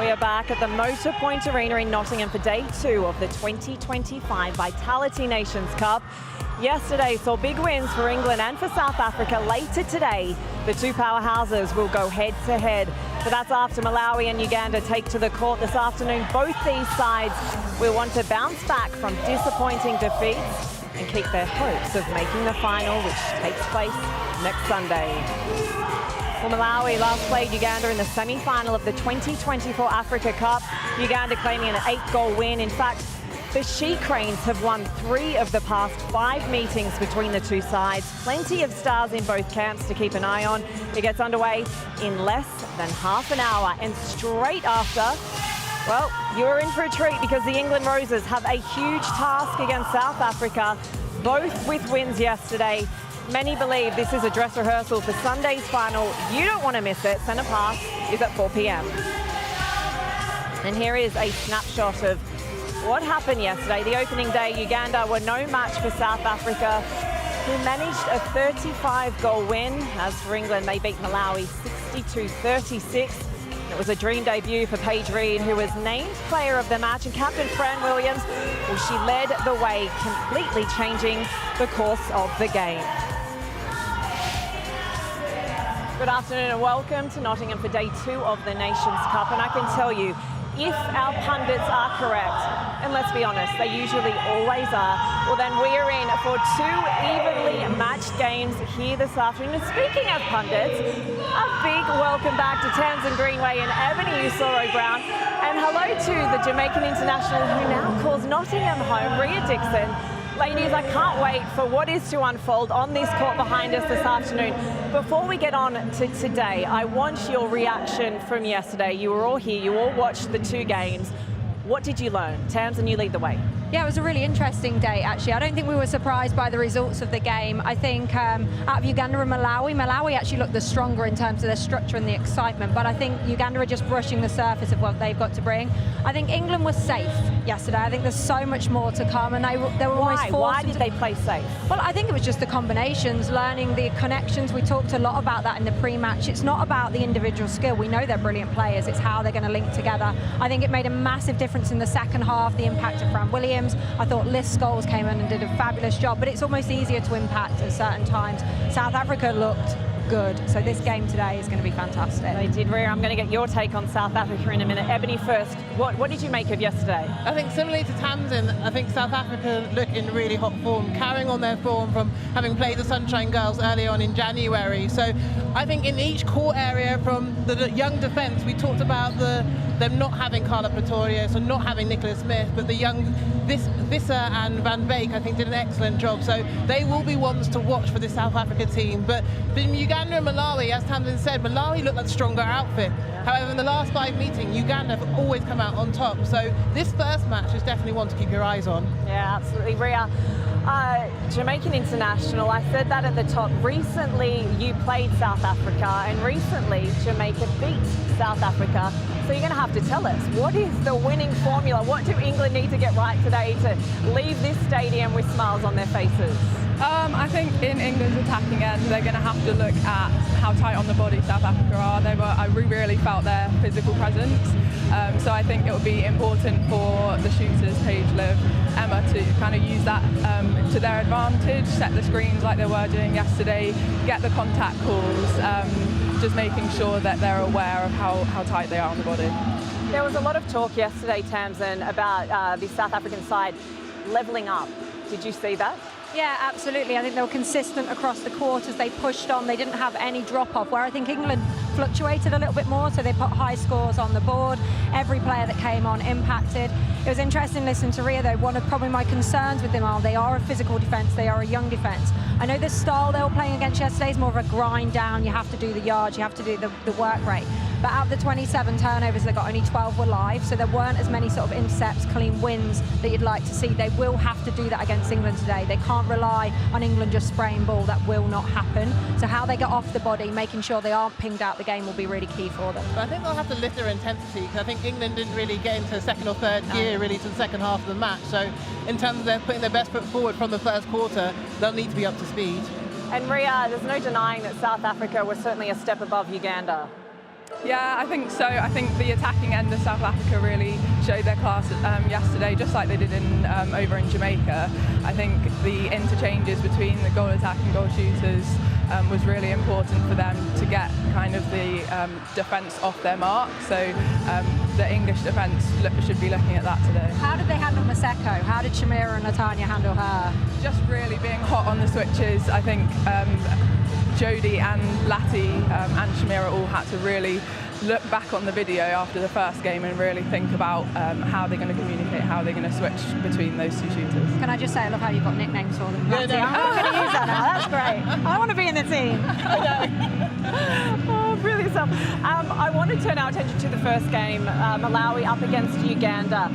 We are back at the Motor Point Arena in Nottingham for day 2 of the 2025 Vitality Nations Cup. Yesterday saw big wins for England and for South Africa. Later today, the two powerhouses will go head-to-head. But that's after Malawi and Uganda take to the court this afternoon. Both these sides will want to bounce back from disappointing defeats and keep their hopes of making the final, which takes place next Sunday. Well, Malawi last played Uganda in the semi-final of the 2024 Africa Cup. Uganda claiming an 8-goal win. In fact, the She Cranes have won 3 of the past 5 meetings between the two sides. Plenty of stars in both camps to keep an eye on. It gets underway in less than half an hour. And straight after, well, you're in for a treat because the England Roses have a huge task against South Africa, both with wins yesterday. Many believe this is a dress rehearsal for Sunday's final. You don't want to miss it. Centre Pass is at 4 p.m. And here is a snapshot of what happened yesterday. The opening day, Uganda were no match for South Africa, who managed a 35-goal win. As for England, they beat Malawi 62-36. It was a dream debut for Paige Reed, who was named player of the match, and captain Fran Williams, well, she led the way, completely changing the course of the game. Good afternoon and welcome to Nottingham for day 2 of the Nations Cup. And I can tell you, if our pundits are correct, and let's be honest, they usually always are, well then we're in for 2 evenly matched games here this afternoon. And speaking of pundits, a big welcome back to Tamsin Greenway and Ebony Usoro-Brown. And hello to the Jamaican international who now calls Nottingham home, Ria Dixon. Ladies, I can't wait for what is to unfold on this court behind us this afternoon. Before we get on to today, I want your reaction from yesterday. You were all here, you all watched the 2 games. What did you learn? Tamsin, you lead the way. Yeah, it was a really interesting day, actually. I don't think we were surprised by the results of the game. I think out of Uganda and Malawi actually looked the stronger in terms of their structure and the excitement, but I think Uganda are just brushing the surface of what they've got to bring. I think England was safe yesterday. I think there's so much more to come, and they were almost forced. Why did they play safe? Well, I think it was just the combinations, learning the connections. We talked a lot about that in the pre-match. It's not about the individual skill. We know they're brilliant players. It's how they're going to link together. I think it made a massive difference in the second half, the impact of Fran Williams. I thought Liz Scholes came in and did a fabulous job, but it's almost easier to impact at certain times. South Africa looked good, so this game today is going to be fantastic. They did, Ria. I'm going to get your take on South Africa in a minute. Ebony first, what did you make of yesterday? I think similarly to Tamsin, I think South Africa look in really hot form, carrying on their form from having played the Sunshine Girls earlier on in January. So I think in each core area, from the young defence, we talked about them not having Carla Pretorius, so not having Nicola Smith, but the young Visser and Van Beek, I think, did an excellent job. So they will be ones to watch for this South Africa team. But from Uganda and Malawi, as Tamsin said, Malawi looked like a stronger outfit. Yeah. However, in the last 5 meetings, Uganda have always come out on top. So this first match is definitely one to keep your eyes on. Yeah, absolutely. Ria, Jamaican international, I said that at the top. Recently, you played South Africa, and recently, Jamaica beat South Africa. So you're going to have to tell us, what is the winning formula? What do England need to get right today to leave this stadium with smiles on their faces? I think in England's attacking end, they're going to have to look at how tight on the body South Africa are. I really felt their physical presence. So I think it will be important for the shooters, Paige, Liv, Emma, to kind of use that to their advantage, set the screens like they were doing yesterday, get the contact calls, just making sure that they're aware of how tight they are on the body. There was a lot of talk yesterday, Tamsin, about the South African side levelling up. Did you see that? Yeah, absolutely. I think they were consistent across the quarters. They pushed on. They didn't have any drop-off, where I think England fluctuated a little bit more, so they put high scores on the board. Every player that came on impacted. It was interesting listening to Ria, though. One of probably my concerns with them are they are a physical defence, they are a young defence. I know the style they were playing against yesterday is more of a grind down. You have to do the yards, you have to do the work rate. But out of the 27 turnovers they got, only 12 were live, so there weren't as many sort of intercepts, clean wins that you'd like to see. They will have to do that against England today. They can't rely on England just spraying ball. That will not happen. So how they get off the body, making sure they aren't pinged out the game, will be really key for them. But I think they'll have to lift their intensity, because I think England didn't really get into second or third gear really to the second half of the match. So in terms of their putting their best foot forward from the first quarter, they'll need to be up to speed. And Ria, there's no denying that South Africa was certainly a step above Uganda. Yeah, I think so. I think the attacking end of South Africa really showed their class yesterday, just like they did over in Jamaica. I think the interchanges between the goal attack and goal shooters was really important for them to get kind of the defence off their mark. So the English defence should be looking at that today. How did they handle Maseko? How did Shamira and Latanya handle her? Just really being hot on the switches. I think Jodie and Lati and Shamira all had to really look back on the video after the first game and really think about how they're going to communicate, how they're going to switch between those two shooters. Can I just say, I love how you've got nicknames for them. Yeah, no. I'm going to use that now. That's great. I want to be in the team. Oh, brilliant stuff. I want to turn our attention to the first game, Malawi up against Uganda.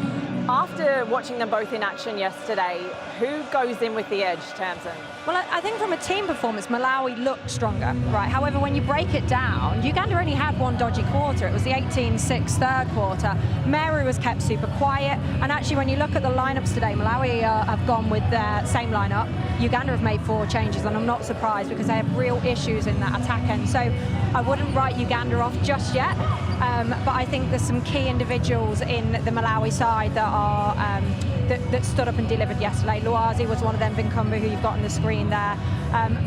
After watching them both in action yesterday, who goes in with the edge, Tamsin? Well, I think from a team performance, Malawi looked stronger, right? However, when you break it down, Uganda only had one dodgy quarter. It was the 18-6 third quarter. Mary was kept super quiet. And actually, when you look at the lineups today, Malawi have gone with their same lineup. Uganda have made 4 changes, and I'm not surprised because they have real issues in that attack end. So I wouldn't write Uganda off just yet. But I think there's some key individuals in the Malawi side that are that stood up and delivered yesterday. Luazi was one of them, Vinkumbu, who you've got on the screen there.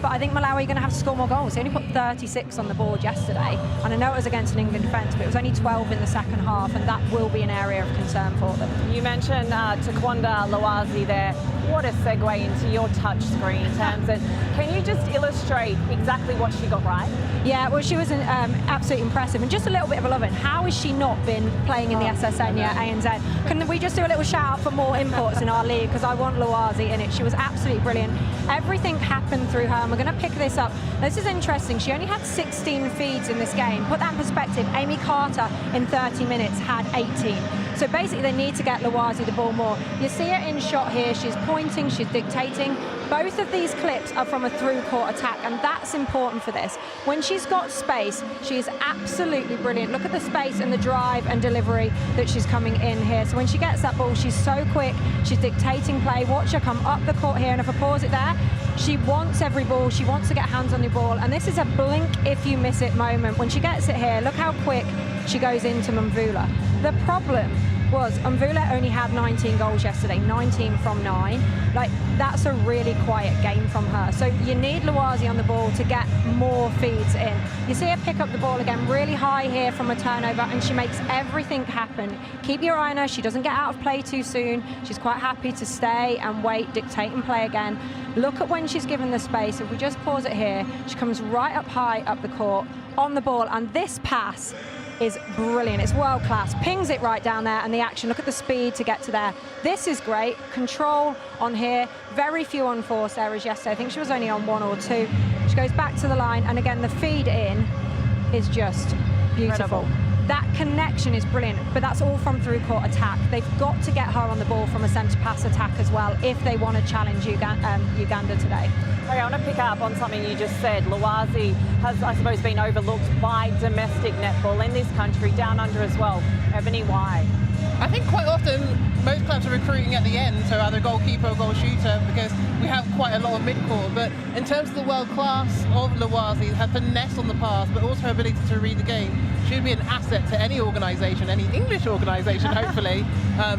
But I think Malawi are going to have to score more goals. They only put 36 on the board yesterday, and I know it was against an England defence, but it was only 12 in the second half, and that will be an area of concern for them. You mentioned Taekwondo Luazi there. What a segue into your touch screen, Tamsin. Can you just illustrate exactly what she got right? Yeah, well, she was absolutely impressive, and just a little bit of a love-in. How has she not been playing in the SSN yet, ANZ? Can we just do a little shout out for more imports in our league, because I want Luazi in it. She was absolutely brilliant. Everything happened through her, and we're going to pick this up. This is interesting. She only had 16 feeds in this game. Put that in perspective, Amy Carter in 30 minutes had 18. So basically they need to get Luazi the ball more. You see her in shot here, she's pointing, she's dictating. Both of these clips are from a through-court attack, and that's important for this. When she's got space, she is absolutely brilliant. Look at the space and the drive and delivery that she's coming in here. So when she gets that ball, she's so quick, she's dictating play. Watch her come up the court here, and if I pause it there, she wants every ball, she wants to get hands on the ball, and this is a blink if you miss it moment. When she gets it here, look how quick she goes into Mvula. The problem was Mvula only had 19 goals yesterday, 19 from 9. Like, that's a really quiet game from her. So you need Luazi on the ball to get more feeds in. You see her pick up the ball again, really high here from a turnover, and she makes everything happen. Keep your eye on her. She doesn't get out of play too soon. She's quite happy to stay and wait, dictate and play again. Look at when she's given the space. If we just pause it here, she comes right up high up the court on the ball, and this pass is brilliant. It's world class. Pings it right down there, and the action. Look at the speed to get to there. This is great. Control on here. Very few unforced errors yesterday. I think she was only on 1 or 2. She goes back to the line, and again, the feed in is just beautiful. Incredible. That connection is brilliant, but that's all from through-court attack. They've got to get her on the ball from a centre pass attack as well if they want to challenge Uganda today. Okay, I want to pick up on something you just said. Luazi has, I suppose, been overlooked by domestic netball in this country, down under as well. Ebony, why? I think quite often most clubs are recruiting at the end, so either goalkeeper or goal shooter, because we have quite a lot of mid-court. But in terms of the world class of Luazi, her finesse on the pass, but also her ability to read the game, she would be an asset to any organisation, any English organisation, hopefully,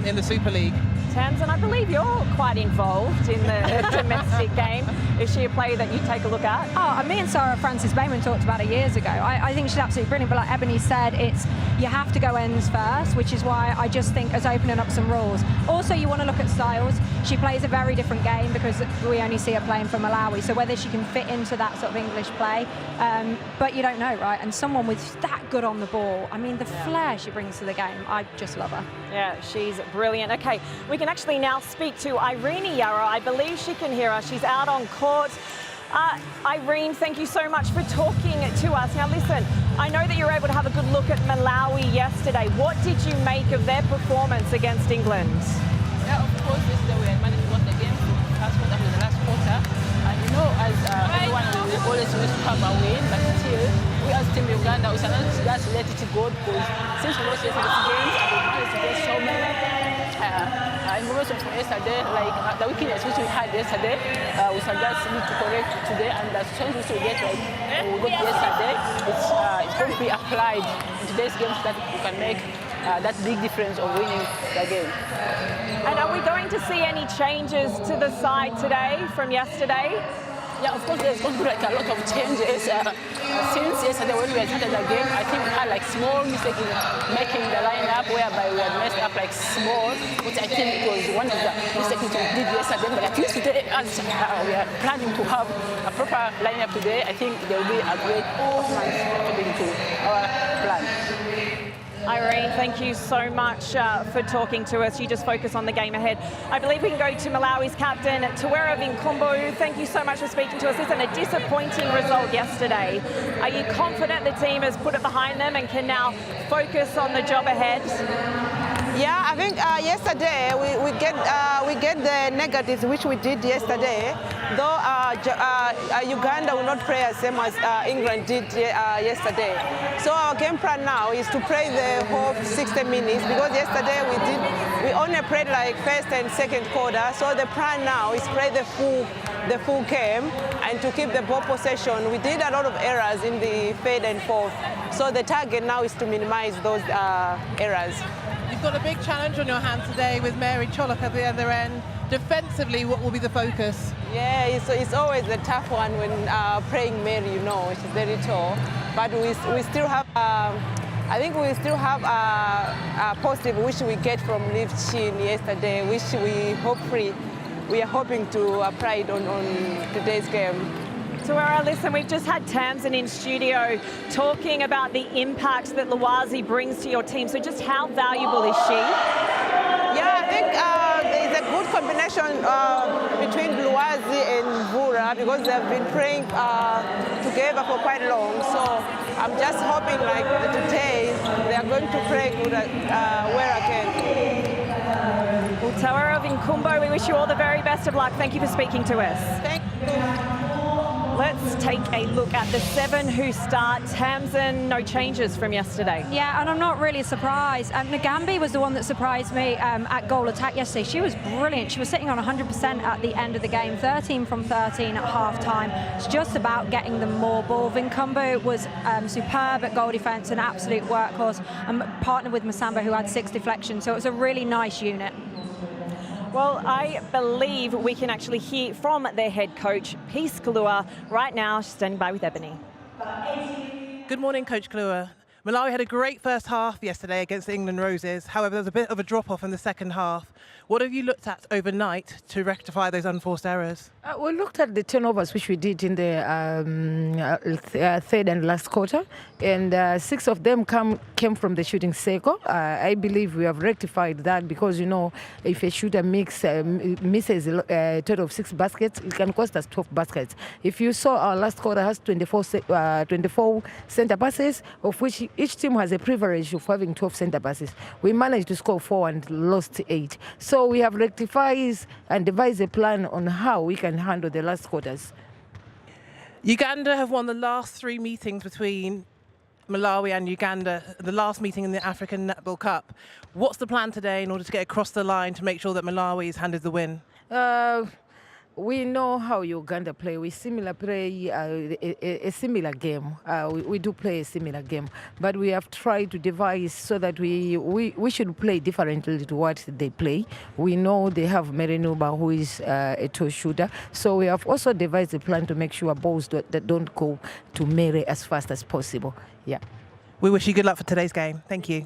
in the Super League. Tamsin, I believe you're quite involved in the domestic game. Is she a player that you take a look at? Oh, me and Sarah Francis Bayman talked about it years ago. I think she's absolutely brilliant, but like Ebony said, it's you have to go ends first, which is why I just think it's opening up some rules. Also, you want to look at styles. She plays a very different game because we only see her playing for Malawi, so whether she can fit into that sort of English play, but you don't know, right? And someone with that good on the ball, I mean, the flair she brings to the game, I just love her. Yeah, she's brilliant. Okay, we can actually now speak to Irene Yarrow. I believe she can hear us. She's out on court. Irene, thank you so much for talking to us. Now listen, I know that you were able to have a good look at Malawi yesterday. What did you make of their performance against England? Yeah, of course, yesterday we had managed to win the game from the first quarter to the last quarter. And you know, as everyone always used to have a win, but still, we as Team Uganda, we are not just let it go, because since we lost yesterday's games, and we lost against so many information from yesterday, like the weakness which we had yesterday, we suggest need to correct today, and the changes we get yesterday, it's going to be applied in today's games that we can make that big difference of winning the game. And are we going to see any changes to the side today from yesterday? Yeah, of course, there's going to be like a lot of changes. Since yesterday when we had started the game, I think we had like small mistake in making the lineup, whereby we had messed up like small, which I think was one of the mistakes which we did yesterday. But at least today, as we are planning to have a proper lineup today, I think there will be a great performance according to our plan. Irene, thank you so much for talking to us. You just focus on the game ahead. I believe we can go to Malawi's captain, Tawera Vinkumbu. Thank you so much for speaking to us. This is a disappointing result yesterday. Are you confident the team has put it behind them and can now focus on the job ahead? Yeah, I think yesterday we get the negatives which we did yesterday. Though Uganda will not play as same as England did yesterday. So our game plan now is to play the whole 60 minutes because yesterday we only played like first and second quarter. So the plan now is play the full game and to keep the ball possession. We did a lot of errors in the third and fourth. So the target now is to minimize those errors. You've got a big challenge on your hands today with Mary Cholok at the other end. Defensively, what will be the focus? Yeah, it's always a tough one when playing Mary, you know, she's very tall. But we still have, I think we still have a positive which we get from Liv Chin yesterday, which we are hoping to apply it on today's game. Tawera, listen, we've just had Tamsin in studio talking about the impact that Luwazi brings to your team. So just how valuable is she? Yeah, I think there's a good combination between Luwazi and Vura because they've been playing together for quite long. So I'm just hoping like today they are going to play good where I can. Well, Tawera Vinkumbu, we wish you all the very best of luck. Thank you for speaking to us. Thank you. Let's take a look at the 7 who start. Tamsin, no changes from yesterday. Yeah, and I'm not really surprised. Ngambi was the one that surprised me at goal attack yesterday. She was brilliant. She was sitting on 100% at the end of the game, 13 from 13 at half-time. It's just about getting them more ball. Vinkumbu was superb at goal defence, an absolute workhorse, and partnered with Masamba, who had 6 deflections. So it was a really nice unit. Well, I believe we can actually hear from their head coach, Peace Kalua, right now. She's standing by with Ebony. Good morning, Coach Kalua. Malawi had a great first half yesterday against the England Roses. However, there was a bit of a drop-off in the second half. What have you looked at overnight to rectify those unforced errors? We looked at the turnovers which we did in the third and last quarter, and 6 of them came from the shooting circle. I believe we have rectified that because, you know, if a shooter misses a total of 6 baskets, it can cost us 12 baskets. If you saw our last quarter has 24 center passes, of which each team has a privilege of having 12 center passes. We managed to score 4 and lost 8. So we have rectified and devised a plan on how we can handle the last quarters. Uganda have won the last 3 meetings between Malawi and Uganda, the last meeting in the African Netball Cup. What's the plan today in order to get across the line to make sure that Malawi is handed the win? We know how Uganda play. We play a similar game. We do play a similar game, but we have tried to devise so that we should play differently to what they play. We know they have Merenuba, who is a toe shooter, so we have also devised a plan to make sure balls that don't go to Mere as fast as possible. Yeah. We wish you good luck for today's game. Thank you.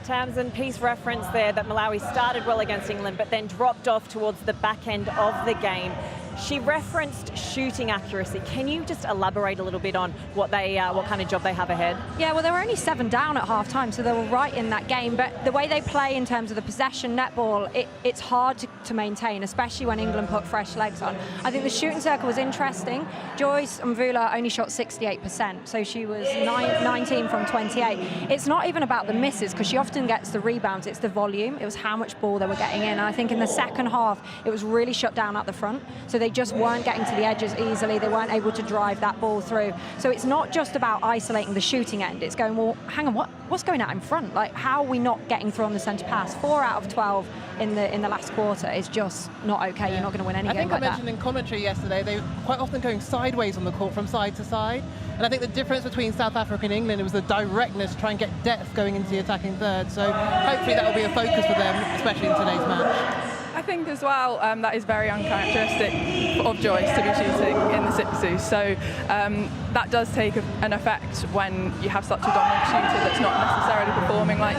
Tamsin, Peace reference there that Malawi started well against England but then dropped off towards the back end of the game. She referenced shooting accuracy. Can you just elaborate a little bit on what kind of job they have ahead? Yeah, well, they were only 7 down at half-time, so they were right in that game. But the way they play in terms of the possession netball, it's hard to maintain, especially when England put fresh legs on. I think the shooting circle was interesting. Joyce Mvula only shot 68%, so she was 19 from 28. It's not even about the misses, because she often gets the rebounds. It's the volume. It was how much ball they were getting in. And I think in the second half, it was really shut down at the front. So they they just weren't getting to the edges easily. They weren't able to drive that ball through. So it's not just about isolating the shooting end. It's going, well, hang on, what's going out in front? Like, how are we not getting through on the centre pass? 4 out of 12 in the last quarter is just not okay. You're not going to win any game like that. I think I mentioned in commentary yesterday, they were quite often going sideways on the court from side to side. And I think the difference between South Africa and England was the directness to try and get depth going into the attacking third. So hopefully that will be a focus for them, especially in today's match. I think as well that is very uncharacteristic of Joyce to be shooting in the 6-2. So that does take an effect when you have such a dominant shooter that's not necessarily performing like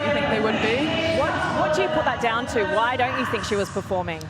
you think they would be. What do you put that down to? Why don't you think she was performing?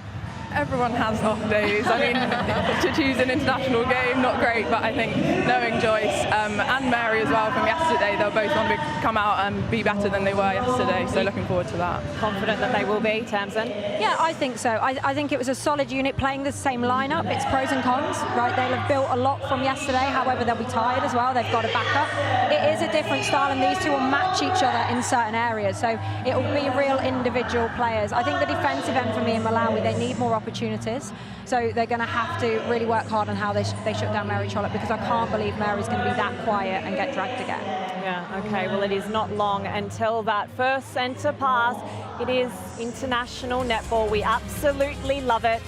Everyone has off days. I mean, to choose an international game, not great, but I think knowing Joyce and Mary as well from yesterday, they'll both want to come out and be better than they were yesterday, so looking forward to that. Confident that they will be, Tamsin? Yeah, I think so. I think it was a solid unit playing the same lineup. It's pros and cons, right? They'll have built a lot from yesterday, however, they'll be tired as well. They've got a backup. It is a different style, and these two will match each other in certain areas, so it will be real individual players. I think the defensive end for me in Malawi, they need more opportunities, so they're going to have to really work hard on how they shut down Mary Trollope, because I can't believe Mary's going to be that quiet and get dragged again. Yeah, okay, well, it is not long until that first centre pass. It is international netball. We absolutely love it.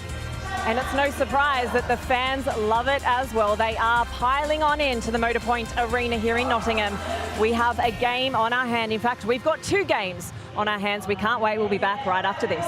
And it's no surprise that the fans love it as well. They are piling on into the Motorpoint Arena here in Nottingham. We have a game on our hand. In fact, we've got 2 games on our hands. We can't wait. We'll be back right after this.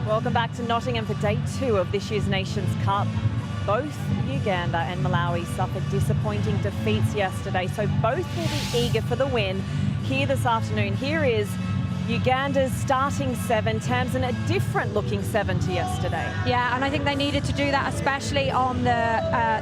Welcome back to Nottingham for day 2 of this year's Nations Cup. Both Uganda and Malawi suffered disappointing defeats yesterday, so both will be eager for the win here this afternoon. Here is Uganda's starting 7, Tamsin, a different looking 7 to yesterday. Yeah, and I think they needed to do that, especially on the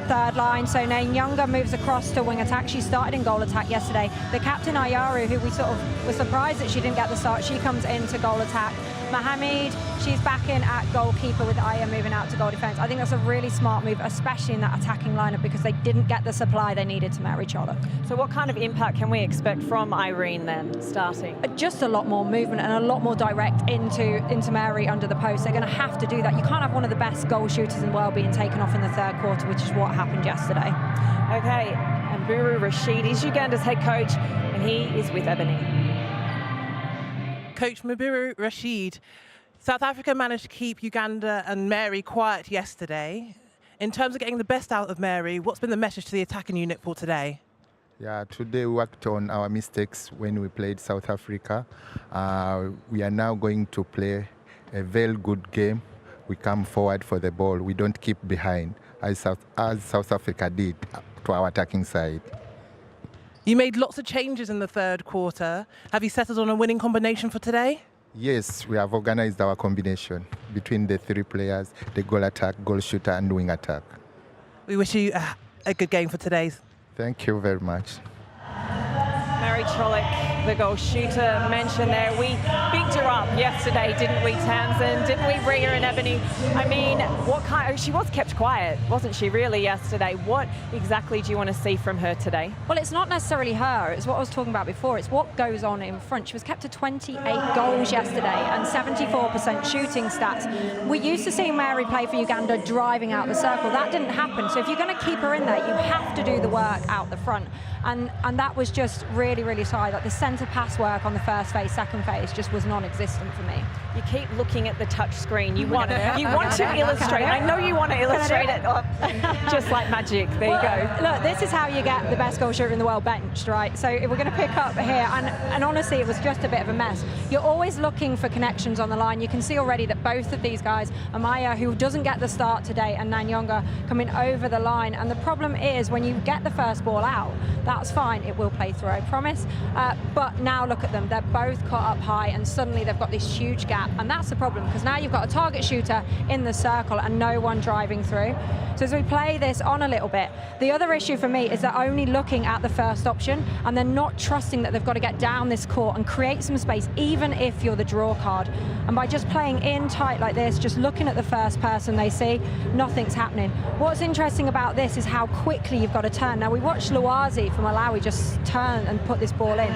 third line. So Nyanga moves across to wing attack. She started in goal attack yesterday. The captain Ayaru, who we sort of were surprised that she didn't get the start, she comes into goal attack. Mohammed, she's back in at goalkeeper with Aya moving out to goal defence. I think that's a really smart move, especially in that attacking lineup, because they didn't get the supply they needed to marry each other. So what kind of impact can we expect from Irene then, starting? Just a lot more movement and a lot more direct into Mary under the post. They're going to have to do that. You can't have one of the best goal shooters in the world being taken off in the third quarter, which is what happened yesterday. Okay, and Buru Rashid is Uganda's head coach, and he is with Ebony. Coach Mbiru Rashid, South Africa managed to keep Uganda and Mary quiet yesterday. In terms of getting the best out of Mary, what's been the message to the attacking unit for today? Yeah, today we worked on our mistakes when we played South Africa. We are now going to play a very good game. We come forward for the ball. We don't keep behind, as South Africa did to our attacking side. You made lots of changes in the third quarter. Have you settled on a winning combination for today? Yes, we have organized our combination between the three players, the goal attack, goal shooter, and wing attack. We wish you a good game for today. Thank you very much. Mary Trollock, the goal shooter, mentioned there. We picked her up yesterday, didn't we, Tamsin? Didn't we, Rhea and Ebony? I mean, she was kept quiet, wasn't she, really, yesterday? What exactly do you want to see from her today? Well, it's not necessarily her. It's what I was talking about before. It's what goes on in front. She was kept to 28 goals yesterday and 74% shooting stats. We used to see Mary play for Uganda driving out the circle. That didn't happen. So if you're going to keep her in there, you have to do the work out the front. And that was just really, really tight. Like the centre pass work on the first phase, second phase just was non-existent for me. You keep looking at the touch screen. You want to illustrate. I know you want to illustrate it. Just like magic. There you go. Look, this is how you get the best goal shooter in the world benched, right? So if we're going to pick up here, and honestly, it was just a bit of a mess. You're always looking for connections on the line. You can see already that both of these guys, Amaya, who doesn't get the start today, and Nanyonga coming over the line. And the problem is when you get the first ball out, that's fine. It will play through, I promise. But now look at them. They're both caught up high, and suddenly they've got this huge gap. And that's the problem, because now you've got a target shooter in the circle and no one driving through. So as we play this on a little bit, the other issue for me is they're only looking at the first option, and they're not trusting that they've got to get down this court and create some space, even if you're the draw card. And by just playing in tight like this, just looking at the first person they see, nothing's happening. What's interesting about this is how quickly you've got to turn. Now, we watched Luwazi from Malawi just turn and put this ball in.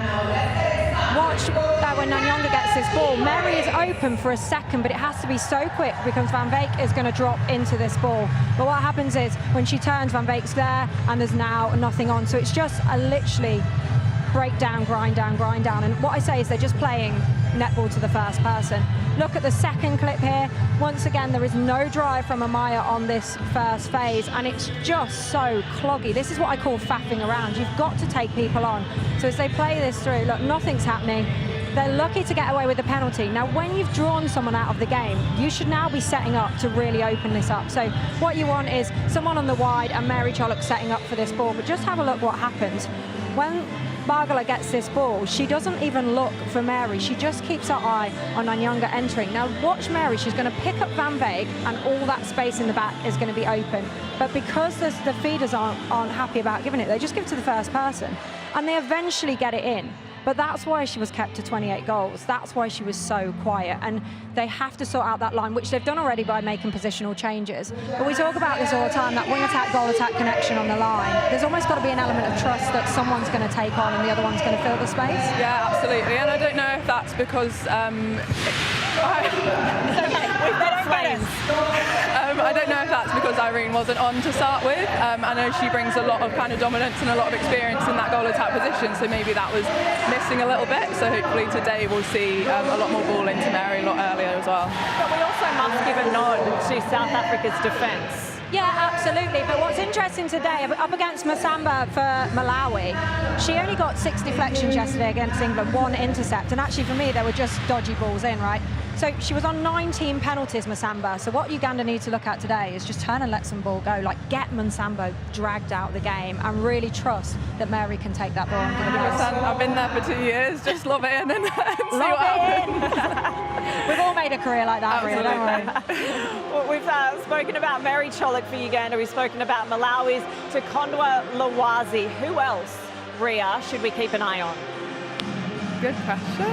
Watch that when Nanyonga gets this ball. Mary is open for a second, but it has to be so quick because Van Beek is going to drop into this ball. But what happens is when she turns, Van Beek's there, and there's now nothing on. So it's just a literally break down, grind down, grind down. And what I say is they're just playing netball to the first person. Look at the second clip here. Once again, there is no drive from Amaya on this first phase, and it's just so cloggy. This is what I call faffing around. You've got to take people on. So as they play this through, look, nothing's happening. They're lucky to get away with the penalty. Now, when you've drawn someone out of the game, you should now be setting up to really open this up. So what you want is someone on the wide and Mary Trollock setting up for this ball. But just have a look what happens. When Bargala gets this ball, she doesn't even look for Mary. She just keeps her eye on Nanyonga entering. Now watch Mary, she's going to pick up Van Beek, and all that space in the back is going to be open. But because the feeders aren't happy about giving it, they just give it to the first person. And they eventually get it in. But that's why she was kept to 28 goals. That's why she was so quiet. And they have to sort out that line, which they've done already by making positional changes. But we talk about this all the time, that wing attack, goal attack connection on the line. There's almost got to be an element of trust that someone's going to take on and the other one's going to fill the space. Yeah, absolutely. And I don't know if that's because I don't know if that's because Irene wasn't on to start with. I know she brings a lot of kind of dominance and a lot of experience in that goal attack position, so maybe that was missing a little bit. So hopefully today we'll see a lot more ball into Mary a lot earlier as well. But we also must give a nod to South Africa's defence. Yeah, absolutely. But what's interesting today, up against Masamba for Malawi, she only got 6 deflections yesterday against England, 1 intercept. And actually, for me, they were just dodgy balls in, right? So she was on 19 penalties, Masamba. So what Uganda need to look at today is just turn and let some ball go. Like, get Masamba dragged out of the game and really trust that Mary can take that ball and give it a pass. I've been there for 2 years. Just lob it in and see what happens. We've all made a career like that, really, don't we? Well, we've spoken about Mary Trollock for Uganda. We've spoken about Malawi's Takondwa Luwazi. Who else, Rhea, should we keep an eye on? Good question.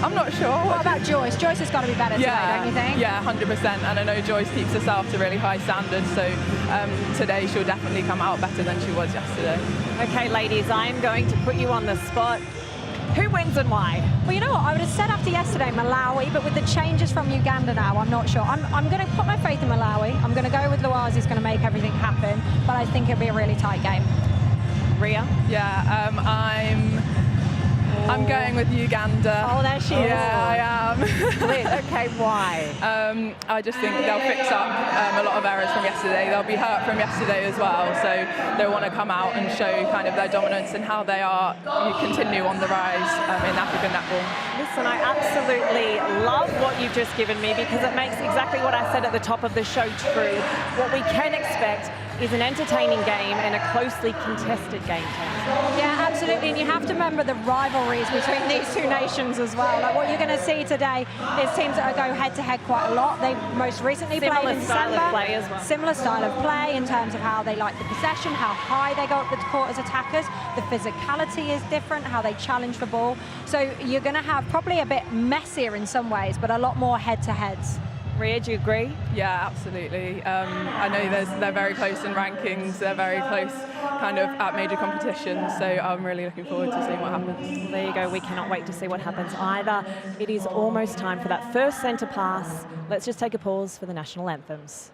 I'm not sure. What about Joyce? Joyce has got to be better today, don't you think? Yeah, 100%. And I know Joyce keeps herself to really high standards, so today she'll definitely come out better than she was yesterday. Okay, ladies, I am going to put you on the spot. Who wins and why? Well, you know what? I would have said after yesterday Malawi, but with the changes from Uganda now, I'm not sure. I'm going to put my faith in Malawi. I'm going to go with Luwazi. He's going to make everything happen, but I think it'll be a really tight game. Rhea? Yeah, I'm going with Uganda. Oh, there she is. Yeah, I am. Okay, why? I just think they'll fix up a lot of errors from yesterday. They'll be hurt from yesterday as well, so they'll want to come out and show kind of their dominance and how they are continue on the rise in African netball. Listen, I absolutely love what you've just given me because it makes exactly what I said at the top of the show true. What we can expect is an entertaining game and a closely contested game. Yeah, absolutely, and you have to remember the rivalries between these two nations as well. Like what you're going to see today is teams that go head-to-head quite a lot. They most recently played in December. Similar style of play as well. Similar style of play in terms of how they like the possession, how high they go up the court as attackers. The physicality is different, how they challenge the ball. So you're going to have probably a bit messier in some ways, but a lot more head-to-heads. Ria, do you agree? Yeah, absolutely. I know they're very close in rankings. They're very close kind of at major competitions. So I'm really looking forward to seeing what happens. There you go. We cannot wait to see what happens either. It is almost time for that first centre pass. Let's just take a pause for the national anthems.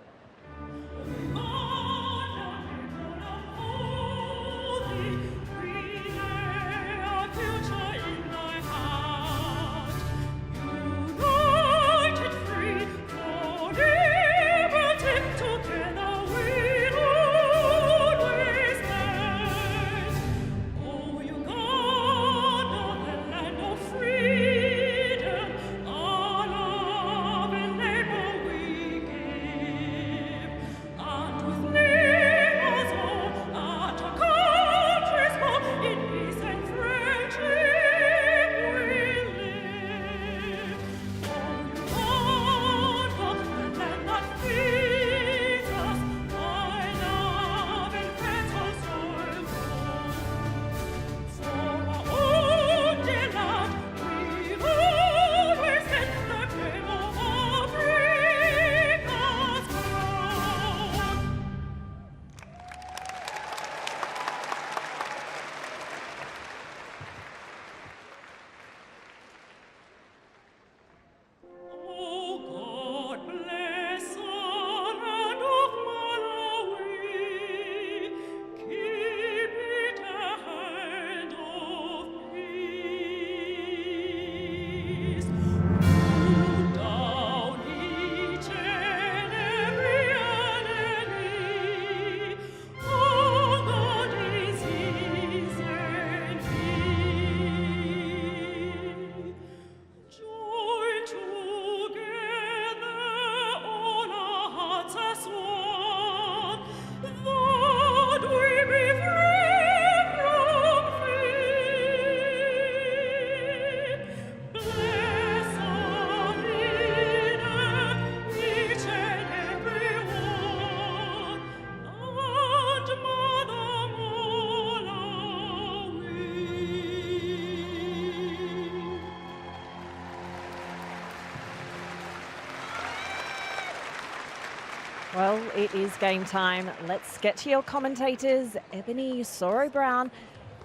Well, it is game time. Let's get to your commentators, Ebony Soro-Brown,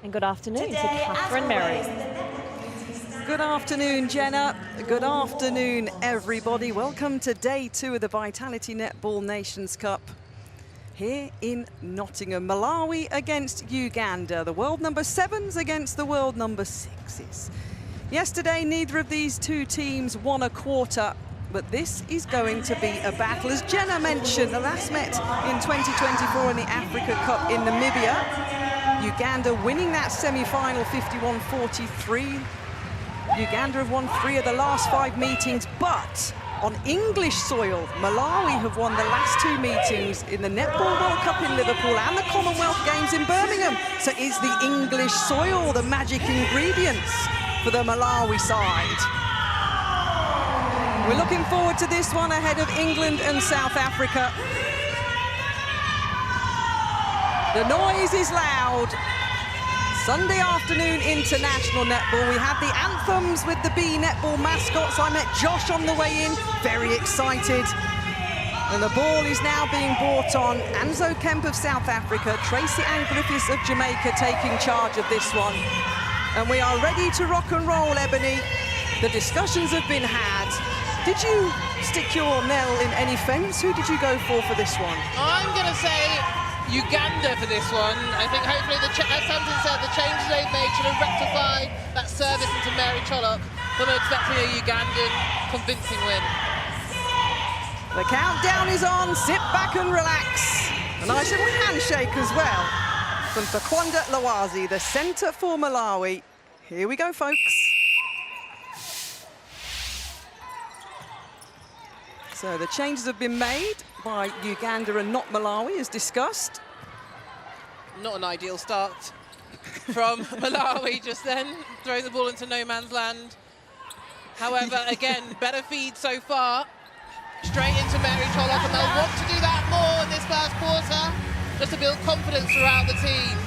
and good afternoon to Catherine Merry. Good afternoon, Jenna. Good afternoon, everybody. Welcome to day 2 of the Vitality Netball Nations Cup here in Nottingham. Malawi against Uganda, the world number 7s against the world number 6s. Yesterday, neither of these two teams won a quarter, but this is going to be a battle. As Jenna mentioned, the last met in 2024 in the Africa Cup in Namibia. Uganda winning that semi-final 51-43. Uganda have won 3 of the last 5 meetings, but on English soil, Malawi have won the last 2 meetings in the Netball World Cup in Liverpool and the Commonwealth Games in Birmingham. So is the English soil the magic ingredients for the Malawi side? We're looking forward to this one ahead of England and South Africa. The noise is loud. Sunday afternoon international netball. We had the anthems with the B netball mascots. I met Josh on the way in, very excited. And the ball is now being brought on. Anzo Kemp of South Africa, Tracy Ann Griffiths of Jamaica taking charge of this one. And we are ready to rock and roll, Ebony. The discussions have been had. Did you stick your nail in any fence? Who did you go for this one? I'm going to say Uganda for this one. I think hopefully, as Samson said, the changes they've made should have rectified that service into Mary Cholok. But I'm expecting a Ugandan convincing win. The countdown is on. Sit back and relax. A nice little handshake as well from Fakwanda Lawazi, the centre for Malawi. Here we go, folks. So the changes have been made by Uganda and not Malawi, as discussed. Not an ideal start from Malawi just then, throwing the ball into no man's land. However, again, better feed so far. Straight into Mary Cholok, and they'll want to do that more in this first quarter, just to build confidence throughout the team.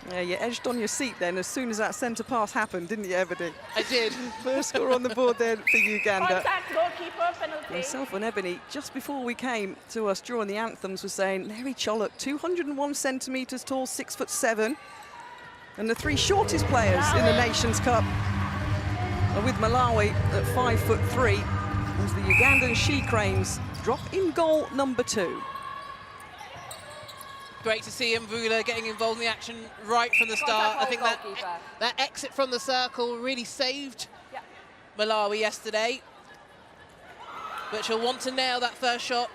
Yeah, you edged on your seat then as soon as that centre pass happened, didn't you, Ebony? I did. First score on the board there for Uganda. Contact, goalkeeper, penalty. Myself and Ebony, just before we came to us during the anthems, was saying Mary Cholok, 201 centimetres tall, 6'7", and the three shortest players in the Nations Cup are with Malawi at 5'3", as the Ugandan She-Cranes drop in goal number 2. Great to see Mvula getting involved in the action right from the start. I think that exit from the circle really saved Malawi yesterday. But she'll want to nail that first shot.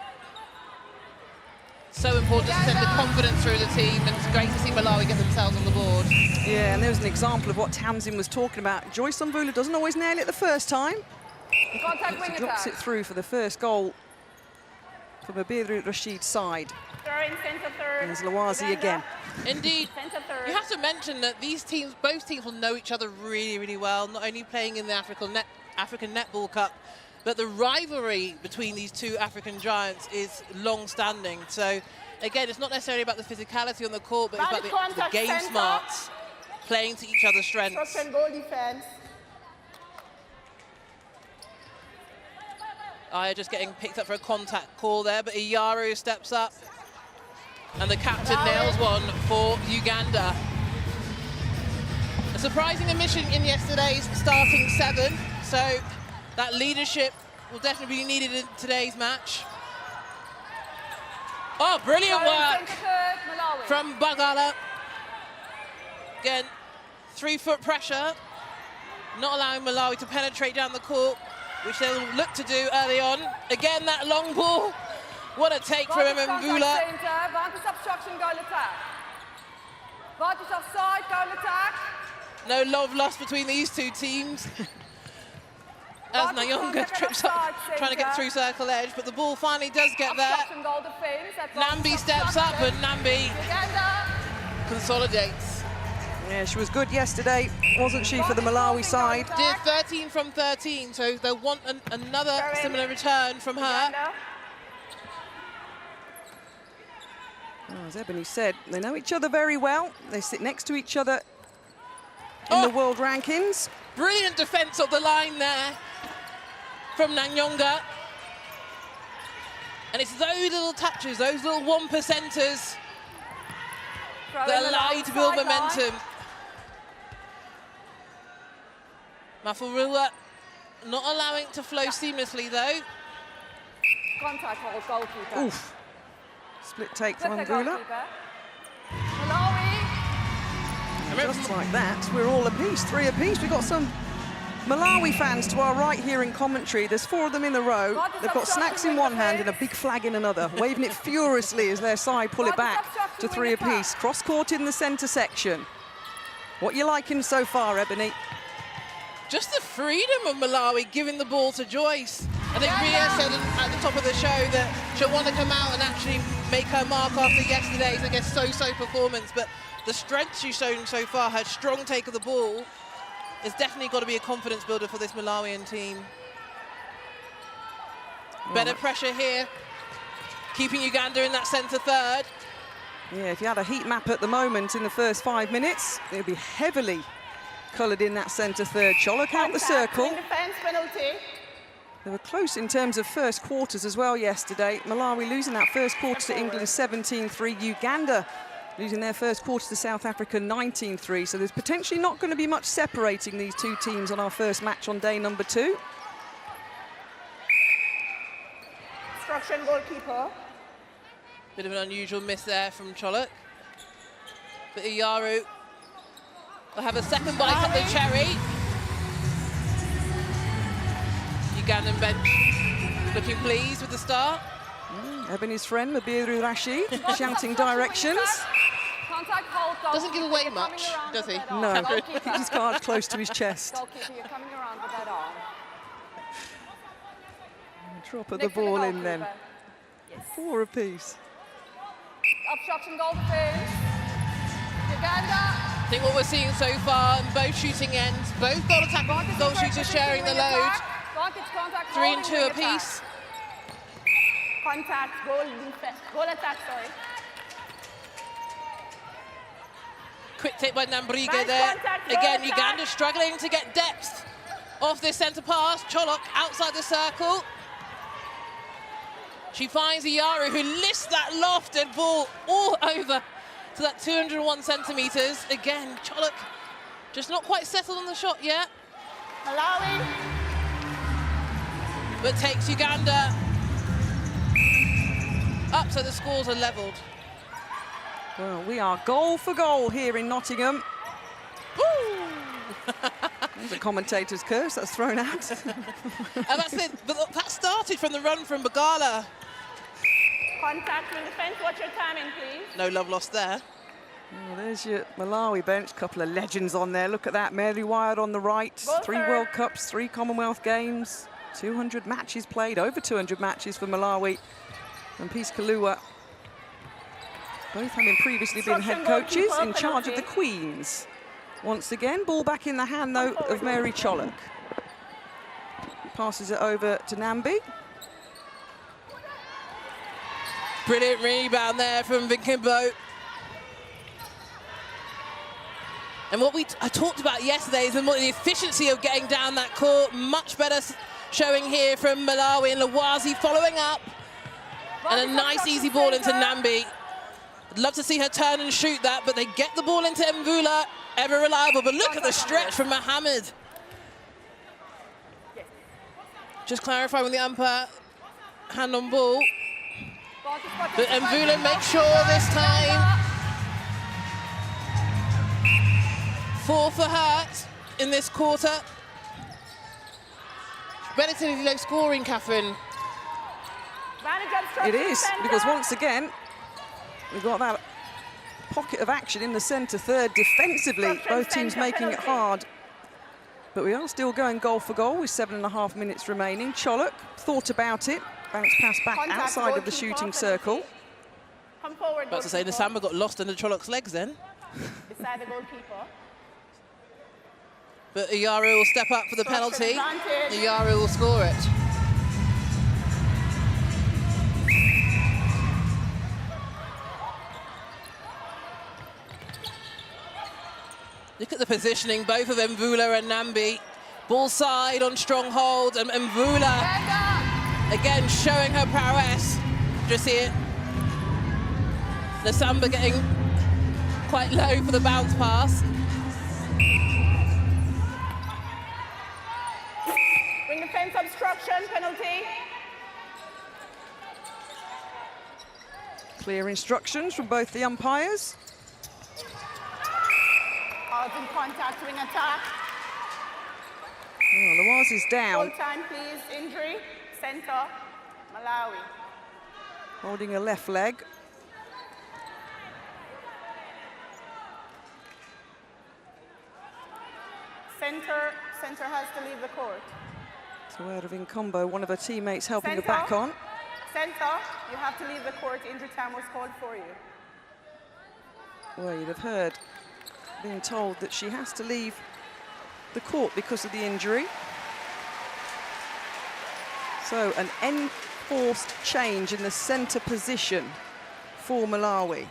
So important to send the confidence through the team, and it's great to see Malawi get themselves on the board. Yeah, and there's an example of what Tamsin was talking about. Joyce Mvula doesn't always nail it the first time. Contact, wing She drops attack. it through for the first goal from Abiru Rashid's side. Centre third. There's Lawazi again. Indeed. Centre third. You have to mention that these teams, both teams will know each other really, really well, not only playing in the African Netball Cup, but the rivalry between these two African giants is long-standing. So, again, it's not necessarily about the physicality on the court, but it's about the game center. smarts, playing to each other's strengths. Construction goal defense. Aya just getting picked up for a contact call there, but Iyaru steps up, and the captain nails one for Uganda. A surprising omission in yesterday's starting 7, so that leadership will definitely be needed in today's match. Oh, brilliant work from Bagala. Again, 3-foot pressure, not allowing Malawi to penetrate down the court, which they'll look to do early on. Again, that long ball. What a take from Mvula. Obstruction, goal attack. Vantage offside, goal attack. No love lost between these two teams. As Nyonga trips up, trying to get through circle edge, but the ball finally does get there. Goal defense. Nambi steps up, and Nambi consolidates. Yeah, she was good yesterday, wasn't she, for the Malawi side? Did 13 from 13, so they'll want another similar return from her. As Ebony said, they know each other very well. They sit next to each other in the world rankings. Brilliant defense of the line there from Nyonga. And it's those little touches, those little 1%ers that allow you to build momentum. Mafurua not allowing it to flow seamlessly though. Contact for goalkeeper. Oof. Split take from Mvula. Just like that, we're all apiece, 3 apiece. We've got some Malawi fans to our right here in commentary. There's 4 of them in a row. They've got snacks in one hand and a big flag in another, waving it furiously as their side pull it back to 3 apiece. Cross court in the centre section. What you liking so far, Ebony? Just the freedom of Malawi giving the ball to Joyce. I think Ria said at the top of the show that she'll want to come out and actually make her mark after yesterday's, I guess, so-so performance. But the strength she's shown so far, her strong take of the ball, has definitely got to be a confidence builder for this Malawian team. Better pressure here, keeping Uganda in that centre third. Yeah, if you had a heat map at the moment in the first 5 minutes, it would be heavily coloured in that centre third. Cholok out the circle. Defense penalty. They were close in terms of first quarters as well yesterday. Malawi losing that first quarter to England 17-3. Uganda losing their first quarter to South Africa 19-3. So there's potentially not going to be much separating these two teams on our first match on day number 2. Obstruction goalkeeper. Bit of an unusual miss there from Cholok. But Iyaru will have a second bite at the cherry. Ugandan bench looking pleased with the start. Ebony's friend, Mabiru Rashid, shouting directions. Contact, hold, goalkeeper. Doesn't give away You're much, coming around does with he? that arm. No, Goalkeeper. keeps his card close to his chest. Goalkeeper, you're coming around with that arm. Drop of the Nick for ball in then. goalkeeper. Yes. 4 apiece. Obstruction goal defense. Uganda. I think what we're seeing so far in both shooting ends, both goal shooters sharing the load. Vantage contact. 3 and holding 2 wing apiece. attack. Contact, goal defense. Goal attack, sorry. Quick take by Nambriga Nice there. contact, goal Again, attack. Uganda struggling to get depth off this centre pass. Cholok outside the circle. She finds Iyaru, who lifts that lofted ball all over to that 201 centimetres. Again, Cholok just not quite settled on the shot yet. Malawi. But takes Uganda up, so the scores are levelled. Well, we are goal for goal here in Nottingham. There's a commentator's curse that's thrown out. And that's it. But that started from the run from Bagala. Contact with defense. Watch your timing, please. No love lost there. Well, there's your Malawi bench. Couple of legends on there. Look at that. Mary Wyatt on the right. Go 3 for it. World Cups, 3 Commonwealth Games, 200 matches played, over 200 matches for Malawi. And Peace Kalua, both having previously been head coaches in charge of the Queens. Once again, ball back in the hand, though, of Mary Cholok. Passes it over to Nambi. Brilliant rebound there from Vinkimbo. And what I talked about yesterday is the efficiency of getting down that court. Much better showing here from Malawi, and Lawazi following up. And a nice easy ball into Nambi. I'd love to see her turn and shoot that, but they get the ball into Mvula, ever reliable. But look at the stretch from Mohammed. Just clarifying with the umpire, hand on ball. But Mvula makes sure this time. 4 for her in this quarter. Relatively low scoring, Catherine. It is, because once again, we've got that pocket of action in the centre third defensively. Both teams making it hard. But we are still going goal for goal with 7.5 minutes remaining. Cholok thought about it. Bounce pass back outside of the shooting circle. Come forward. About to say, Nasamba got lost under Cholok's legs then. Beside the goalkeeper. But Iyaru will step up for the penalty. Advantage. Iyaru will score it. Look at the positioning, both of Mvula and Nambi. Ball side on strong hold, and Mvula again showing her prowess. Just see it. Nasamba getting quite low for the bounce pass. Ring defense obstruction, penalty. Clear instructions from both the umpires. Out in contact, wing attack. Oh, Lawaz is down, Full time, please. Injury. Center. Malawi. holding a left leg. Center has to leave the court. So out of Incombo, one of her teammates helping her Center. back on. Center, you have to leave the court. Injury time was called for you. Well, you'd have heard being told that she has to leave the court because of the injury. So an enforced change in the centre position for Malawi.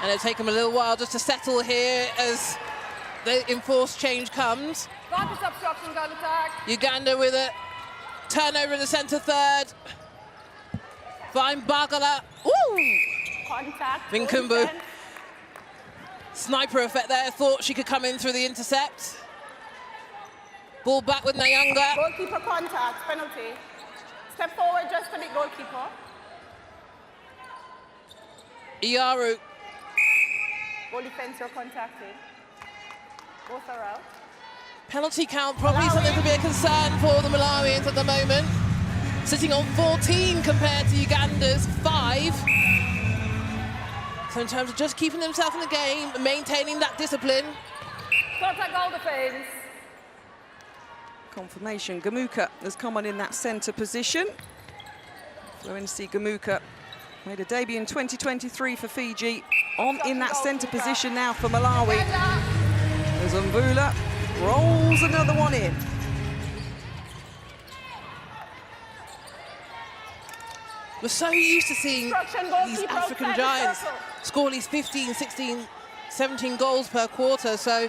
And it'll take them a little while just to settle here as the enforced change comes. Vantage obstruction, goal attack. Uganda with a turnover in the centre third. Fine Bagala. Ooh! Contact. Vinkumbu. goal defense. Sniper effect there. Thought she could come in through the intercept. Ball back with Nyanga. Goalkeeper contact, penalty. Step forward just a bit, goalkeeper. Iyaru. Goal defense, you're contacted. Both are out. Penalty count, probably something to be a concern for the Malawians at the moment. Sitting on 14 compared to Uganda's 5. So in terms of just keeping themselves in the game, maintaining that discipline. Contact goal defense. Confirmation, Gamuka has come on in that centre position. Florenci Gamuka made a debut in 2023 for Fiji, on in that centre position now for Malawi. As Mvula rolls another one in. We're so used to seeing these African giants score at least 15, 16, 17 goals per quarter. So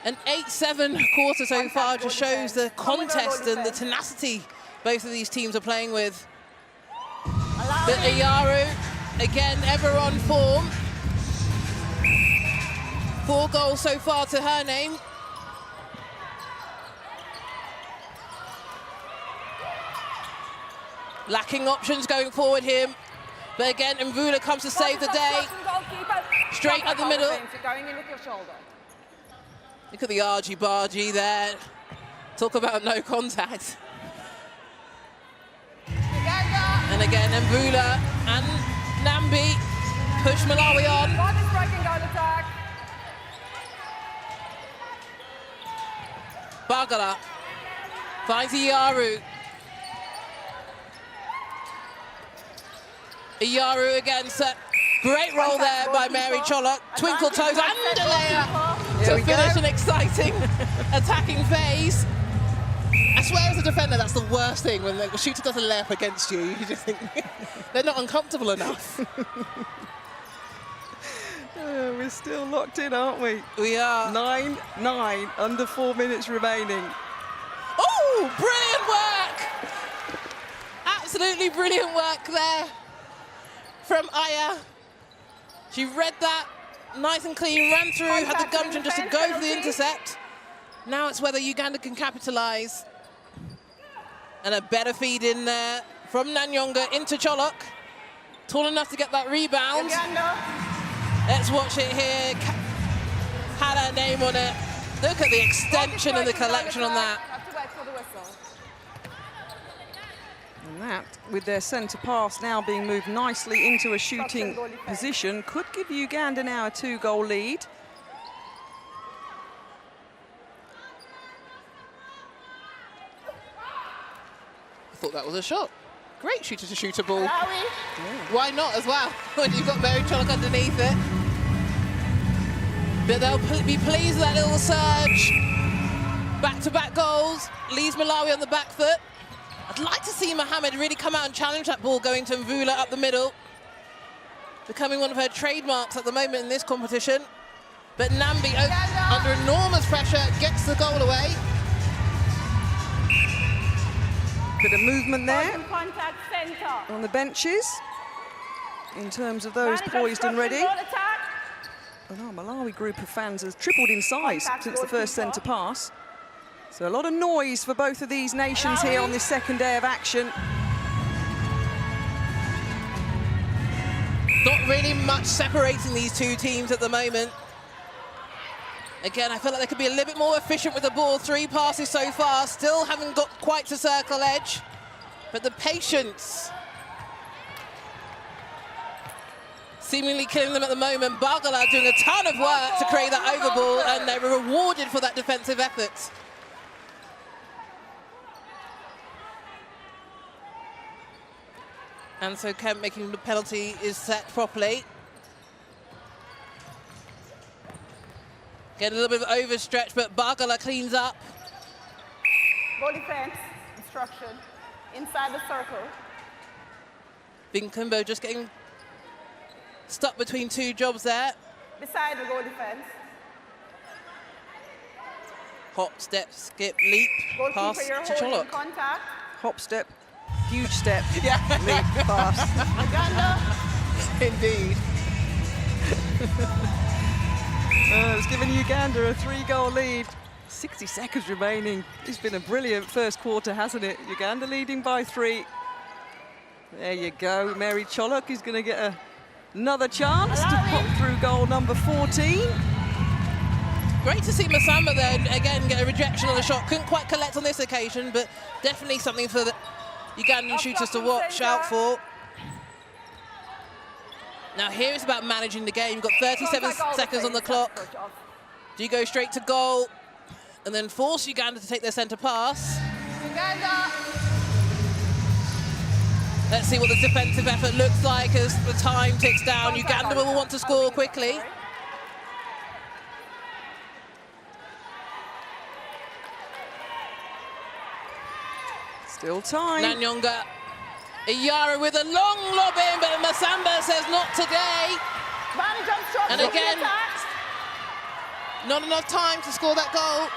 an 8-7 quarter so far just shows the contest and the tenacity both of these teams are playing with. But Iyaru, again, ever on form. 4 goals so far to her name. Lacking options going forward here. But again, Mvula comes to save the day. Straight up the middle. Look at the argy-bargy there. Talk about no contact. And again, Mvula and Nambi push Malawi on. Bagala finds Iyaru. Iyaru again set. Great roll there by Mary Cholok. Twinkle toes and a layer to finish an exciting attacking phase. I swear as a defender that's the worst thing when the shooter does a layup against you. You just think they're not uncomfortable enough. We're still locked in, aren't we? We are. 9-9, under 4 minutes remaining. Oh, brilliant work! Absolutely brilliant work there from Aya. She read that nice and clean, ran through, had the gumption just to go for the intercept. Now it's whether Uganda can capitalise. And a better feed in there from Nanyonga into Cholok. Tall enough to get that rebound. Let's watch it here. Had her name on it. Look at the extension and the collection on that. And that, with their centre pass now being moved nicely into a shooting position, could give Uganda now a 2-goal lead. I thought that was a shot. Great shooter to shoot a ball. Yeah. Why not as well, when you've got Mary Cholok underneath it. But they'll be pleased with that little surge. Back-to-back goals, leaves Malawi on the back foot. I'd like to see Mohammed really come out and challenge that ball going to Mvula up the middle. Becoming one of her trademarks at the moment in this competition. But Nambi, under enormous pressure, gets the goal away. Bit of movement there on the benches in terms of those poised and ready. And our Malawi group of fans has tripled in size since the first centre pass. So a lot of noise for both of these nations here on this second day of action. Not really much separating these two teams at the moment. Again, I feel like they could be a little bit more efficient with the ball. 3 passes so far, still haven't got quite to circle edge. But the patience seemingly killing them at the moment. Bagala doing a ton of work to create that overball, and they were rewarded for that defensive effort. And so Kemp making the penalty is set properly. Get a little bit of overstretch, but Bagala cleans up. Goal defense, instruction, inside the circle. Binkumbo just getting stuck between 2 jobs there. Beside the goal defense. Hop, step, skip, leap, pass to Cholok. Contact. Hop, step, huge step, Yeah. leap, pass. Uganda. Indeed. It's given Uganda a 3-goal lead. 60 seconds remaining. It's been a brilliant first quarter, hasn't it? Uganda leading by 3. There you go. Mary Cholok is going to get another chance to pop through goal number 14. Great to see Masamba there again get a rejection on the shot. Couldn't quite collect on this occasion, but definitely something for the Ugandan shooters to watch out for. Now here it's about managing the game. You've got 37 seconds on the clock. Do you go straight to goal and then force Uganda to take their centre pass? Uganda. Let's see what the defensive effort looks like as the time ticks down. Uganda will want to score quickly. Still time. Nanyonga. Iyara with a long lob in, but Masamba says not today. And again, not enough time to score that goal.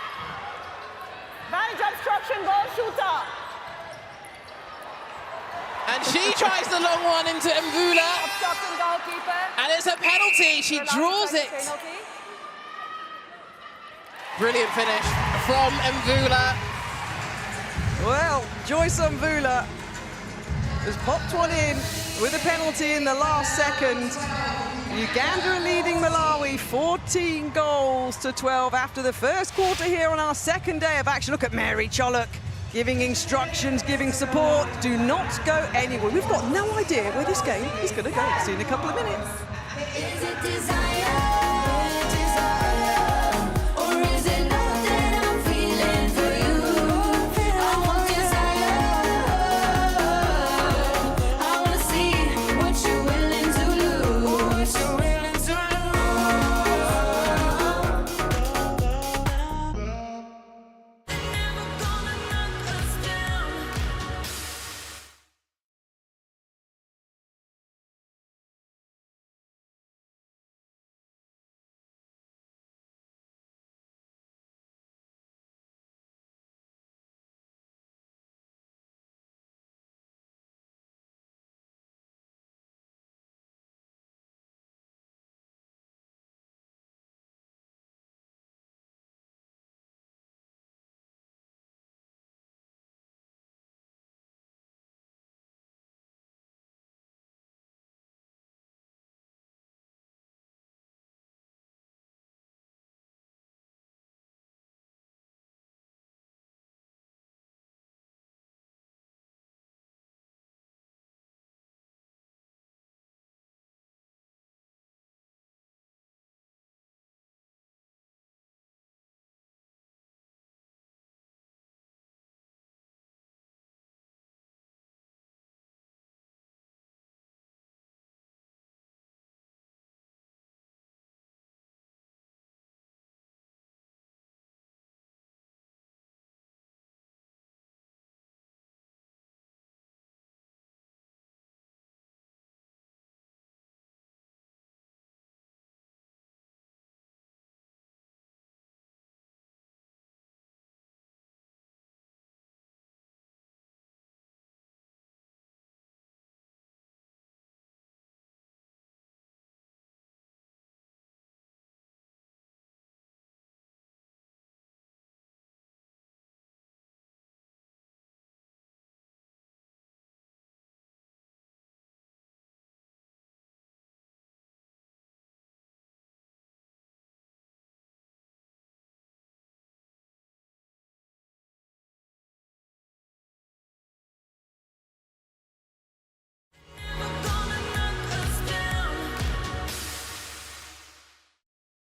Manager obstruction, goal shooter. And she tries the long one into Mvula. Obstruction goalkeeper. And it's a penalty. She draws it. Brilliant finish from Mvula. Well, Joyce Mvula has popped one in with a penalty in the last second. Uganda are leading Malawi 14 goals to 12 after the first quarter here on our second day of action. Look at Mary Cholok giving instructions, giving support. Do not go anywhere. We've got no idea where this game is going to go. See you in a couple of minutes. Is it desire, or is it love that I'm feeling for you? I want desire. I want to see what you're willing to lose.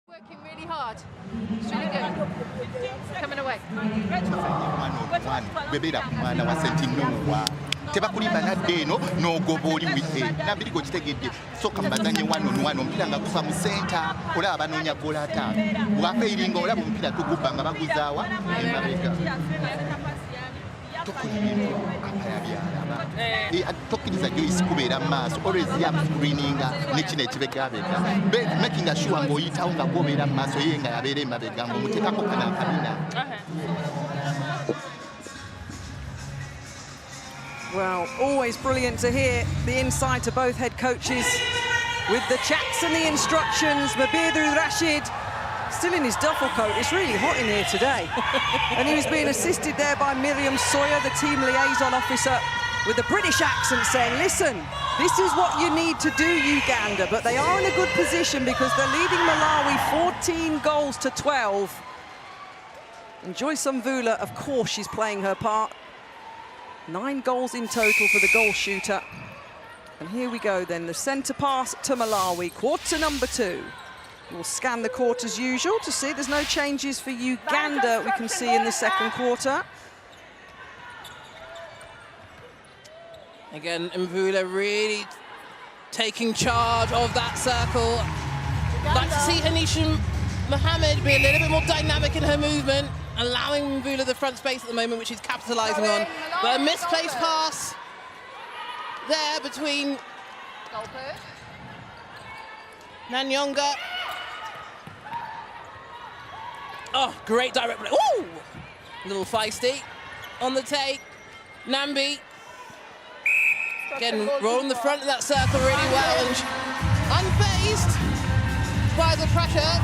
Working really hard. It's really good. Coming away. Bebera mwana wa Sentinel tebakulimba nadde eno n'ogoba oli wite nabiri go kitegedde soka mbazanye wano nwano mpira nga gufa mu center olaba banoonya goal attack wafe iringa olaba omupiira tugubba nga baguzaawa emabega tokkiriza Joyce kubeera mu maaso always yam screeninga nekino ekibegabega making sure ng'oyitawo nga gwobeera mu maaso ye nga yabeera emabega ng'omuteekako kana akabina. Well, always brilliant to hear the insight to both head coaches with the chats and the instructions. Mabiru Rashid still still in his duffel coat. It's really hot in here today. And he was being assisted there by Miriam Sawyer, the team liaison officer, with a British accent saying, listen, this is what you need to do, Uganda. But they are in a good position because they're leading Malawi 14 goals to 12. And Joyce Mvula, of course, she's playing her part. 9 goals in total for the goal shooter. And here we go then, the centre pass to Malawi, quarter number 2. We'll scan the court as usual to see there's no changes for Uganda we can see in the second quarter. Again, Mvula really taking charge of that circle. Like to see Anisha Mohammed be a little bit more dynamic in her movement, allowing Mvula the front space at the moment, which she's capitalising on. But a misplaced pass there between Nanyonga. Oh, great direct play. Ooh! A little feisty on the take. Nambi. Again, rolling the front of that circle really well, and unfazed by the pressure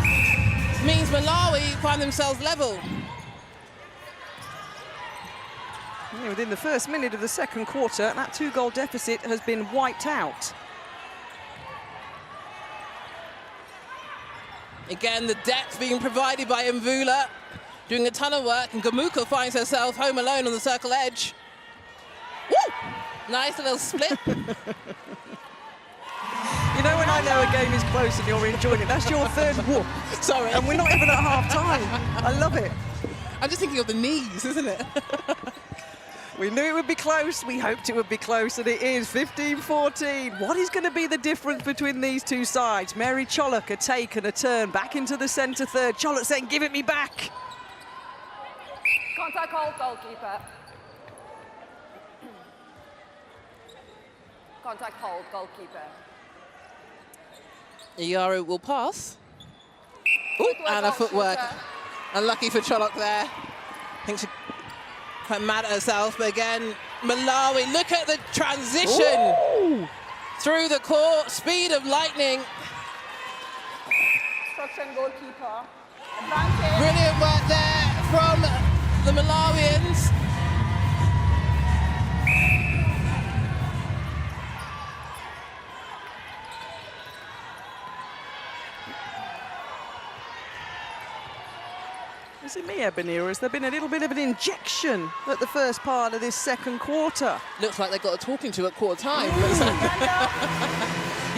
means Malawi find themselves level. Yeah, within the first minute of the second quarter, that 2-goal deficit has been wiped out. Again, the depth being provided by Mvula, doing a ton of work, and Gamuka finds herself home alone on the circle edge. Woo! Nice little split. You know when I know a game is close and you're enjoying it, that's your third whoop. Sorry. And we're not even at half-time. I love it. I'm just thinking of the knees, isn't it? We knew it would be close, we hoped it would be close, and it is 15-14. What is going to be the difference between these two sides? Mary Cholok, a take and a turn back into the centre third. Cholok saying, give it me back. Contact hold, goalkeeper. Contact hold, goalkeeper. Iyaru will pass. Ooh, and a footwork. Unlucky for Cholok there. I think she's quite mad at herself, but again, Malawi, look at the transition. Ooh. Through the court, speed of lightning. Instruction goalkeeper. Advantage. Brilliant work there from the Malawians. Is it me, Ebony, or has there been a little bit of an injection at the first part of this second quarter? Looks like they got a talking to at quarter time.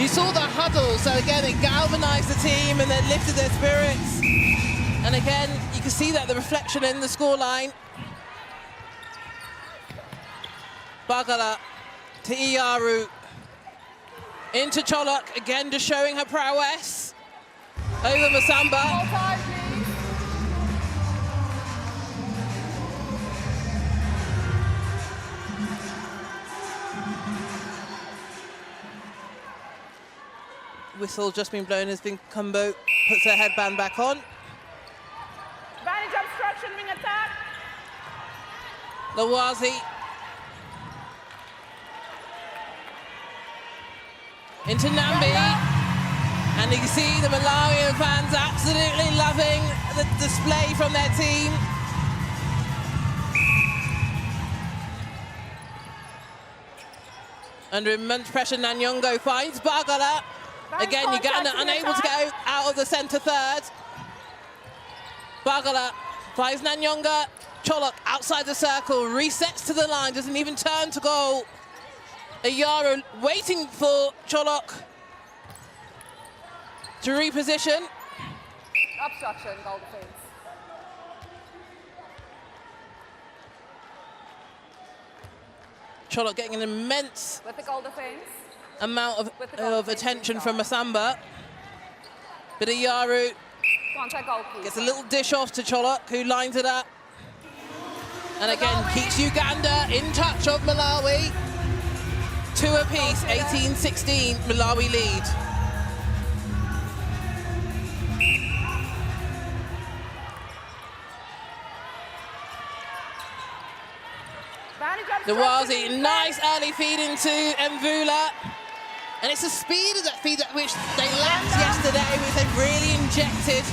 You saw the huddle, so again, it galvanised the team and then lifted their spirits. And again, you can see that the reflection in the scoreline. Bagala to Iyaru. Into Cholok, again just showing her prowess. Over Masamba. Whistle just been blown as Kumbo puts her headband back on. Advantage obstruction, wing attack. Lawazi. Into Nambi. And you can see the Malawian fans absolutely loving the display from their team. Under immense pressure, Nanyongo finds Bagala. Again, Uganda unable to get out of the centre third. Bagala finds Nanyonga. Cholok outside the circle, resets to the line, doesn't even turn to goal. Iyaru waiting for Cholok to reposition. Obstruction, goal defence. Cholok getting an immense With the goal defence. amount of attention from Masamba. But Iyaru Contact goalkeeper. gets a little dish off to Cholok, who lines it up. And again, keeps Uganda in touch of Malawi. 2 apiece, 18-16, Malawi lead. Nawazi, nice early feed into Mvula. And it's the speed of that feed at which they lacked yesterday, which they've really injected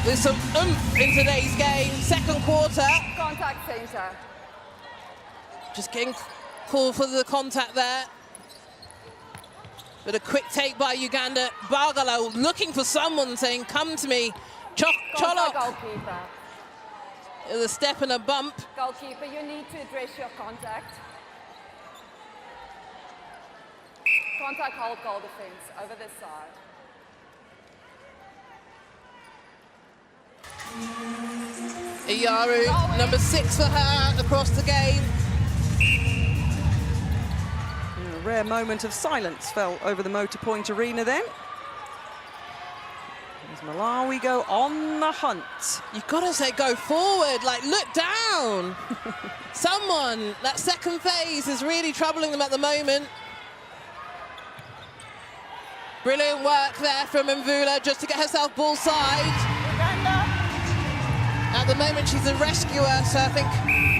with some oomph in today's game. Second quarter. Contact center. Just getting called for the contact there. But a quick take by Uganda. Bagala looking for someone, saying, come to me. Cholok. Goalkeeper. With a step and a bump. Goalkeeper, you need to address your contact. Contact, hold goal defense over this side. Iyaru, number 6 for her across the game. A rare moment of silence fell over the Motor Point Arena then. As Malawi go on the hunt. You've got to say go forward, like look down. Someone, that second phase is really troubling them at the moment. Brilliant work there from Mvula just to get herself ball side. At the moment she's a rescuer, so I think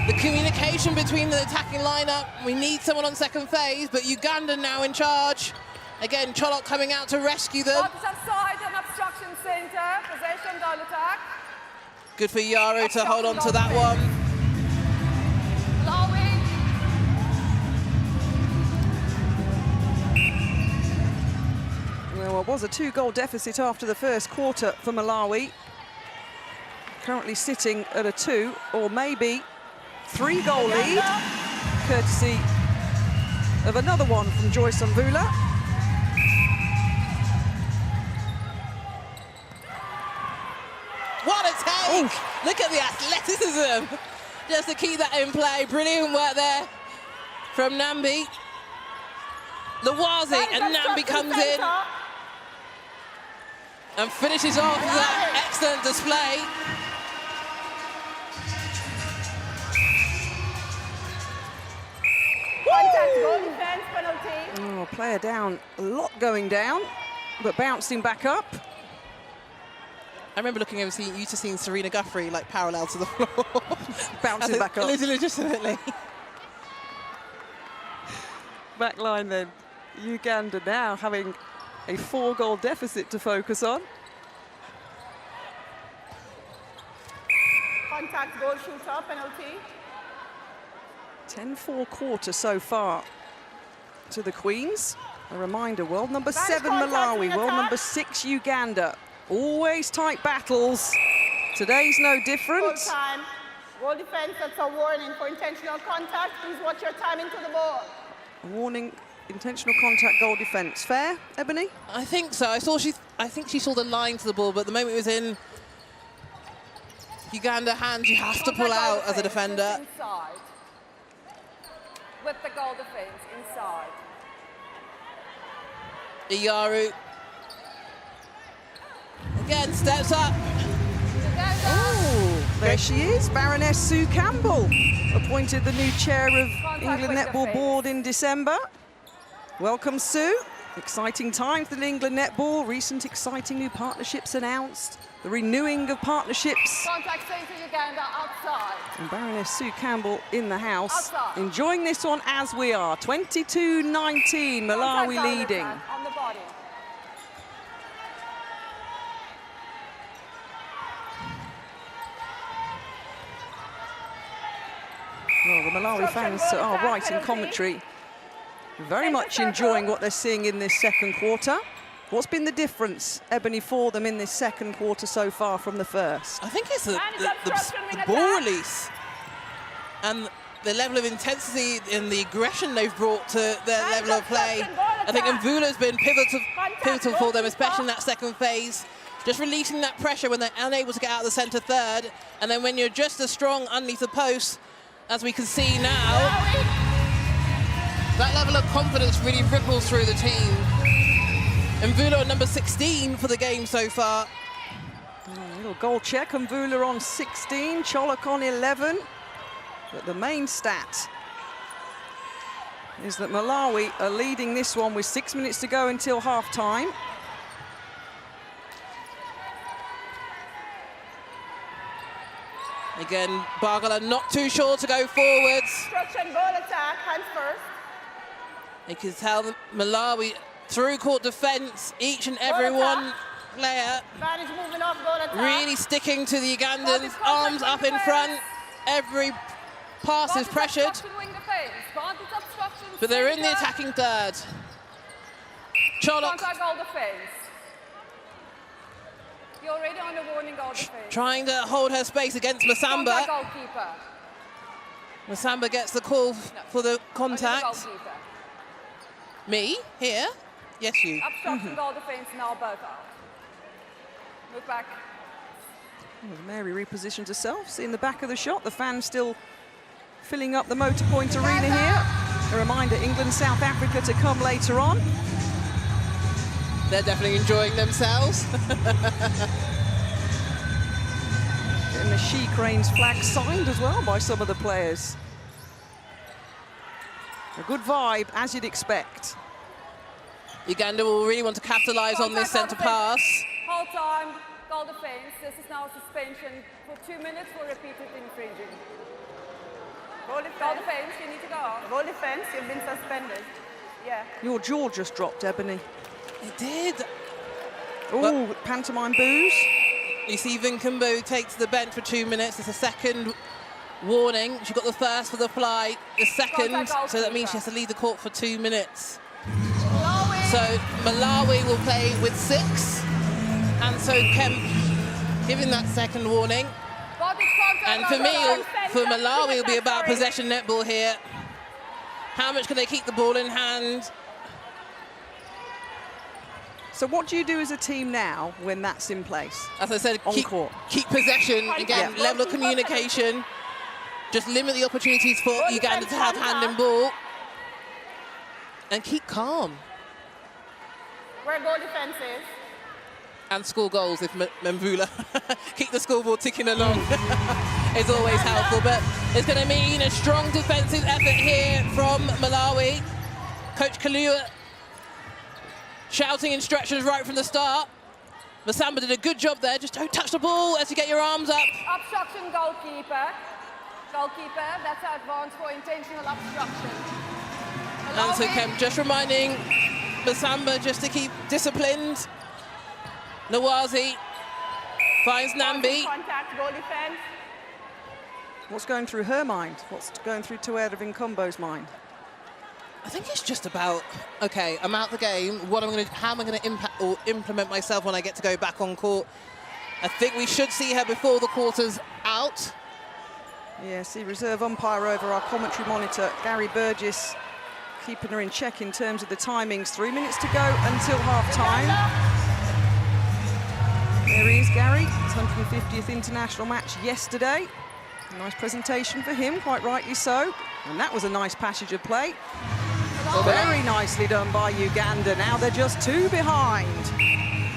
the communication between the attacking lineup, we need someone on second phase, but Uganda now in charge. Again, Cholok coming out to rescue them. Side and obstruction center, possession, goal attack. Good for Yaro to hold on to that one. Well, it was a 2-goal deficit after the first quarter for Malawi. Currently sitting at a 2 or maybe 3-goal lead, courtesy of another one from Joyce Mvula. What a take! Look at the athleticism just to keep that in play. Brilliant work there from Nambi. Lawazi, and Nambi comes in and finishes off that excellent display. Contact, goal defense, penalty. Oh, player down, a lot going down, but bouncing back up. I remember looking over, used to seeing Serena Guthrie like parallel to the floor. Bouncing back up. Legitimately. Back line then. Uganda now having a 4-goal deficit to focus on. Contact, goal shooter, penalty. 10-4 quarter so far to the Queens. A reminder, world number Spanish 7 contact Malawi, in world attack. number 6 Uganda. Always tight battles. Today's no different. Goal time. Goal defense, that's a warning for intentional contact. Please watch your timing to the ball. A warning, intentional contact, goal defence. Fair, Ebony? I think so. I think she saw the line to the ball, but the moment it was in Uganda hands, you have to pull out as a defender. Inside. With the goal defense inside. Iyaru again steps up. Oh, there she is, Baroness Sue Campbell, appointed the new chair of England Netball Board in December. Welcome, Sue. Exciting time for the England Netball. Recent exciting new partnerships announced. The renewing of partnerships. Contact center, Uganda outside. And Baroness Sue Campbell in the house. Outside. Enjoying this one as we are. 22-19, Malawi Contact leading. on the body. Well, the Malawi fans are right in commentary. Very much enjoying what they're seeing in this second quarter. What's been the difference, Ebony, for them in this second quarter so far from the first? I think it's the ball release and the level of intensity and the aggression they've brought to their level of play. I think Mvula's been pivotal for them, especially in that second phase. Just releasing that pressure when they're unable to get out of the centre third. And then when you're just as strong underneath the post, as we can see now, that level of confidence really ripples through the team. Mvula number 16 for the game so far. A little goal check, Mvula on 16, Cholok on 11. But the main stat is that Malawi are leading this one with 6 minutes to go until half-time. Again, Bagala not too sure to go forwards. Obstruction, goal attack, hands first. You can tell Malawi through court defence, each and every one player. Advantage moving off goal attack. Really sticking to the Ugandans, arms up in front. Every pass is pressured. But they're in the attacking third. Cholok Goal defense. You're already on the warning goal defense. trying to hold her space against Masamba. Goalkeeper. Masamba gets the call for the contact. Goalkeeper. Me? Here? Yes, you. Obstruction goal defense now both out. Move back. Well, Mary repositions herself, seeing the back of the shot. The fans still filling up the Motor Point Arena here. A reminder, England, South Africa to come later on. They're definitely enjoying themselves. And the She Cranes flag signed as well by some of the players. A good vibe, as you'd expect. Uganda will really want to capitalise on this centre pass. Whole time, goal defense. This is now suspension for 2 minutes for repeated infringing. Goal Goal defense, you need to go off. Goal defense, you've been suspended. Yeah. Your jaw just dropped, Ebony. It did. Oh, pantomime boos. You see Vinkumbu takes the bench for 2 minutes. It's a second warning. She got the first for the fly, the second, so that means she has to leave the court for 2 minutes. So Malawi will play with 6, and so Kemp giving that second warning. And for me, for Malawi, it'll be about possession netball here. How much can they keep the ball in hand? So what do you do as a team now when that's in place? As I said, keep possession, again, level of communication. Just limit the opportunities for Uganda to have hand and ball. And keep calm. Where goal defense is. And score goals if Mvula keep the scoreboard ticking along. Is always helpful, but it's going to mean a strong defensive effort here from Malawi. Coach Kalua shouting instructions right from the start. Masamba did a good job there. Just don't touch the ball as you get your arms up. Obstruction goalkeeper. Goalkeeper, that's advanced for intentional obstruction. And so Kemp just reminding Masamba just to keep disciplined. Nawazi finds Nambi. Contact, goal defense. What's going through her mind? What's going through Tuera Vinkombo's mind? I think it's just about, okay, I'm out the game. How am I going to impact or implement myself when I get to go back on court? I think we should see her before the quarter's out. Yeah, see reserve umpire over our commentary monitor, Gary Burgess, keeping her in check in terms of the timings. 3 minutes to go until half-time. There he is, Gary. His 150th international match yesterday. A nice presentation for him, quite rightly so. And that was a nice passage of play. Very nicely done by Uganda. Now they're just 2 behind.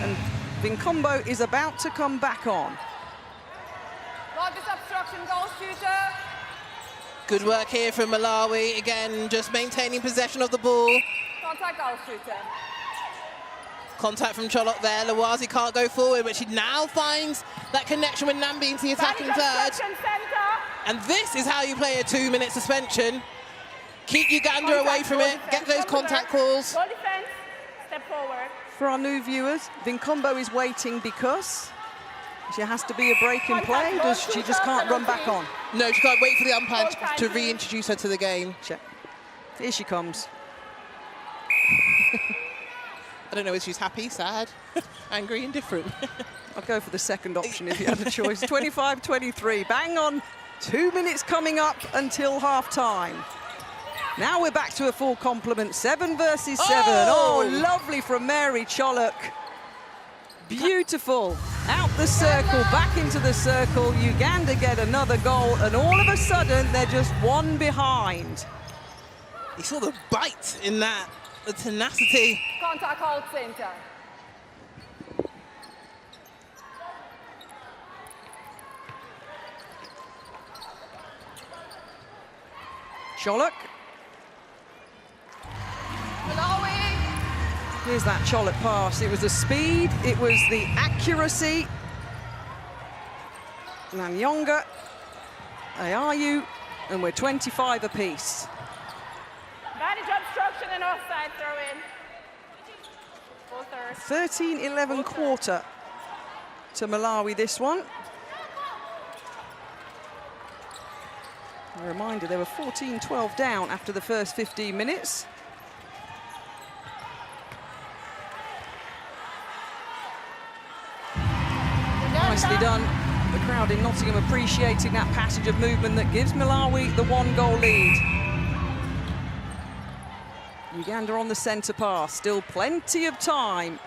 And Vinkombo is about to come back on. Largest obstruction goal shooter. Good work here from Malawi. Again, just maintaining possession of the ball. Contact goal shooter. Contact from Cholok there. Lawazi can't go forward, but she now finds that connection with Nambi into the attacking third. And this is how you play a 2-minute suspension. Keep Uganda away from it. Get those contact calls. Goal defense, step forward. For our new viewers, Vinkombo is waiting because there has to be a break in play. She just can't run back on? No, she can't wait for the umpire to reintroduce her to the game. Here she comes. I don't know if she's happy, sad, angry, indifferent. I'd go for the second option if you had a choice. 25-23, bang on. 2 minutes coming up until half-time. Now we're back to a full complement, 7 versus 7. Oh, lovely from Mary Cholok. Beautiful. Out the circle, back into the circle. Uganda get another goal, and all of a sudden, they're just 1 behind. You saw the bite in that, the tenacity. Contact hold center. Cholok. Here's that Cholok pass. It was the speed, it was the accuracy. Nanyonga, Ayayu, and we're 25 apiece. Advantage obstruction and offside throw in. 13-11 quarter. to Malawi, this one. A reminder, they were 14-12 down after the first 15 minutes. Nicely done. The crowd in Nottingham appreciating that passage of movement that gives Malawi the 1-goal lead. Uganda on the centre pass, still plenty of time.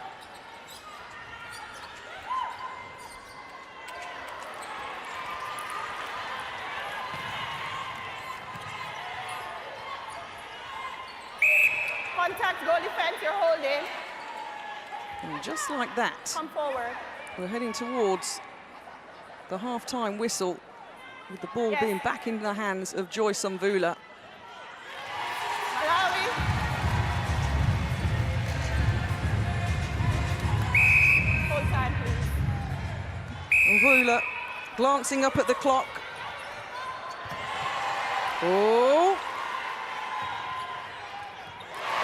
Contact, goal defense, you're holding. And just like that, Come forward. we're heading towards the half-time whistle, with the ball being back in the hands of Joyce Mvula. Malawi. Full time, please. Mvula glancing up at the clock. Oh.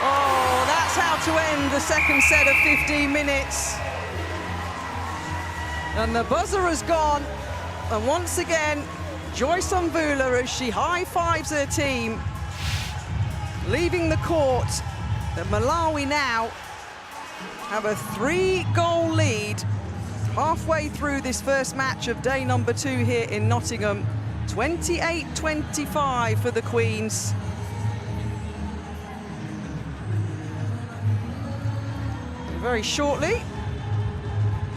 Oh, that's how to end the second set of 15 minutes. And the buzzer has gone. And once again, Joyce Mvula, as she high-fives her team, leaving the court. And Malawi now have a 3-goal lead halfway through this first match of day number 2 here in Nottingham. 28-25 for the Queens. Very shortly.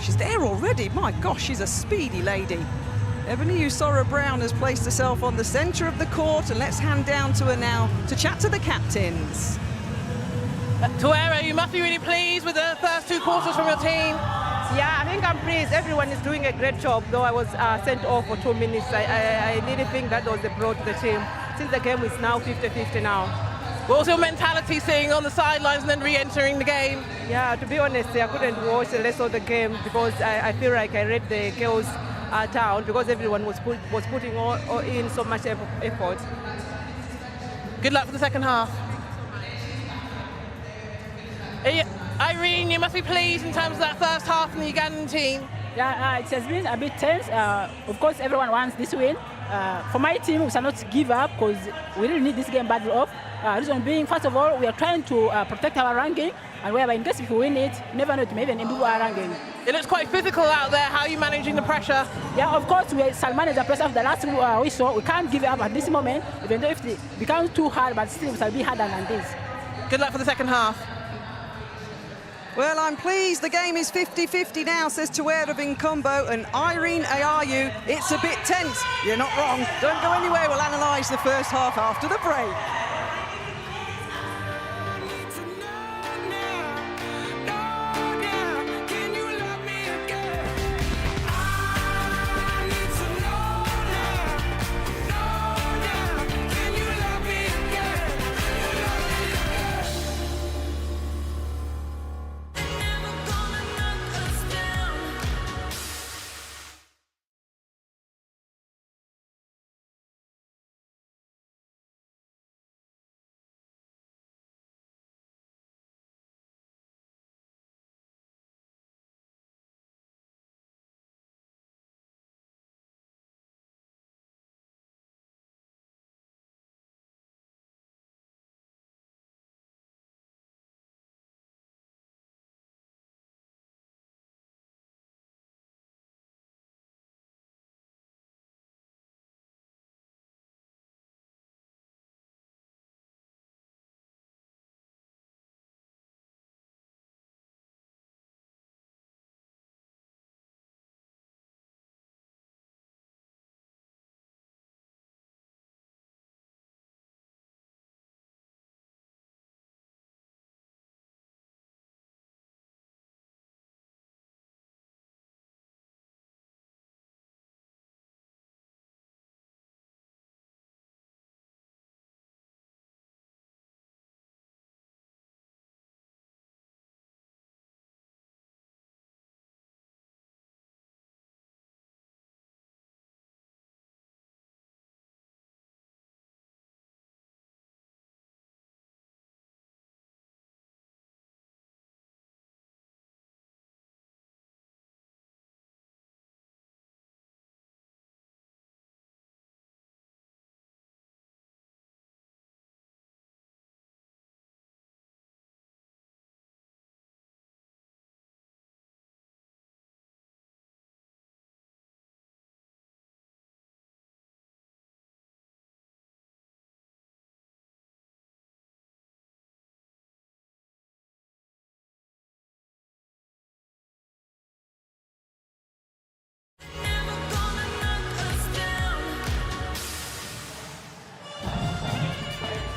She's there already. My gosh, she's a speedy lady. Ebony Usora-Brown has placed herself on the centre of the court, and let's hand down to her now to chat to the captains. Tuera, you must be really pleased with the first 2 quarters from your team. Yeah, I think I'm pleased. Everyone is doing a great job, though I was sent off for 2 minutes. I really think that was a blow to the team, since the game is now 50-50 now. What was your mentality seeing on the sidelines and then re-entering the game? Yeah, to be honest, I couldn't watch the rest of the game because I feel like I read the girls down because everyone was putting all in so much effort. Good luck for the second half. Irene, you must be pleased in terms of that first half from the Ugandan team. Yeah, it has been a bit tense. Of course, everyone wants this win. For my team, we shall not give up because we really need this game badly off. Reason being, first of all, we are trying to protect our ranking, and whereby in case if we win it, never know, to maybe improve our ranking. It looks quite physical out there. How are you managing the pressure? Yeah, of course, we shall manage the pressure of the last we saw. We can't give up at this moment, even though if it becomes too hard, but still it shall be harder than this. Good luck for the second half. Well, I'm pleased the game is 50-50 now, says Tuera Vinkombo, and Irene Ayayu. It's a bit tense. You're not wrong. Don't go anywhere. We'll analyse the first half after the break.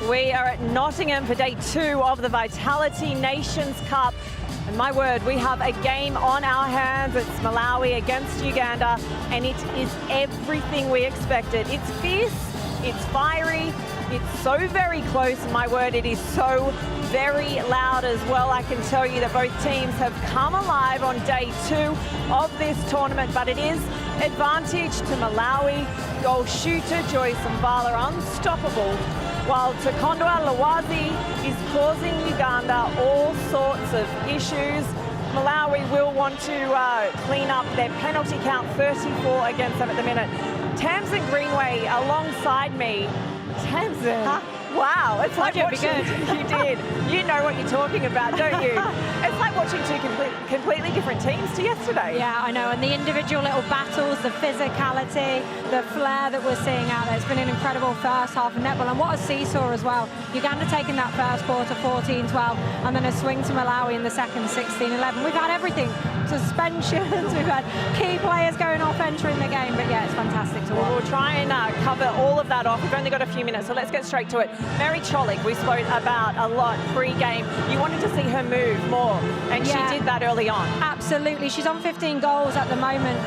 We are at Nottingham for day 2 of the Vitality Nations Cup. And my word, we have a game on our hands. It's Malawi against Uganda, and it is everything we expected. It's fierce, it's fiery, it's so very close. My word, it is so very loud as well. I can tell you that both teams have come alive on day 2 of this tournament, but it is advantage to Malawi. Goal shooter Joyce Mvala unstoppable, while Takondwa Lawazi is causing Uganda all sorts of issues. Malawi will want to clean up their penalty count, 34 against them at the minute. Tamsin Greenway alongside me. Tamsin, wow, it's like watching, you did. You know what you're talking about, don't you? It's like watching 2 completely different teams to yesterday. Yeah, I know, and the individual little battles, the physicality, the flair that we're seeing out there. It's been an incredible first half of netball, and what a seesaw as well. Uganda taking that first quarter 14-12, and then a swing to Malawi in the second 16-11. We've had everything. Suspensions, we've had key players going off entering the game, but yeah, it's fantastic to watch. We'll try and cover all of that off. We've only got a few minutes, so let's get straight to it. Mary Cholik, we spoke about a lot pre-game. You wanted to see her move more, and she did that early on. Absolutely. She's on 15 goals at the moment,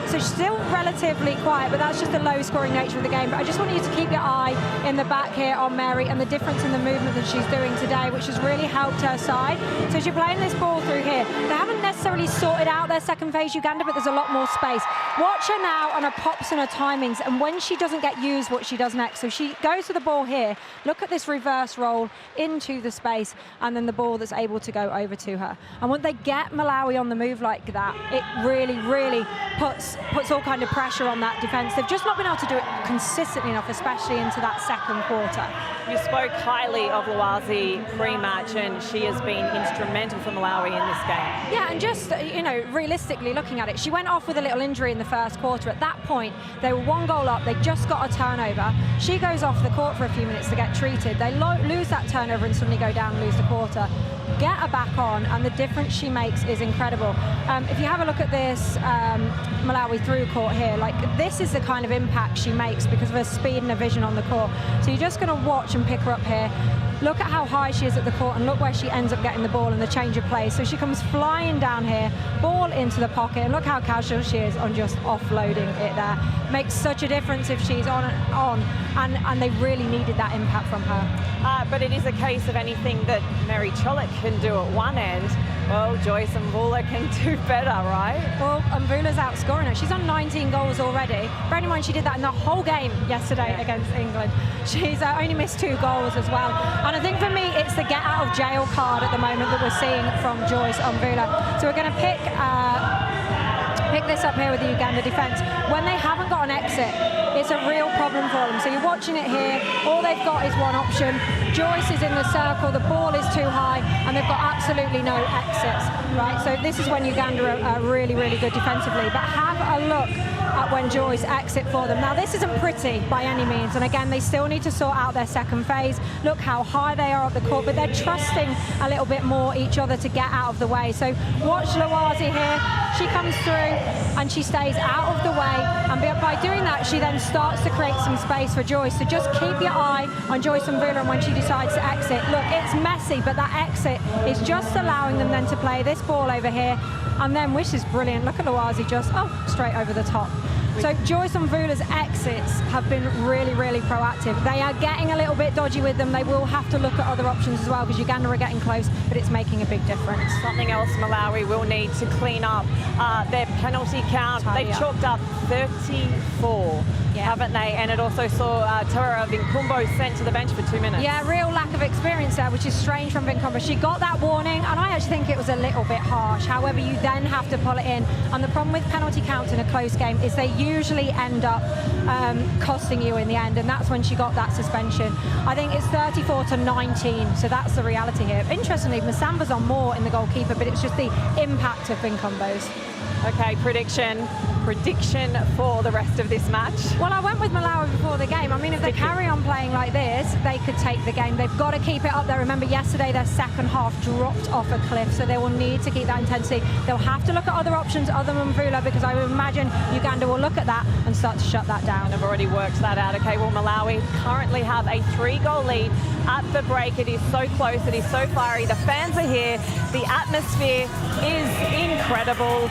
so she's still relatively quiet, but that's just the low-scoring nature of the game. But I just want you to keep your eye in the back here on Mary and the difference in the movement that she's doing today, which has really helped her side. So as you're playing this ball through here, they haven't necessarily sorted out their second phase, Uganda, but there's a lot more space. Watch her now on her pops and her timings, and when she doesn't get used, what she does next. So she goes to the ball here, look at this reverse roll into the space, and then the ball that's able to go over to her. And when they get Malawi on the move like that, it really, really puts all kind of pressure on that defence. They've just not been able to do it consistently enough, especially into that second quarter. You spoke highly of Lawazi pre-match, and she has been instrumental for Malawi in this game. Yeah, and just, you know, realistically looking at it, she went off with a little injury in the first quarter. At that point, they were 1 goal up, they just got a turnover. She goes off the court for a few minutes to get treated. They lose that turnover and suddenly go down and lose the quarter. Get her back on, and the difference she makes is incredible. If you have a look at this Malawi through court here, like, this is the kind of impact she makes because of her speed and her vision on the court. So you're just going to watch and pick her up here. Look at how high she is at the court, and look where she ends up getting the ball in the change of play. So she comes flying down here, ball into the pocket, and look how casual she is on just offloading it there. Makes such a difference if she's on, and they really needed that impact from her. But it is a case of anything that Mary Cholik can do at one end, well, Joyce Mvula can do better, right? Well, Mvula's outscoring her. She's on 19 goals already. Bear in mind, she did that in the whole game yesterday against England. She's only missed 2 goals as well. And I think for me, it's the get out of jail card at the moment that we're seeing from Joyce Mvula. So we're going to pick this up here with the Uganda defence. When they haven't got an exit, it's a real problem for them. So you're watching it here, all they've got is one option. Joyce is in the circle, the ball is too high, and they've got absolutely no exits, right? So this is when Uganda are really, really good defensively. But have a look at when Joyce exit for them. Now, this isn't pretty by any means, and again, they still need to sort out their second phase. Look how high they are up the court, but they're trusting a little bit more each other to get out of the way. So watch Lawazi here. She comes through and she stays out of the way, and by doing that, she then starts to create some space for Joyce. So just keep your eye on Joyce Mvula, and when she decides to exit, look, it's messy, but that exit is just allowing them then to play this ball over here, and then, which is brilliant, look at Lawazi just, straight over the top. So Joyce Mvula's exits have been really, really proactive. They are getting a little bit dodgy with them. They will have to look at other options as well, because Uganda are getting close, but it's making a big difference. Something else Malawi will need to clean up their penalty count. They've chalked up 34, haven't they? And it also saw Tara Vinkumbo sent to the bench for 2 minutes. Yeah, real lack of experience there, which is strange from Vinkumbo. She got that warning, and I actually think it was a little bit harsh. However, you then have to pull it in. And the problem with penalty counts in a close game is they usually end up costing you in the end, and that's when she got that suspension. I think it's 34-19, so that's the reality here. Interestingly, Masamba's on more in the goalkeeper, but it's just the impact of Vinkumbo's. Okay, prediction prediction for the rest of this match? Well, I went with Malawi before the game. I mean, if they carry on playing like this, they could take the game. They've got to keep it up there. Remember, yesterday their second half dropped off a cliff, so they will need to keep that intensity. They'll have to look at other options other than Mvula, because I would imagine Uganda will look at that and start to shut that down. And I've already worked that out. Okay, well, Malawi currently have a 3-goal lead at the break. It is so close. It is so fiery. The fans are here. The atmosphere is incredible.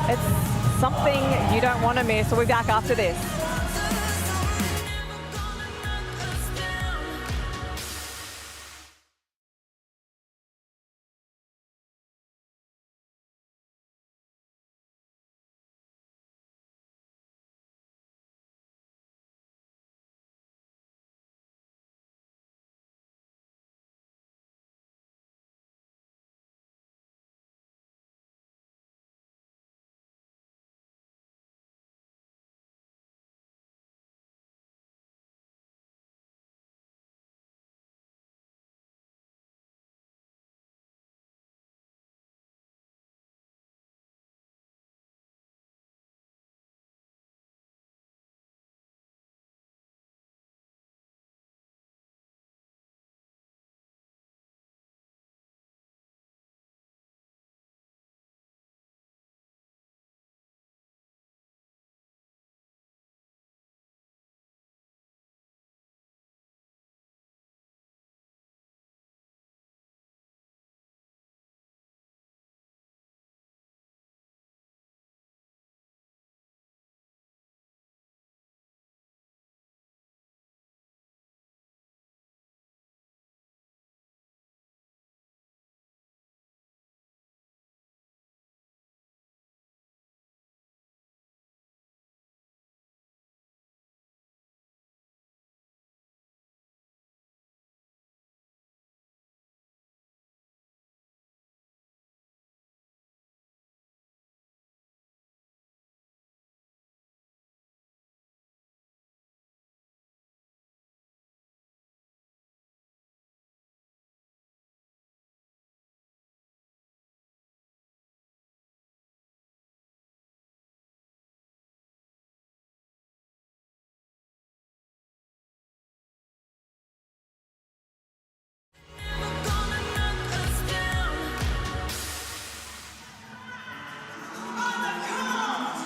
It's something you don't want to miss. We'll be back after this.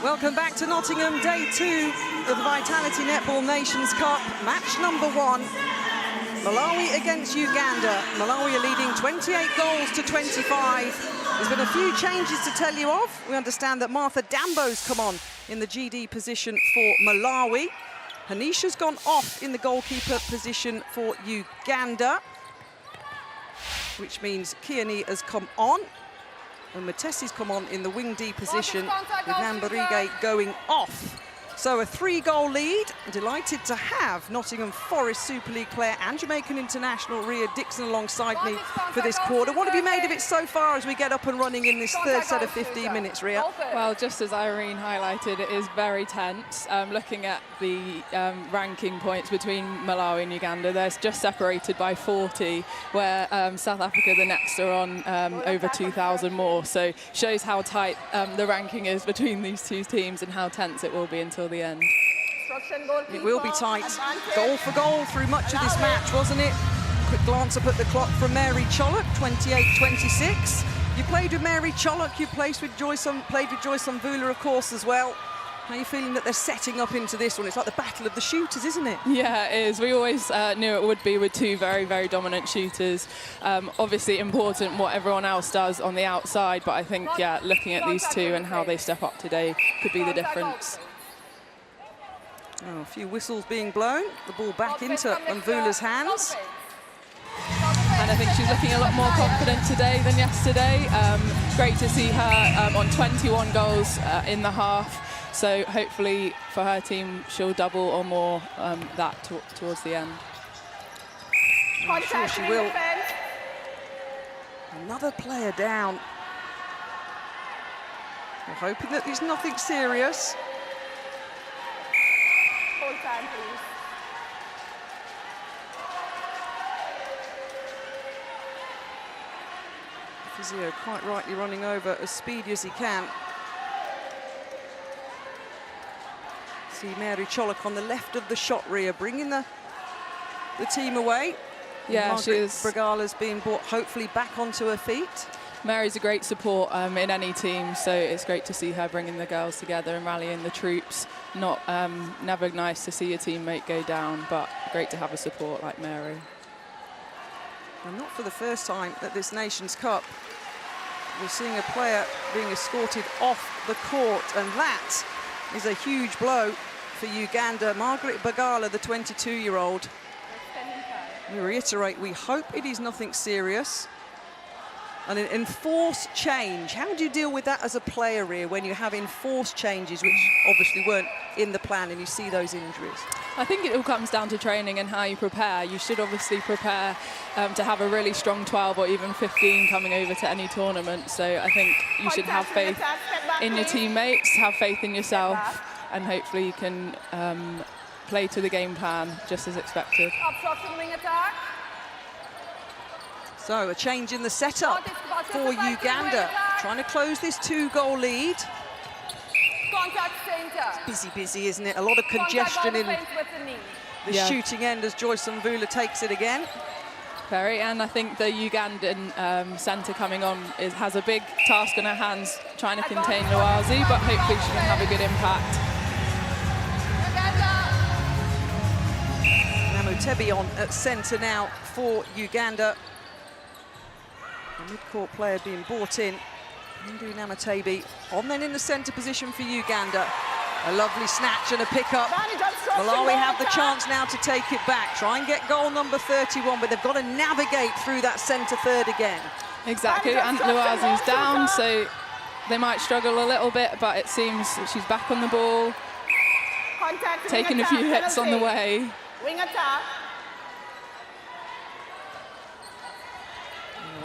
Welcome back to Nottingham, day 2 of the Vitality Netball Nations Cup, match number 1. Malawi against Uganda. Malawi are leading 28 goals to 25. There's been a few changes to tell you of. We understand that Martha Dambo's come on in the GD position for Malawi. Hanisha's gone off in the goalkeeper position for Uganda, which means Kiani has come on. And Matessi's come on in the wing D position with Nambarige going off. So a 3-goal lead. Delighted to have Nottingham Forest Super League player and Jamaican international Ria Dixon alongside me for this quarter. What have you made of it so far as we get up and running in this third set of 15 minutes, Ria? Well, just as Irene highlighted, it is very tense. Looking at the ranking points between Malawi and Uganda, they're just separated by 40, where South Africa, the next, are on over 2,000 more. So shows how tight the ranking is between these two teams and how tense it will be until the end. It will be tight. Goal for goal through much of this match, wasn't it? Quick glance up at the clock from Mary Chollock, 28-26. You played with Mary Chollock, you played with Joyce Mvula, of course, as well. How are you feeling that they're setting up into this one? It's like the battle of the shooters, isn't it? Yeah, it is. We always knew it would be with two very, very dominant shooters. Obviously important what everyone else does on the outside, but I think, yeah, looking at these two and how they step up today could be the difference. Oh, a few whistles being blown. The ball back into Mvula's hands. And I think she's looking a lot more confident today than yesterday. Great to see her on 21 goals in the half. So hopefully for her team, she'll double or more that towards the end. I'm sure she will. Another player down. We're hoping that it's nothing serious. Full time, please. Physio quite rightly running over as speedy as he can. See Mary Cholak on the left of the shot, Ria, bringing the team away. Yeah, she is. Bragala's being brought hopefully back onto her feet. Mary's a great support in any team, so it's great to see her bringing the girls together and rallying the troops. Never nice to see a teammate go down, but great to have a support like Mary. And not for the first time at this Nations Cup, we're seeing a player being escorted off the court, and that is a huge blow for Uganda. Margaret Bagala, the 22-year-old. We reiterate, we hope it is nothing serious. And an enforced change. How do you deal with that as a player, Ria, when you have enforced changes, which obviously weren't in the plan, and you see those injuries? I think it all comes down to training and how you prepare. You should obviously prepare to have a really strong 12 or even 15 coming over to any tournament. So I think you should have faith in your teammates, have faith in yourself, and hopefully you can play to the game plan just as expected. Obstruction wing attack. So a change in the setup for Uganda, trying to close this 2-goal lead. Contact center. Busy, isn't it? A lot of congestion in the Yeah. shooting end as Joyce Mvula takes it again. Very, and I think the Ugandan centre coming on has a big task on her hands, trying to contain Luazi, but hopefully she can have a good impact. Namutebi on at centre now for Uganda. The mid-court player being brought in. Hindu Namatebi on then in the centre position for Uganda. A lovely snatch and a pick-up. Malawi have the chance now to take it back. Try and get goal number 31, but they've got to navigate through that centre third again. Exactly, and Luazi's down, so they might struggle a little bit, but it seems that she's back on the ball, taking a few hits on the way. Wing attack.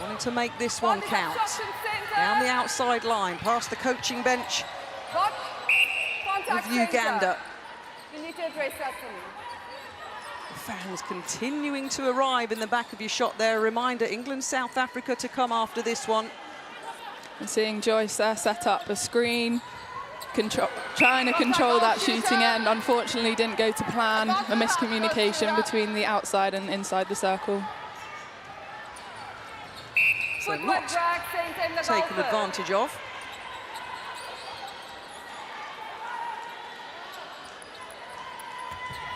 Wanting to make this one count. Down the outside line, past the coaching bench of Uganda. You need to address that for me. Fans continuing to arrive in the back of your shot there. A reminder, England, South Africa to come after this one. And seeing Joyce there set up a screen, trying to control that shooting end. Unfortunately didn't go to plan, a miscommunication between the outside and inside the circle. So not taken advantage of.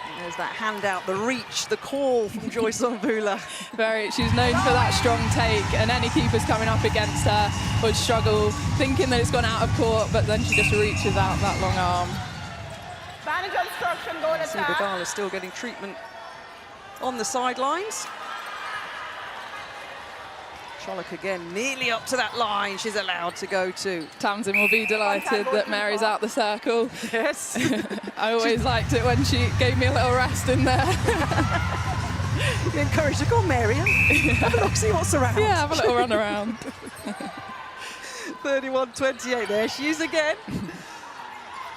And there's that handout, the reach, the call from Joyce Mvula. She's known for that strong take, and any keepers coming up against her would struggle, thinking that it's gone out of court, but then she just reaches out that long arm. Manage obstruction, goal attack. Bagala still getting treatment on the sidelines. Cholak again, nearly up to that line she's allowed to go to. Tamsin will be delighted that Mary's out the circle. Yes. I always liked it when she gave me a little rest in there. You encouraged her, go on, Mary. Have a look, see what's around. Yeah, have a little run around. 31-28, there she is again.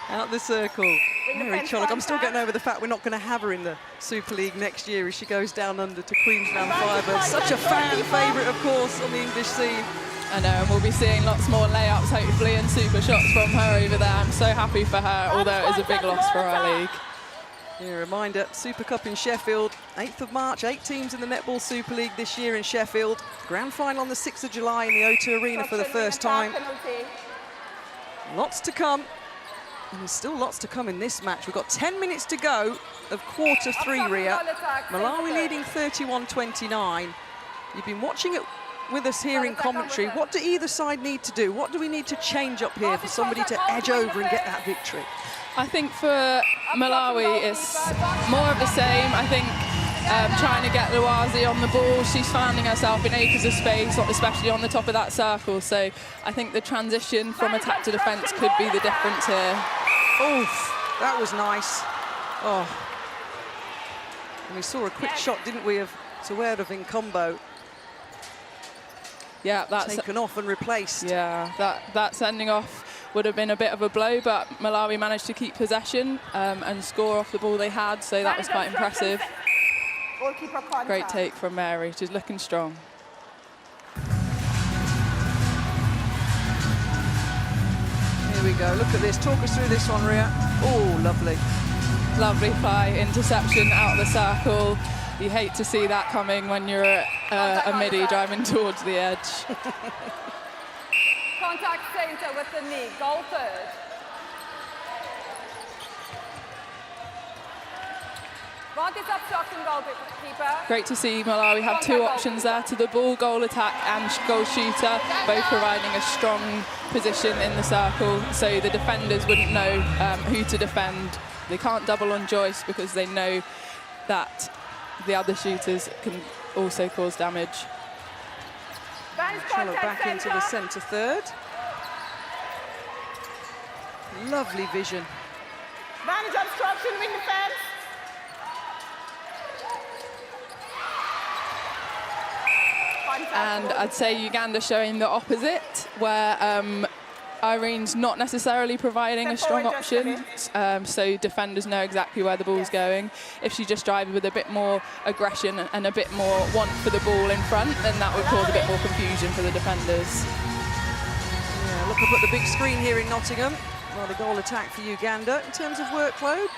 Out the circle. Mary Cholak, I'm still getting over the fact we're not going to have her in the Super League next year as she goes down under to Queensland Firebirds. Such a fan favourite, of course, on the English scene. I know, and we'll be seeing lots more layups, hopefully, and super shots from her over there. I'm so happy for her, although it is a big loss for our league. Yeah, reminder, Super Cup in Sheffield, 8th of March, 8 teams in the Netball Super League this year in Sheffield. Grand final on the 6th of July in the O2 Arena for the first time. Lots to come. And there's still lots to come in this match. We've got 10 minutes to go of quarter 3, Ria. Malawi leading 31-29. You've been watching it with us here in commentary. What do either side need to do? What do we need to change up here for somebody to edge over and get that victory? I think for Malawi, it's more of the same. I think trying to get Luazi on the ball. She's finding herself in acres of space, especially on the top of that circle. So I think the transition from attack to defence could be the difference here. Oof, that was nice. Oh. And we saw a quick shot, didn't we, of Tawera Vinkombo. Yeah, that's taken off and replaced. Yeah, that sending off would have been a bit of a blow, but Malawi managed to keep possession and score off the ball they had, so that was quite impressive. Great take from Mary. She's looking strong. Here we go. Look at this. Talk us through this one, Ria. Oh, lovely. Lovely fly, interception out of the circle. You hate to see that coming when you're a midi driving towards the edge. Contact center with the knee, goal third. Vantage obstruction, goalkeeper. Great to see Malawi have two options there to the ball, goal attack and goal shooter, both providing a strong position in the circle, so the defenders wouldn't know who to defend. They can't double on Joyce because they know that the other shooters can also cause damage. Shallow back into the centre third. Lovely vision. Vantage obstruction, wing defense. And I'd say Uganda showing the opposite, where Irene's not necessarily providing a strong option, so defenders know exactly where the ball's going. If she just drives with a bit more aggression and a bit more want for the ball in front, then that would cause a bit more confusion for the defenders. Yeah, look up at the big screen here in Nottingham. Well, the goal attack for Uganda in terms of workload.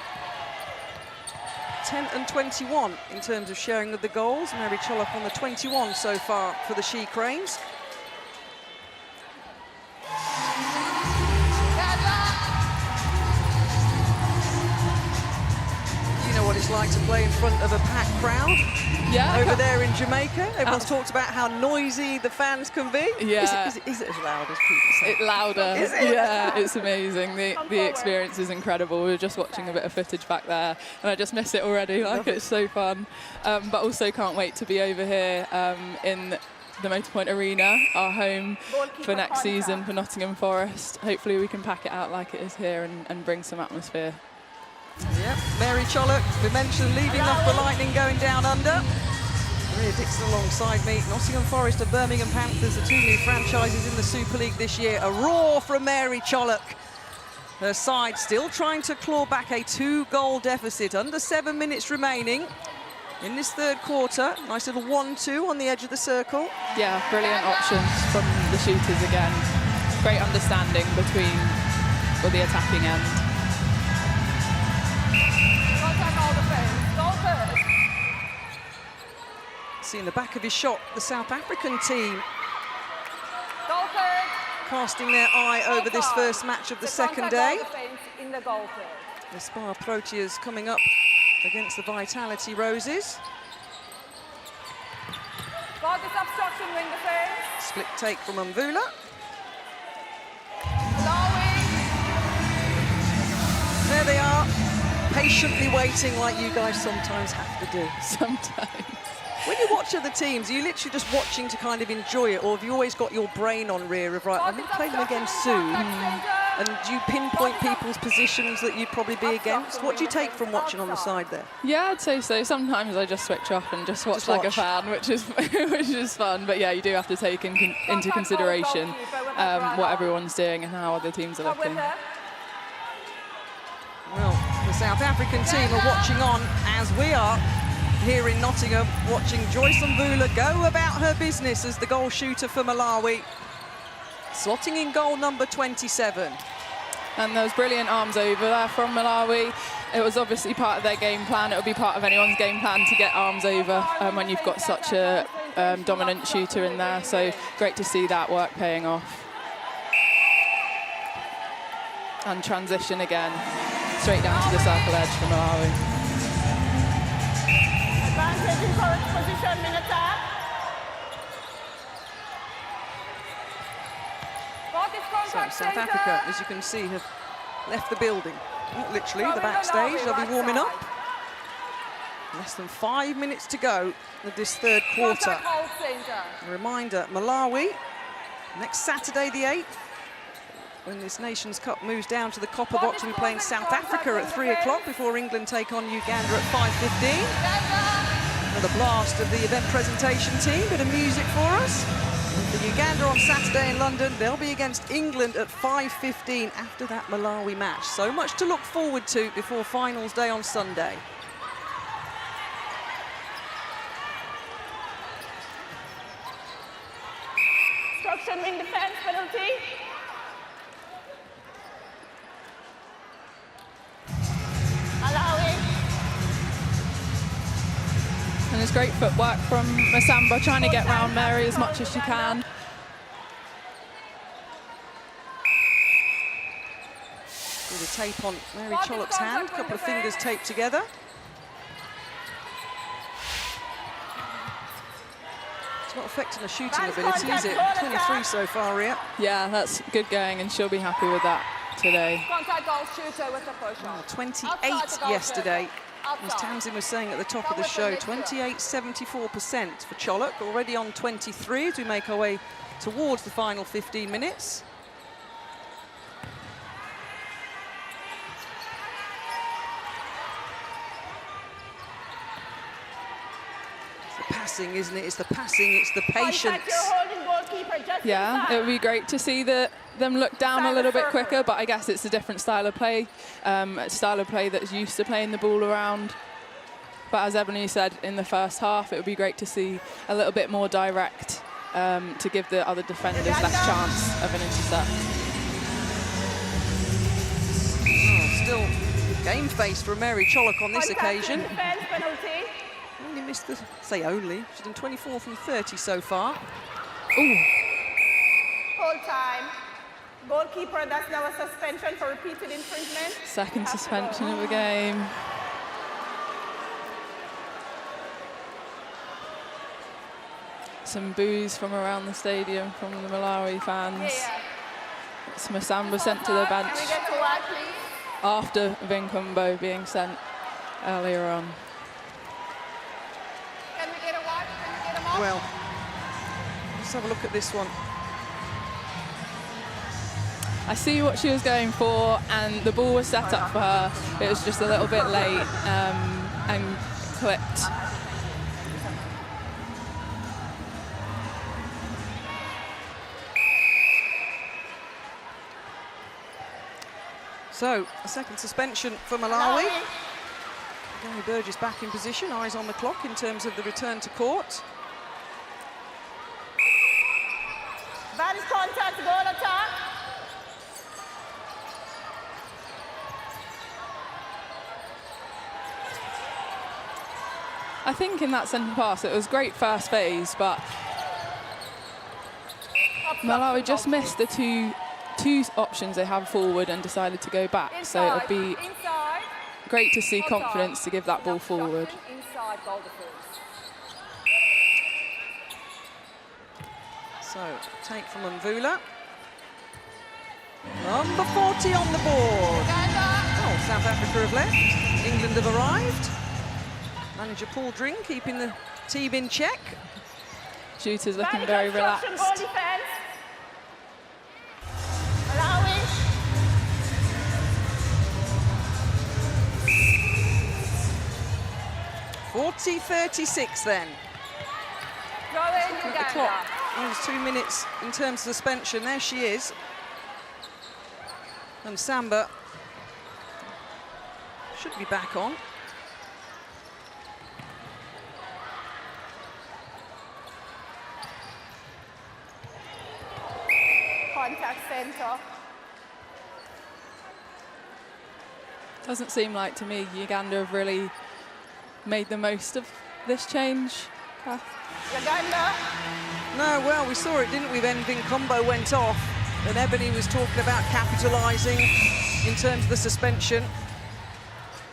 10 and 21 in terms of sharing of the goals. Mary Chollock on the 21 so far for the She Cranes. You know what it's like to play in front of a packed crowd. Yeah. Over there in Jamaica, everyone's talked about how noisy the fans can be. Yeah. Is it as loud as people say? It's louder. Is it? Yeah, it's amazing. The experience is incredible. We were just watching a bit of footage back there, and I just miss it already. Like, it's so fun. But also can't wait to be over here in the Motorpoint Arena, our home for next season for Nottingham Forest. Hopefully we can pack it out like it is here and bring some atmosphere. Yep, Mary Chollock, we mentioned leaving Loughborough Lightning going down under. Maria Dixon alongside me. Nottingham Forest and Birmingham Panthers, the two new franchises in the Super League this year. A roar from Mary Chollock. Her side still trying to claw back a 2-goal deficit. Under 7 minutes remaining in this third quarter. Nice little 1-2 on the edge of the circle. Yeah, brilliant options from the shooters again. Great understanding between the attacking end. See in the back of his shot, the South African team casting their eye over this first match of the second day. The Spar Proteas coming up against the Vitality Roses. Split take from Mvula. There they are, patiently waiting like you guys sometimes have to do. Sometimes. When you watch other teams, are you literally just watching to kind of enjoy it, or have you always got your brain on rear of, right, I'm going to play them again soon? And do you pinpoint people's positions that you'd probably be against? What do you take from watching on the side there? Yeah, I'd say so. Sometimes I just switch off and just watch like a fan, which is which is fun. But yeah, you do have to take into consideration what everyone's doing and how other teams are looking. Well, the South African team are watching on as we are here in Nottingham, watching Joyce Mvula go about her business as the goal shooter for Malawi, slotting in goal number 27. And there was brilliant arms over there from Malawi. It was obviously part of their game plan. It would be part of anyone's game plan to get arms over when you've got such a dominant shooter in there. So great to see that work paying off. And transition again, straight down to the circle edge for Malawi. Advantage in correct position, in attack. So South Africa, as you can see, have left the building. Not literally, the backstage. They'll be warming up. Less than 5 minutes to go with this third quarter. A reminder, Malawi, next Saturday the 8th, when this Nations Cup moves down to the copper box, we'll be playing South Africa at 3 o'clock before England take on Uganda at 5:15. Another blast of the event presentation team, bit of music for us. For Uganda on Saturday in London, they'll be against England at 5:15 after that Malawi match. So much to look forward to before finals day on Sunday. Obstruction, wing defense, penalty. Malawi. there's great footwork from Masamba, trying to get round Mary as much as she can. With a tape on Mary Chollock's hand, a couple of fingers taped together. It's not affecting her shooting ability, is it? 23 so far, Ria. Yeah, that's good going, and she'll be happy with that today. Contact goal shooter with the push-up. 28 yesterday. As Tamsin was saying at the top of the show, 28, 74% for Chollock, already on 23 as we make our way towards the final 15 minutes. It's the passing, isn't it? It's the passing, it's the patience. Yeah, it would be great to see them look down a little bit quicker, but I guess it's a different style of play, a style of play that's used to playing the ball around. But as Ebony said, in the first half, it would be great to see a little bit more direct to give the other defenders less chance of an intercept. Oh, still game face for Mary Chollock on this occasion. Only missed the, say only, she's done 24 from 30 so far. Ooh. Hold time. Goalkeeper, that's now a suspension for repeated infringement. Second suspension of the game. Some boos from around the stadium from the Malawi fans. It's Masamba sent to the bench after Vinkumbo being sent earlier on. Can we get a watch? Can we get him off? Well, let's have a look at this one. I see what she was going for, and the ball was set up for her. It was just a little bit late and clipped. So, a second suspension for Malawi. Gary Burgess back in position, eyes on the clock in terms of the return to court. Advanced contact, goal attack. I think in that centre pass, it was great first phase, but Malawi just missed the two options they have forward and decided to go back. So it would be great to see confidence to give that ball forward. So, take from Mvula. Number 40 on the board. Oh, South Africa have left. England have arrived. Manager Paul Dring keeping the team in check. Shooter's looking very relaxed. Ball defense. Malawi. 40-36 then. Throw in Look at the Uganda. clock. There's 2 minutes in terms of suspension. There she is. And Samba should be back on. Contact center. Doesn't seem like to me Uganda have really made the most of this change. Uganda. No, well, we saw it, didn't we, then Vinkumbo went off, and Ebony was talking about capitalising in terms of the suspension.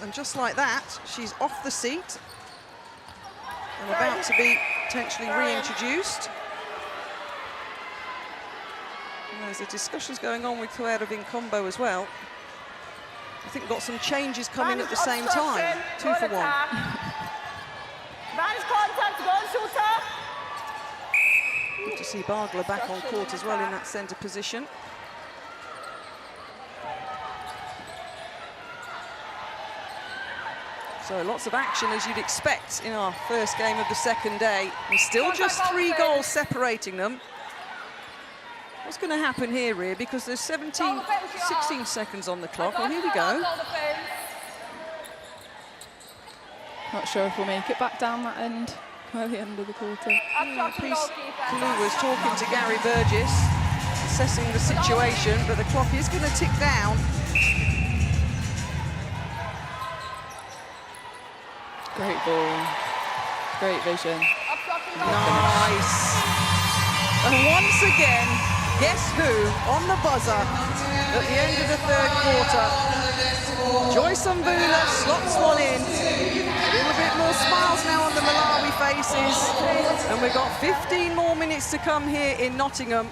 And just like that, she's off the seat and about to be potentially reintroduced. And there's a discussions going on with Tuera Vinkumbo as well. I think we've got some changes coming at the same time. 2 for 1. Advanced contact, goal shooter. Good to see Bargler back on court as well in that centre position. So lots of action as you'd expect in our first game of the second day. And still just 3 goals separating them. What's going to happen here, Rhea? Because there's 16 seconds on the clock. Well, here we go. Not sure if we'll make it back down that end by the end of the quarter. Kalu was talking to Gary Burgess, assessing the situation, but the clock is going to tick down. Great ball. great vision. Nice. And once again, guess who on the buzzer at the end of the third quarter? Joyce Mbula slots one in. A little bit more smiles now on the Malawi faces. And we've got 15 more minutes to come here in Nottingham.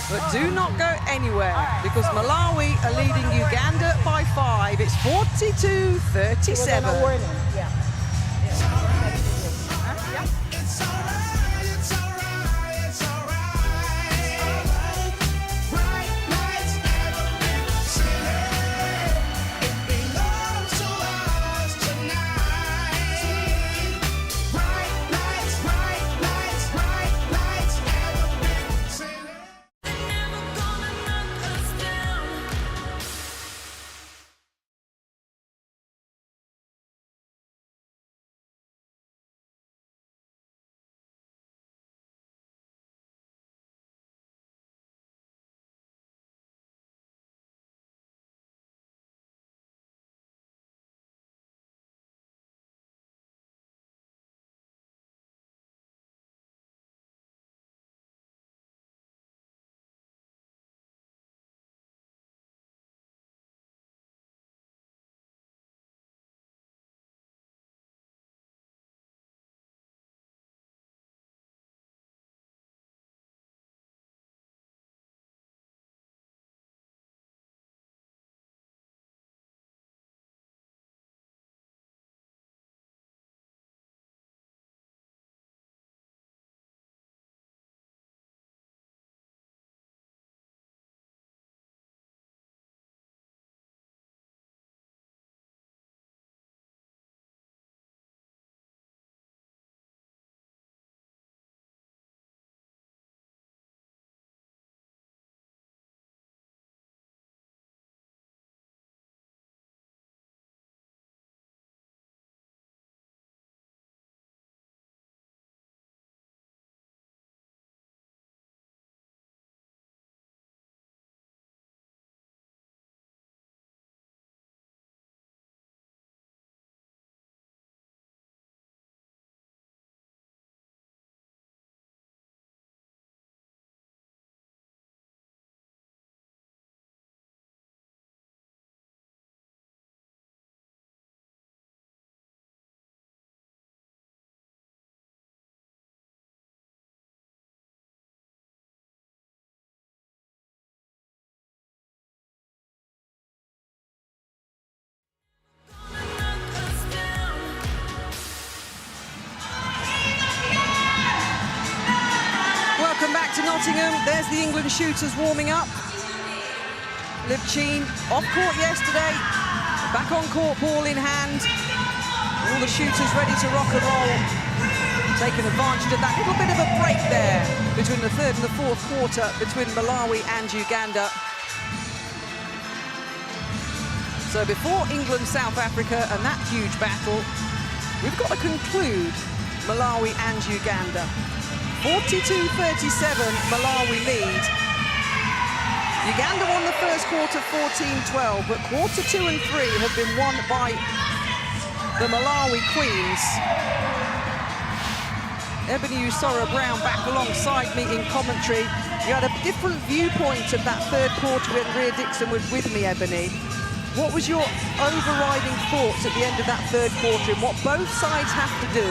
But do not go anywhere, because Malawi are leading Uganda by 5. It's 42-37. Welcome back to Nottingham. There's the England shooters warming up. Liv Cheen off court yesterday, back on court, ball in hand. All the shooters ready to rock and roll. Taking advantage of that little bit of a break there between the third and the fourth quarter between Malawi and Uganda. So before England-South Africa and that huge battle, we've got to conclude Malawi and Uganda. 42-37, Malawi lead. Uganda won the first quarter 14-12, but quarter 2 and 3 have been won by the Malawi Queens. Ebony Usora-Brown back alongside me in commentary. You had a different viewpoint of that third quarter when Rhea Dixon was with me, Ebony. What was your overriding thoughts at the end of that third quarter and what both sides have to do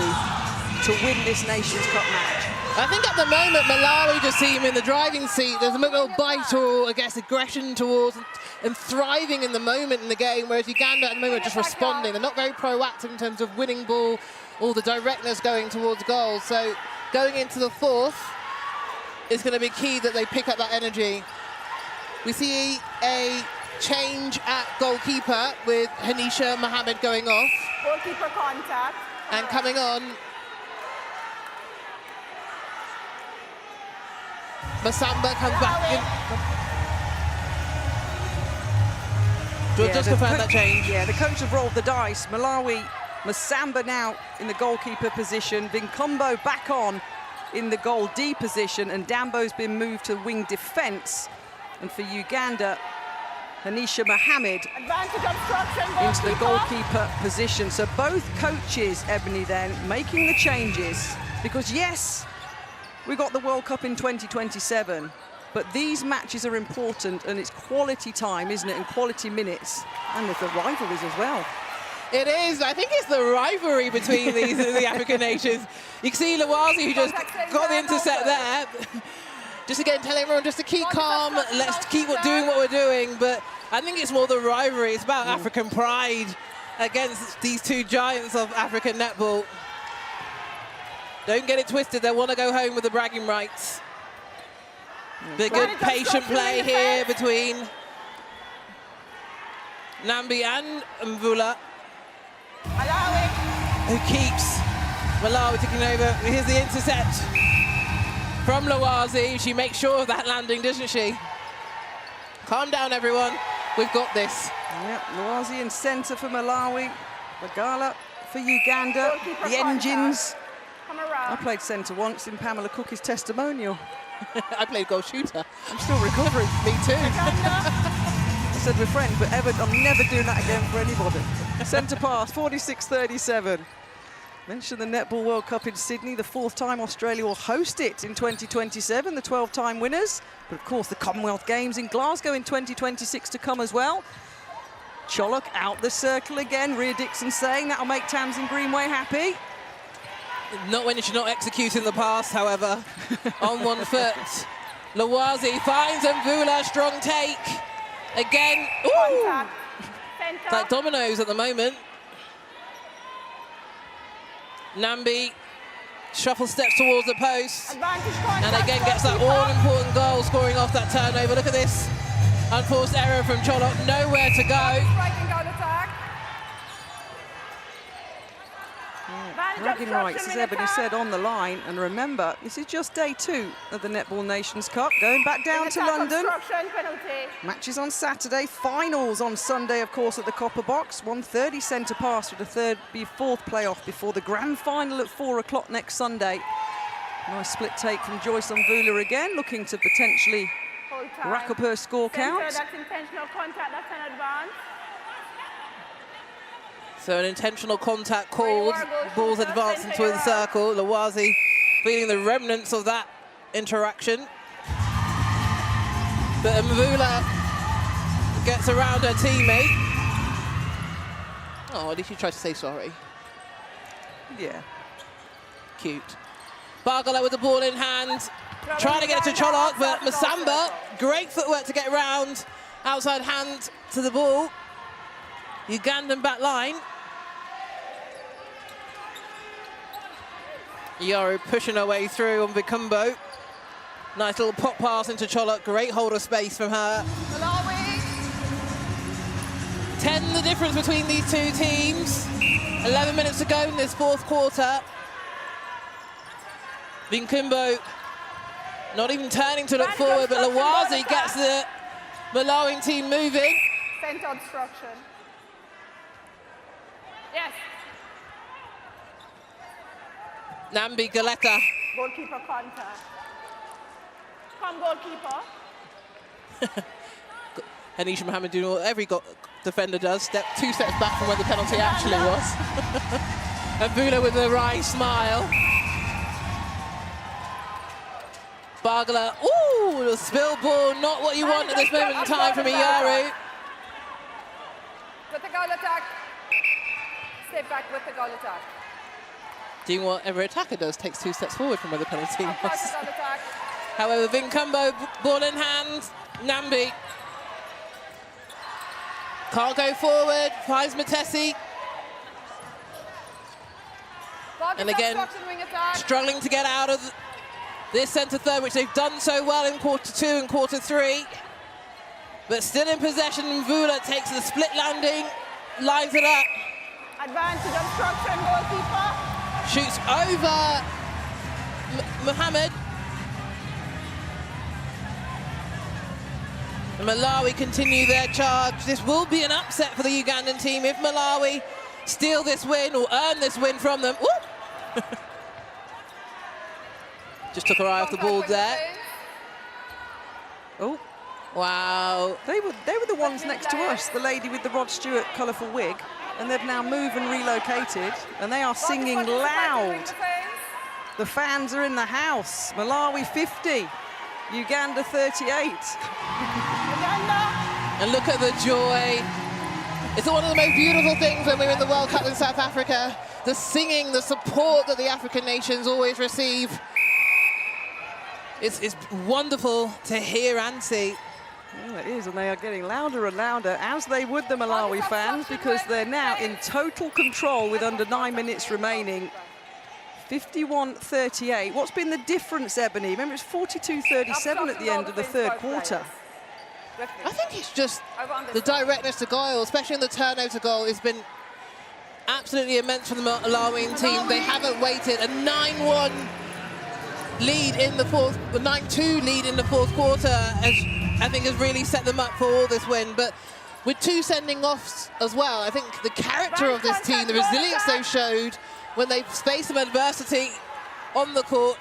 to win this Nations Cup match? I think at the moment, Malawi just seem in the driving seat. There's a little bite or, I guess, aggression towards and thriving in the moment in the game, whereas Uganda at the moment just responding. They're not very proactive in terms of winning ball, all the directness going towards goals. So going into the fourth is going to be key that they pick up that energy. We see a change at goalkeeper with Hanisha Mohammed going off. Goalkeeper contact. And coming on, Masamba comes back in. Just confirm that change. Yeah, the coach have rolled the dice. Malawi, Masamba now in the goalkeeper position. Vinkombo back on in the goal D position, and Dambo's been moved to wing defence. And for Uganda, Hanisha Mohammed Advantage obstruction. into the goalkeeper position. So both coaches, Ebony, then making the changes because yes, we got the World Cup in 2027, but these matches are important and it's quality time, isn't it, and quality minutes, and with the rivalries as well. It is. I think it's the rivalry between these the African nations. You can see Lawazi, who just got the intercept there. Just again, telling everyone just to keep calm, let's keep doing what we're doing. But I think it's more the rivalry. It's about African pride against these two giants of African netball. Don't get it twisted. They want to go home with the bragging rights. The good patient play here between Nambi and Mvula, who keeps Malawi taking over. Here's the intercept from Lawazi. She makes sure of that landing, doesn't she? Calm down, everyone. We've got this. Yep, Lawazi in centre for Malawi. Bagala for Uganda. The Engines. I played centre once in Pamela Cookie's testimonial. I played goal shooter. I'm still recovering. Me too. I said we're friends, but I'm never doing that again for anybody. Centre pass, 46-37. Mentioned the Netball World Cup in Sydney, the 4th time Australia will host it in 2027, the 12-time winners. But of course, the Commonwealth Games in Glasgow in 2026 to come as well. Cholok out the circle again. Rhea Dixon saying that'll make Tamsin Greenway happy. Not when she's not executing the pass, however. On one foot. Lawazi finds Mvula, strong take. Again, ooh! Like dominoes at the moment. Nambi shuffle steps towards the post. And again gets that all-important goal, scoring off that turnover. Look at this. Unforced error from Cholok, nowhere to go. Bragging rights, as Ebony said, on the line. And remember, this is just day 2 of the Netball Nations Cup. Going back down to London. Matches on Saturday, finals on Sunday, of course, at the Copper Box. 1:30 centre pass for the 4th playoff before the grand final at 4 o'clock next Sunday. Nice split take from Joyce Mvula again, looking to potentially rack up her score count. That's intentional contact, that's an advance. So an intentional contact called. Ball's advancing towards the circle. Lawazi feeling the remnants of that interaction. But Mvula gets around her teammate. Oh, at least she tried to say sorry. Yeah. Cute. Bargala with the ball in hand. Trying to get it to Cholok, but Masamba, great footwork to get around. Outside hand to the ball. Ugandan back line. Yaru pushing her way through on Vikumbo. Nice little pop pass into Cholok. Great hold of space from her. 10 the difference between these two teams. 11 minutes to go in this 4th quarter. Vikumbo not even turning to look forward, but Lawazi gets the Malawi team moving. Center obstruction. Yes. Nambi Galeta. Goalkeeper contact. Come, goalkeeper. Hanisha Mohammed doing what every defender does. 2 steps back from where the penalty actually was. And Mvula with a wry smile. Bargala, ooh, the spill ball, not what you want at this moment in time from Iyaru. With the goal attack. Step back with the goal attack. Doing what every attacker does, takes 2 steps forward from where the penalty was. However, Vikumbo, ball in hand, Nambi. Can't go forward, finds Matesi. And again, struggling to get out of this centre third, which they've done so well in quarter 2 and quarter 3. But still in possession, Mvula takes the split landing, lines it up. Advantage obstruction, goalkeeper. Shoots over Mohammed. And Malawi continue their charge. This will be an upset for the Ugandan team if Malawi steal this win or earn this win from them. Just took her eye off the ball there. Oh, Wow. They were the ones next to us, the lady with the Rod Stewart colourful wig, and they've now moved and relocated, and they are singing loud. The fans are in the house. Malawi 50, Uganda 38. And look at the joy. It's one of the most beautiful things when we're in the World Cup in South Africa. The singing, the support that the African nations always receive. It's wonderful to hear and see. Well, it is, and they are getting louder and louder, as they would the Malawi fans, because they're now in total control with under 9 minutes remaining. 51-38. What's been the difference, Ebony? Remember, it's 42-37 at the end of the third quarter. I think it's just the directness to goal, especially in the turnover goal, has been absolutely immense from the Malawian team. They haven't waited. A 9-1 lead in the fourth, the 9-2 lead in the fourth quarter, I think has really set them up for all this win. But with 2 sending offs as well, I think the character of this team, the resilience they've showed when they've faced some adversity on the court,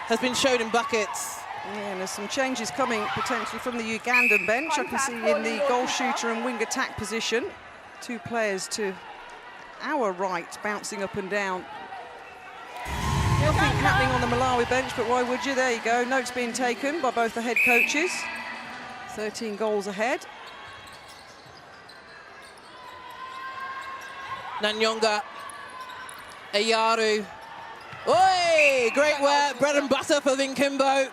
has been shown in buckets. Yeah, and there's some changes coming potentially from the Ugandan bench. I can see in the goal shooter and wing attack position, 2 players to our right bouncing up and down. Nothing happening on the Malawi bench, but why would you? There you go. Notes being taken by both the head coaches. 13 goals ahead. Nanyonga, Ayaru. Oi! Great work, bread and butter for Vinkimbo.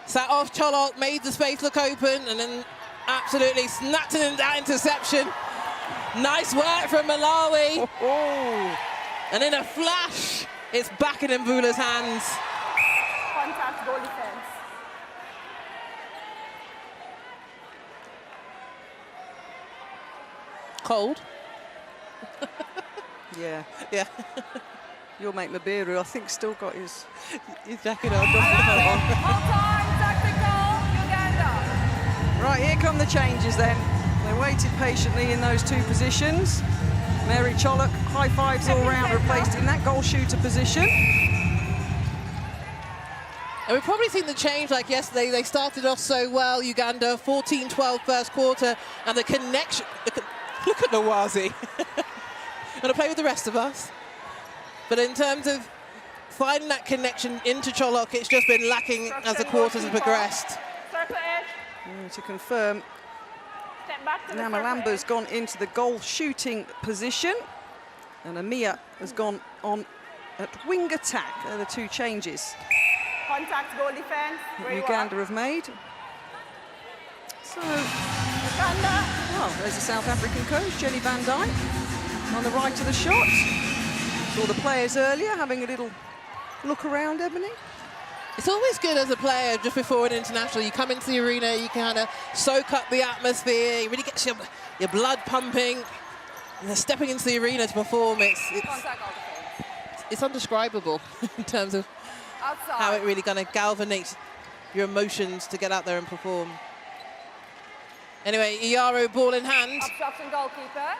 Sat off Cholok, made the space look open, and then absolutely snapped in that interception. Nice work from Malawi. Oh. And in a flash, it's back in Mvula's hands. Contact goal defense. Cold. Yeah. Yeah. Your mate Mabiru, I think, still got his jacket on. Right, here come the changes then. They waited patiently in those 2 positions. Mary Cholok, high fives all round, replaced in that goal shooter position. And we've probably seen the change like yesterday. They started off so well, Uganda, 14-12 first quarter, and the connection. Look at Nawazi. Gonna play with the rest of us. But in terms of finding that connection into Cholok, it's just been lacking as the quarters have progressed. To confirm, now Malamba's gone into the goal shooting position, and Amia has gone on at wing attack. They're the 2 changes Contact goal defense. Uganda have made. So, well, there's the South African coach, Jenny Van Dyke, on the right of the shot. Saw the players earlier having a little look around, Ebony. It's always good as a player just before an international. You come into the arena, you kind of soak up the atmosphere, it really gets your blood pumping. And then stepping into the arena to perform, it's undescribable in terms of how it really kind of galvanates your emotions to get out there and perform. Anyway, Iyaro, ball in hand. Obstruction goalkeeper.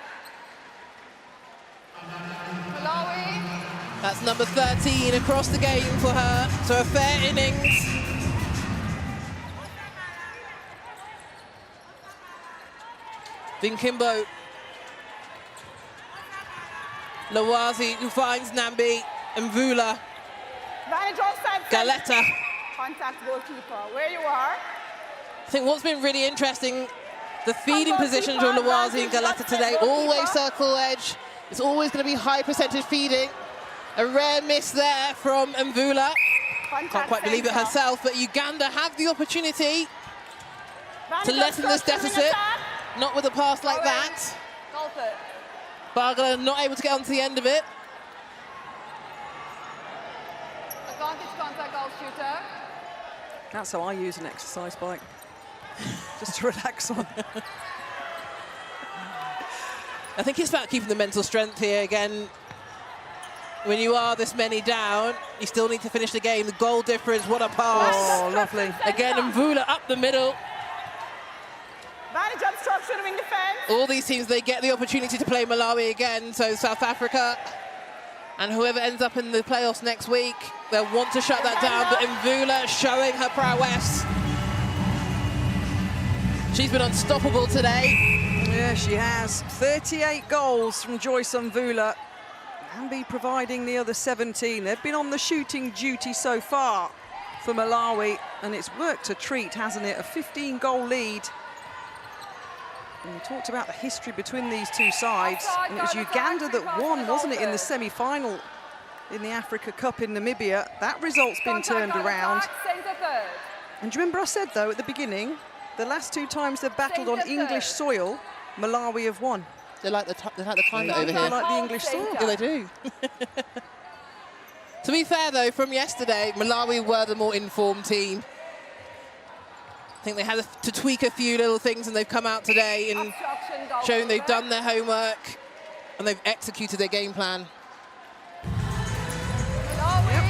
Malawi. That's number 13 across the game for her, so a fair innings. Vinkimbo. Lawazi, who finds Nambi, and Mvula. Advantage offside. Galetta. Contact goalkeeper. Where you are. I think what's been really interesting, the feeding positions of Lawazi and Galetta today, always circle edge. It's always going to be high percentage feeding. A rare miss there from Mvula. Can't quite believe it herself, but Uganda have the opportunity to lessen this deficit. Not with a pass like that. Bargala not able to get onto the end of it. Advantage contact goal shooter. That's how I use an exercise bike, just to relax on. I think it's about keeping the mental strength here again. When you are this many down, you still need to finish the game. The goal difference, what a pass. Oh, lovely. Again, Mvula up the middle. Advantage obstruction wing defense. All these teams, they get the opportunity to play Malawi again. So South Africa and whoever ends up in the playoffs next week, they'll want to shut that down. But Mvula showing her prowess. She's been unstoppable today. Yeah, she has. 38 goals from Joyce Mvula. Nambi providing the other 17. They've been on the shooting duty so far for Malawi, and it's worked a treat, hasn't it? A 15-goal lead. And we talked about the history between these two sides, and it was Uganda that won, wasn't it, in the semi-final in the Africa Cup in Namibia. That result's been turned around. And do you remember I said, though, at the beginning, the last 2 times they've battled on English soil, Malawi have won. They like the climate over here. They like the English soil. Yeah, they do. To be fair, though, from yesterday, Malawi were the more informed team. I think they had to tweak a few little things, and they've come out today and shown they've done their homework and they've executed their game plan. Yep.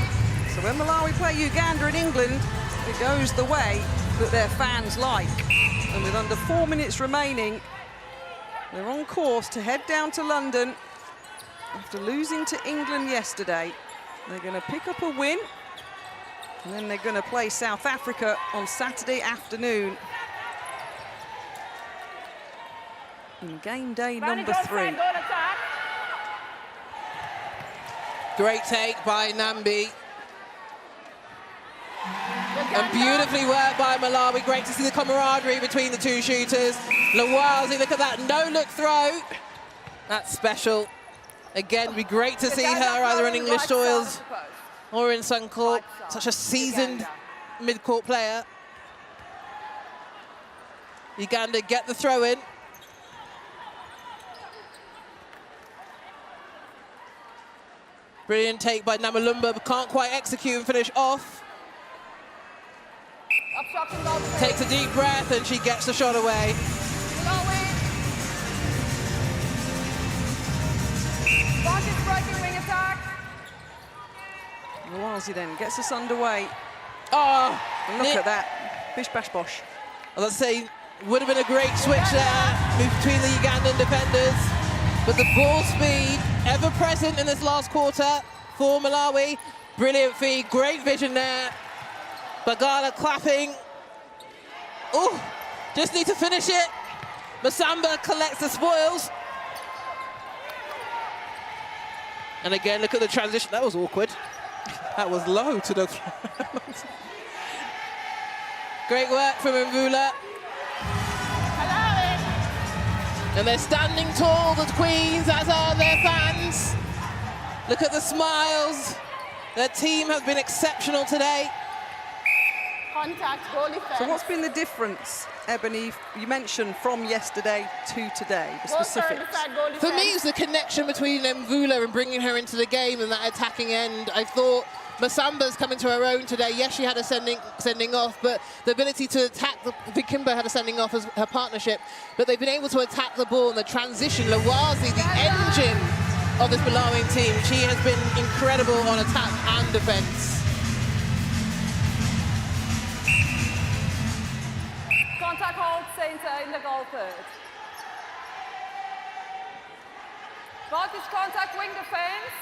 So when Malawi play Uganda in England, it goes the way that their fans like. And with under 4 minutes remaining, they're on course to head down to London after losing to England yesterday. They're going to pick up a win, and then they're going to play South Africa on Saturday afternoon in game day number 3. Great take by Nambi. And beautifully worked by Malawi. Great to see the camaraderie between the two shooters. Lawazi, look at that no-look throw. That's special. Again, it'd be great to see her either on English soils or in Suncorp. Such a seasoned mid-court player. Uganda get the throw in. Brilliant take by Namalumba, but can't quite execute and finish off. Takes a deep breath and she gets the shot away. Lawazi then gets us underway. Oh, and look at that. Bish bash bosh. As I say, would have been a great switch there between the Ugandan defenders. But the ball speed ever present in this last quarter for Malawi. Brilliant feed, great vision there. Bagala clapping. Oh, just need to finish it. Masamba collects the spoils. And again, look at the transition. That was awkward. That was low to the ground. Great work from Mvula. And they're standing tall, the Queens, as are their fans. Look at the smiles. Their team has been exceptional today. Contact, goal defense. So what's been the difference, Ebony, you mentioned from yesterday to today, the specifics? For me, it's the connection between Mvula and bringing her into the game and that attacking end. I thought Masamba's coming to her own today. Yes, she had a sending off, but the ability to attack, Vikimba had a sending off as her partnership, but they've been able to attack the ball and the transition. Lawazi, the engine of this Malawian team, she has been incredible on attack and defence. Contact hold center in the goal third. Vantage contact wing defense.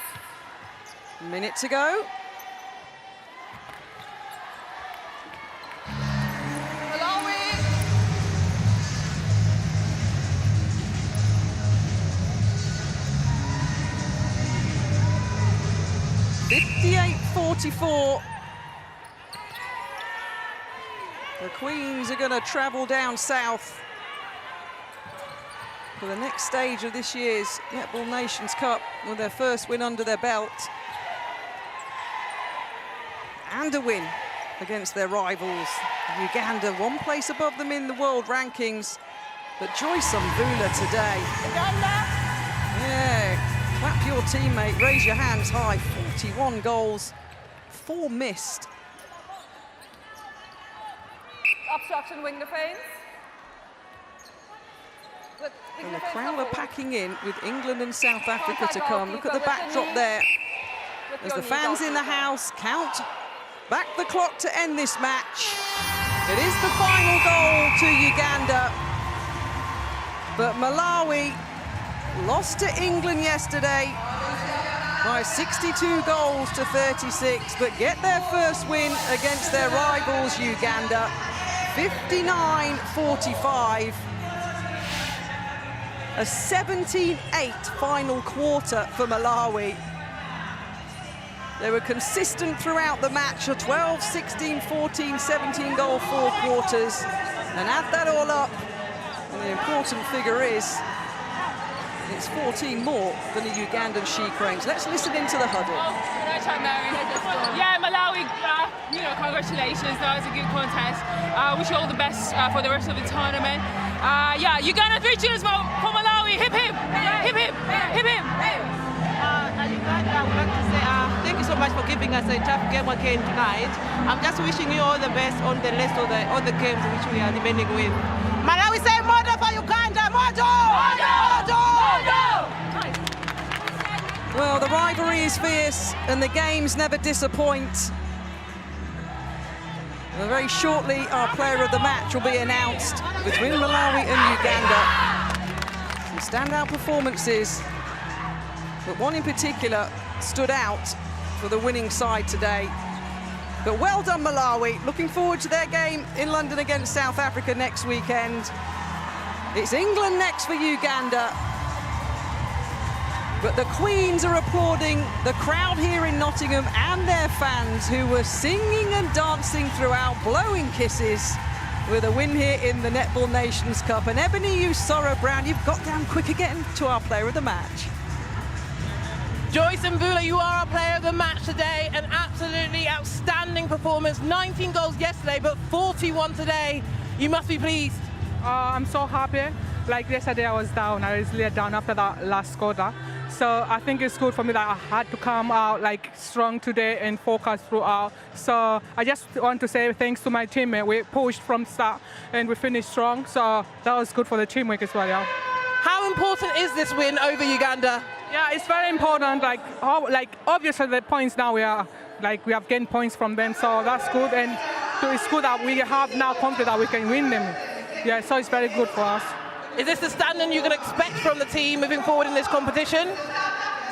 Minute to go. Malawi. 58-44. The Queens are going to travel down south for the next stage of this year's Netball Nations Cup with their first win under their belt. And a win against their rivals. Uganda, one place above them in the world rankings. But Joyce Mvula today. Yeah, clap your teammate, raise your hands high. 41 goals, 4 missed. Obstruction wing defense. And the crowd are packing in with England and South Africa to come. Look at the backdrop there. As the fans in the house count back the clock to end this match. It is the final goal to Uganda. But Malawi lost to England yesterday by 62 goals to 36, but get their first win against their rivals, Uganda. 59-45. A 17-8 final quarter for Malawi. They were consistent throughout the match, a 12, 16, 14, 17 goal, 4 quarters. And add that all up, and the important figure is it's 14 more than the Ugandan She-Cranes. Let's listen into the huddle. Yeah, Malawi, congratulations. That was a good contest. Wish you all the best for the rest of the tournament. Yeah, Uganda 3 cheers for Malawi. Hip hip, hip hip, hip hip. Uganda, I would like to say thank you so much for giving us a tough game again tonight. I'm just wishing you all the best on the rest of the games which we are remaining with. Malawi say Modo for Uganda, Modo! Modo! Well, the rivalry is fierce and the games never disappoint. And very shortly, our player of the match will be announced between Malawi and Uganda. Some standout performances, but one in particular stood out for the winning side today. But well done, Malawi. Looking forward to their game in London against South Africa next weekend. It's England next for Uganda. But the Queens are applauding the crowd here in Nottingham and their fans who were singing and dancing throughout, blowing kisses with a win here in the Netball Nations Cup. And Ebony Usoro Brown, you've got down quick again to our player of the match. Joyce Mvula, you are our player of the match today. An absolutely outstanding performance. 19 goals yesterday, but 41 today. You must be pleased. I'm so happy. Like yesterday, I was down. I was really down after that last quarter. So I think it's good for me that I had to come out like strong today and focus throughout. So I just want to say thanks to my teammate. We pushed from start and we finished strong. So that was good for the teamwork as well. Yeah. How important is this win over Uganda? Yeah, it's very important. Like obviously the points now we have gained points from them, so that's good. And so it's good that we have now confidence that we can win them. Yeah, so it's very good for us. Is this the standard you can expect from the team moving forward in this competition?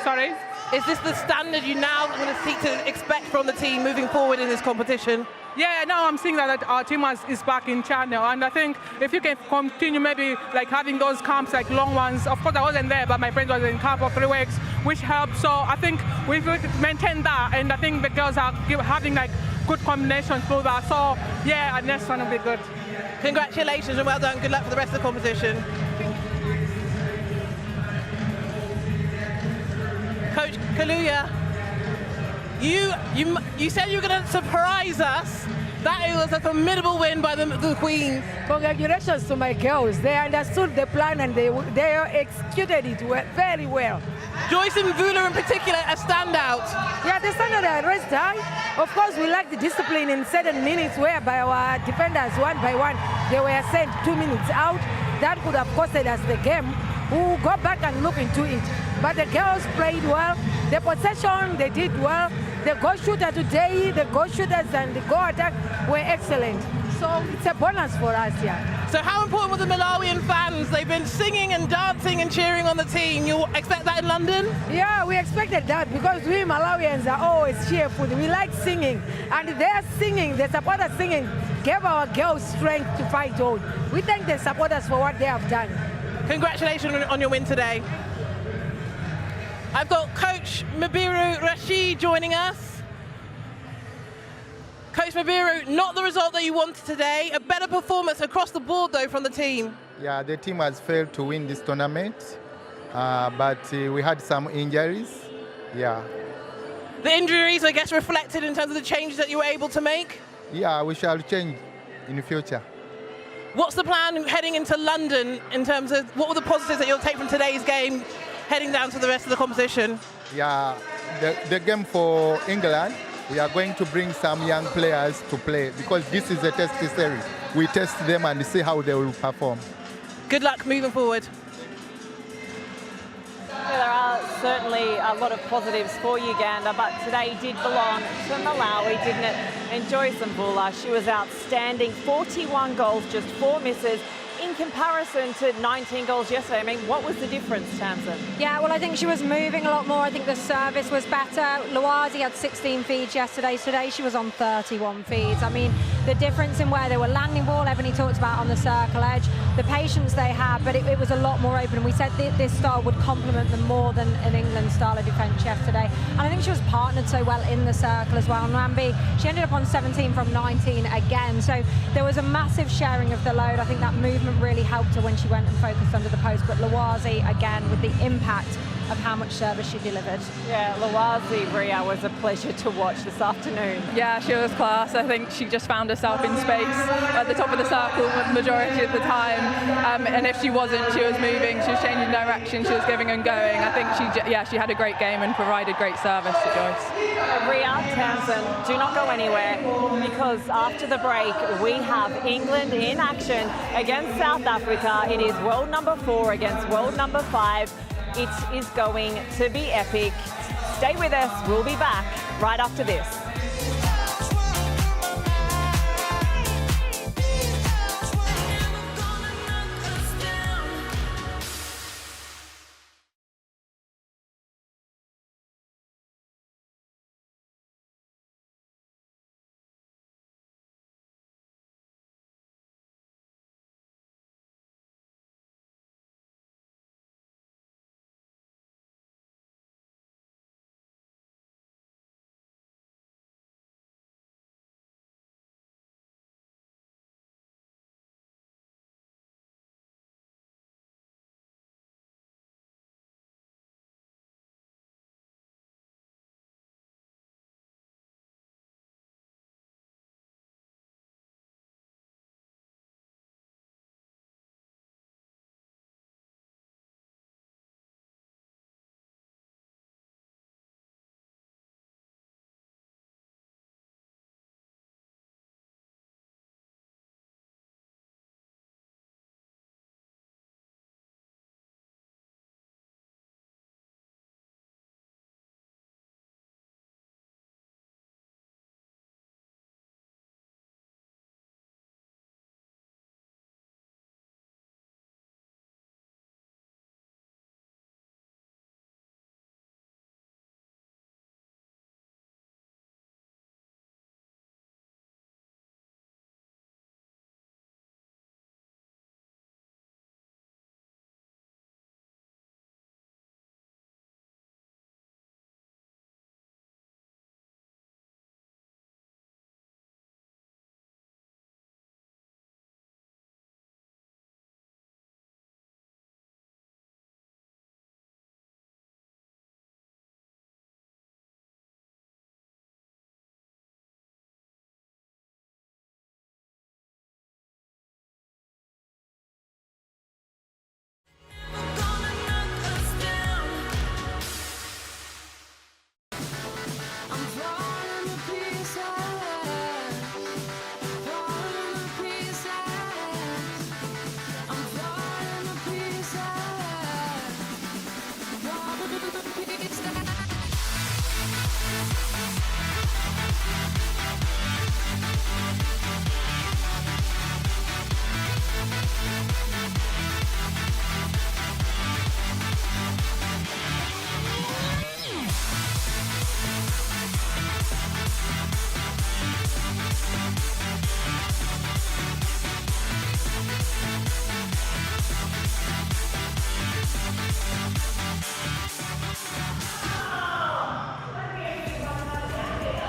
Sorry? Is this the standard you now going to seek to expect from the team moving forward in this competition? Yeah, now I'm seeing that our team is back in channel, and I think if you can continue maybe like having those camps, like long ones. Of course, I wasn't there, but my friend was in camp for 3 weeks, which helped. So I think we maintain that, and I think the girls are having like good combinations through that. So yeah, and next one will be good. Congratulations and well done. Good luck for the rest of the competition. Coach Kaluya, you said you were going to surprise us. That was a formidable win by the Queens. Congratulations to my girls. They understood the plan and they executed it very well. Joyce and Mvula in particular, a standout. Yeah, the standard are raised high. Of course, we lack the discipline in certain minutes whereby our defenders, one by one, they were sent 2 minutes out. That could have costed us the game. We'll go back and look into it. But the girls played well. The possession, they did well. The goal shooter today, the goal shooters and the goal attack were excellent. So it's a bonus for us, yeah. So how important were the Malawian fans? They've been singing and dancing and cheering on the team. You expect that in London? Yeah, we expected that because we Malawians are always cheerful. We like singing. And their singing, the supporters singing, gave our girls strength to fight on. We thank the supporters for what they have done. Congratulations on your win today. I've got Coach Mabiru Rashid joining us. Coach Mabiru, not the result that you wanted today. A better performance across the board, though, from the team. Yeah, the team has failed to win this tournament, but we had some injuries. Yeah. The injuries, I guess, reflected in terms of the changes that you were able to make? Yeah, we shall change in the future. What's the plan heading into London in terms of what were the positives that you'll take from today's game heading down to the rest of the competition? Yeah, the game for England, we are going to bring some young players to play because this is a test series. We test them and see how they will perform. Good luck moving forward. Yeah, there are certainly a lot of positives for Uganda, but today did belong to Malawi, didn't it? And Joyce Mvula, she was outstanding. 41 goals, just 4 misses. In comparison to 19 goals yesterday, I mean, what was the difference, Tamsin? Yeah, well, I think she was moving a lot more. I think the service was better. Luazi had 16 feeds yesterday. Today she was on 31 feeds. I mean, the difference in where they were landing ball, Ebony talked about on the circle edge, the patience they had, but it was a lot more open. We said this style would complement them more than an England style of defence yesterday. And I think she was partnered so well in the circle as well. Nwambi, she ended up on 17 from 19 again. So there was a massive sharing of the load. I think that movement really helped her when she went and focused under the post. But Lawazi, again, with the impact of how much service she delivered. Yeah, Lawazi, Ria, was a pleasure to watch this afternoon. Yeah, she was class. I think she just found herself in space at the top of the circle the majority of the time. And if she wasn't, she was moving, she was changing direction, she was giving and going. I think she had a great game and provided great service to Joyce. Ria, Townsend, do not go anywhere, because after the break we have England in action against South Africa. It is world number 4 against world number 5. It is going to be epic. Stay with us. We'll be back right after this.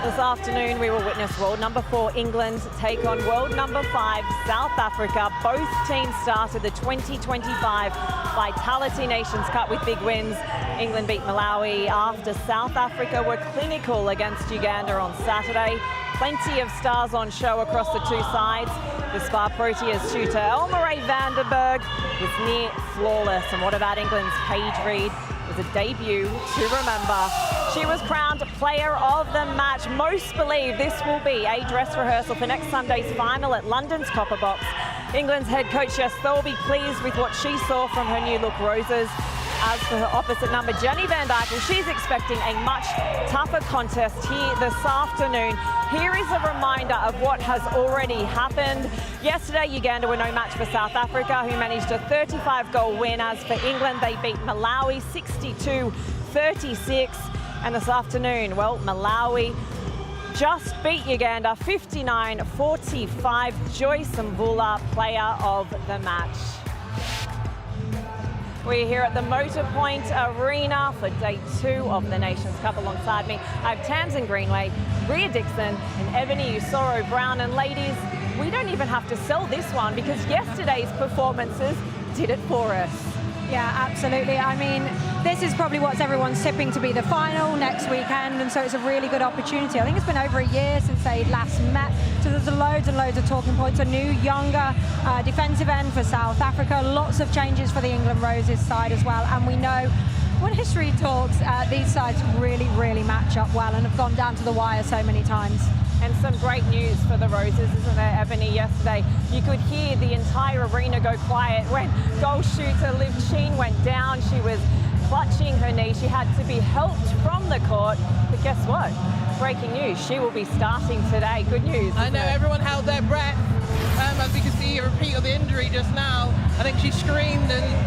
This afternoon we will witness world number 4 England take on world number 5 South Africa. Both teams started the 2025 Vitality Nations Cup with big wins. England beat Malawi after South Africa were clinical against Uganda on Saturday. Plenty of stars on show across the two sides. The Spa Proteas shooter Elmarie Vandenberg was near flawless. And what about England's Paige Reed? It was a debut to remember. She was crowned Player of the Match. Most believe this will be a dress rehearsal for next Sunday's final at London's Copper Box. England's head coach Jess Thorpe will be pleased with what she saw from her new look Roses. As for her opposite number, Jenny Van Dyke, well, she's expecting a much tougher contest here this afternoon. Here is a reminder of what has already happened. Yesterday, Uganda were no match for South Africa, who managed a 35-goal win. As for England, they beat Malawi 62-36. And this afternoon, well, Malawi just beat Uganda 59-45. Joyce Mbula, player of the match. We're here at the Motorpoint Arena for day 2 of the Nations Cup. Alongside me, I have Tamsin Greenway, Rhea Dixon and Ebony Usoro-Brown. And ladies, we don't even have to sell this one because yesterday's performances did it for us. Yeah, absolutely. I mean, this is probably what everyone's tipping to be the final next weekend, and so it's a really good opportunity. I think it's been over a year since they last met, so there's loads and loads of talking points. A new, younger defensive end for South Africa, lots of changes for the England Roses side as well, and we know when history talks, these sides really, really match up well and have gone down to the wire so many times. And some great news for the Roses, isn't there, Ebony? Yesterday, you could hear the entire arena go quiet when goal shooter Liv Sheen went down. She was clutching her knee. She had to be helped from the court. But guess what? Breaking news, she will be starting today. Good news. I know, everyone held their breath. As we could see a repeat of the injury just now. I think she screamed and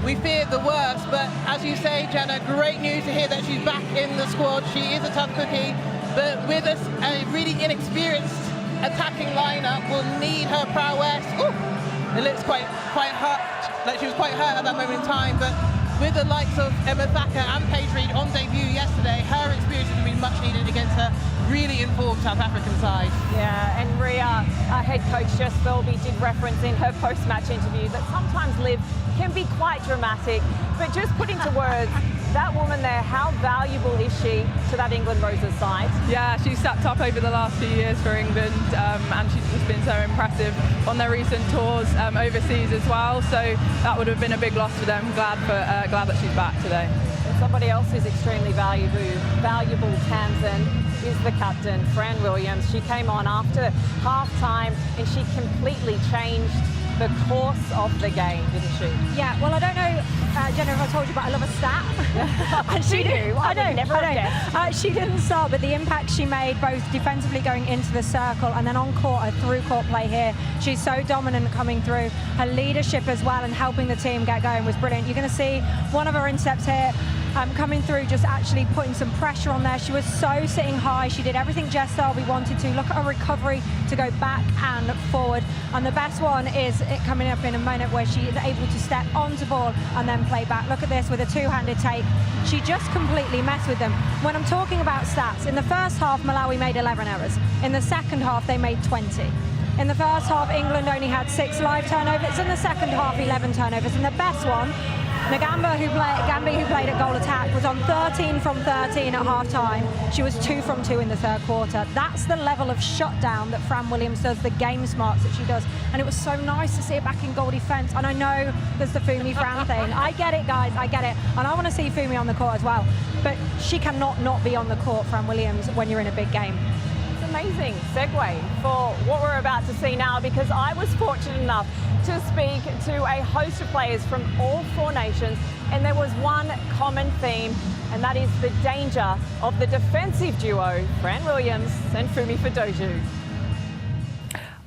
we feared the worst. But as you say, Jenna, great news to hear that she's back in the squad. She is a tough cookie. But with us, a really inexperienced attacking lineup will need her prowess. Ooh, it looks quite hurt, like she was quite hurt at that moment in time. But with the likes of Emma Thacker and Paige Reed on debut yesterday, her experience has been much needed against a really informed South African side. Yeah, and Rhea, our head coach Jess Philby did reference in her post-match interview that sometimes Liv can be quite dramatic, but just putting to words, that woman there, how valuable is she to that England Roses side? Yeah, she's stepped up over the last few years for England, and she's just been so impressive on their recent tours overseas as well. So that would have been a big loss for them. Glad that she's back today. And somebody else who's extremely valuable, Tamsin, is the captain, Fran Williams. She came on after half-time and she completely changed the course of the game, didn't she? Yeah, well, I don't know, Jenna, if I told you, but I love a stat. And she do. I don't. Never guessed. She didn't start, but the impact she made both defensively going into the circle and then on court, her through court play here. She's so dominant coming through. Her leadership as well and helping the team get going was brilliant. You're going to see one of her intercepts here. Coming through, just actually putting some pressure on there. She was so sitting high. She did everything Jess Selby wanted to. Look at her recovery to go back and forward. And the best one is it coming up in a moment where she is able to step onto ball and then play back. Look at this with a two-handed take. She just completely messed with them. When I'm talking about stats, in the first half, Malawi made 11 errors. In the second half, they made 20. In the first half, England only had 6 live turnovers. In the second half, 11 turnovers. And the best one, Gambi, who played at goal attack, was on 13 from 13 at half-time. She was 2 from 2 in the third quarter. That's the level of shutdown that Fran Williams does, the game smarts that she does. And it was so nice to see her back in goal defence. And I know there's the Fumi Fran thing. I get it, guys, I get it. And I want to see Fumi on the court as well. But she cannot not be on the court, Fran Williams, when you're in a big game. Amazing segue for what we're about to see now, because I was fortunate enough to speak to a host of players from all 4 nations, and there was one common theme, and that is the danger of the defensive duo, Fran Williams and Fumi Fedoju.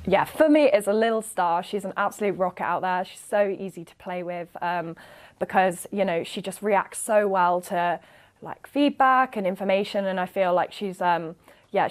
Yeah, Fumi is a little star. She's an absolute rocket out there. She's so easy to play with because, you know, she just reacts so well to like feedback and information, and I feel like she's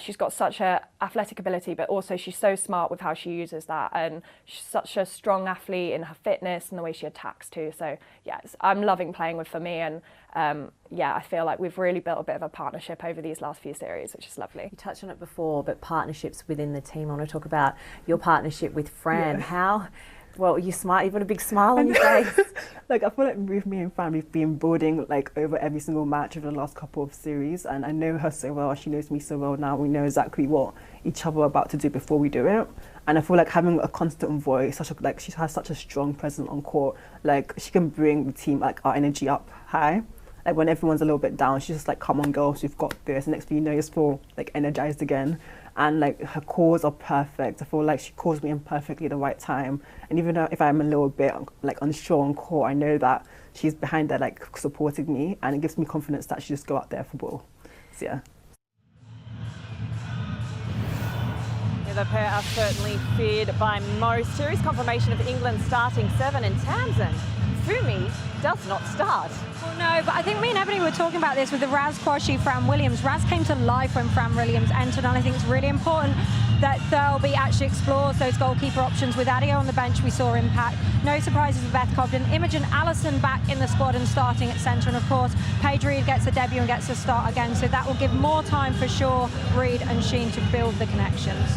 she's got such a athletic ability, but also she's so smart with how she uses that, and she's such a strong athlete in her fitness and the way she attacks too. So yeah, I'm loving playing with Fumi, and I feel like we've really built a bit of a partnership over these last few series, which is lovely. You touched on it before, but partnerships within the team. I want to talk about your partnership with Fran. Yeah. Well, you smile. You've got a big smile on your face. Like, I feel like with me and Fran, we've been building like over every single match over the last couple of series, and I know her so well. She knows me so well now. We know exactly what each other are about to do before we do it. And I feel like having a constant voice, she has such a strong presence on court. Like, she can bring the team, like, our energy up high. Like, when everyone's a little bit down, she's just like, "Come on, girls, we've got this." And next thing you know, you just feel like energized again. And like, her calls are perfect. I feel like she calls me in perfectly at the right time. And even if I'm a little bit like unsure on court, I know that she's behind there, like, supporting me, and it gives me confidence that she just go out there for ball. So yeah. The pair are certainly feared by most. Series confirmation of England's starting 7, and Tamsin, Fumi does not start. Well, no, but I think me and Ebony were talking about this with the Raz Quashie, Fran Williams. Raz came to life when Fran Williams entered, and I think it's really important that Thirlby actually explores those goalkeeper options. With Adio on the bench, we saw impact. No surprises with Beth Cobden. Imogen Allison back in the squad and starting at centre. And of course, Paige Reed gets a debut and gets a start again. So that will give more time for Shaw, Reed and Sheen to build the connections.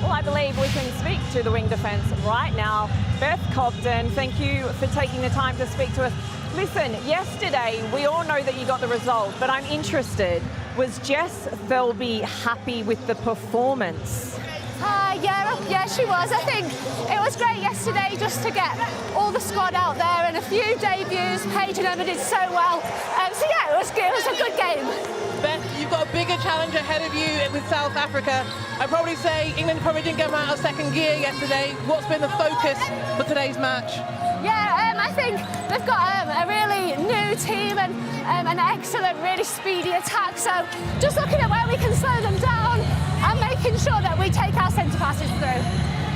Well, I believe we can speak to the wing defence right now. Beth Cobden, thank you for taking the time to speak to us. Listen, yesterday, we all know that you got the result, but I'm interested, was Jess Thirlby happy with the performance? Yeah, she was. I think it was great yesterday just to get all the squad out there and a few debuts. Paige and Emma did so well. So yeah, it was good. It was a good game. Beth, you've got a bigger challenge ahead of you with South Africa. I'd probably say England probably didn't come out of second gear yesterday. What's been the focus for today's match? Yeah, I think they've got a really new team and an excellent, really speedy attack. So just looking at where we can slow them down and making sure that we take our centre passes through.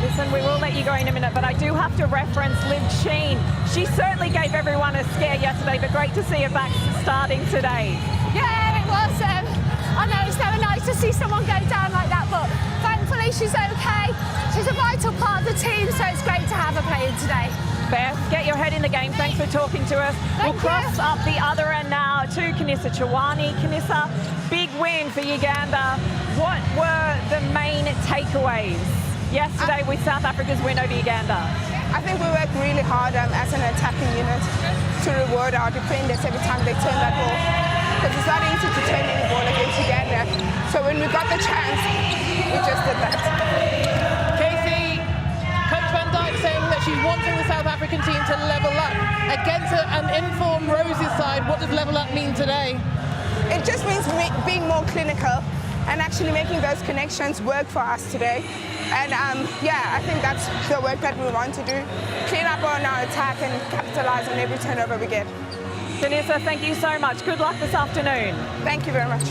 Listen, we will let you go in a minute, but I do have to reference Liv Sheen. She certainly gave everyone a scare yesterday, but great to see her back starting today. Yeah, it was. I know it's never nice to see someone go down like that, but thankfully she's okay. She's a vital part of the team, so it's great to have her playing today. Beth, get your head in the game. Thanks for talking to us. We'll cross up the other end now to Kanisa Chawani. Kanisa, big win for Uganda. What were the main takeaways yesterday with South Africa's win over Uganda? I think we worked really hard as an attacking unit to reward our defenders every time they turn that ball. Because it's not easy to turn any ball against Uganda. So when we got the chance, we just did that. Casey, Coach Van Dijk saying that she's wanting the South African team to level up. Against an informed Rose's side, what does level up mean today? It just means being more clinical and actually making those connections work for us today. And yeah, I think that's the work that we want to do. Clean up on our attack and capitalize on every turnover we get. Kanisa, thank you so much. Good luck this afternoon. Thank you very much.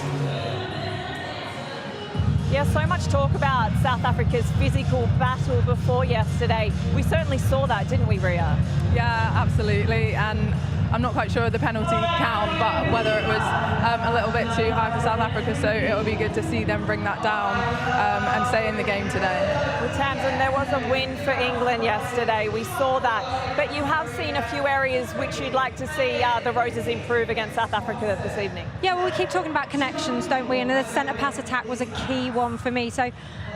Yeah, so much talk about South Africa's physical battle before yesterday. We certainly saw that, didn't we, Ria? Yeah, absolutely. And I'm not quite sure of the penalty count, but whether it was a little bit too high for South Africa, so it will be good to see them bring that down and stay in the game today. Well, Tamsin, there was a win for England yesterday. We saw that. But you have seen a few areas which you'd like to see the Roses improve against South Africa this evening. Yeah, well, we keep talking about connections, don't we? And the centre pass attack was a key one for me. So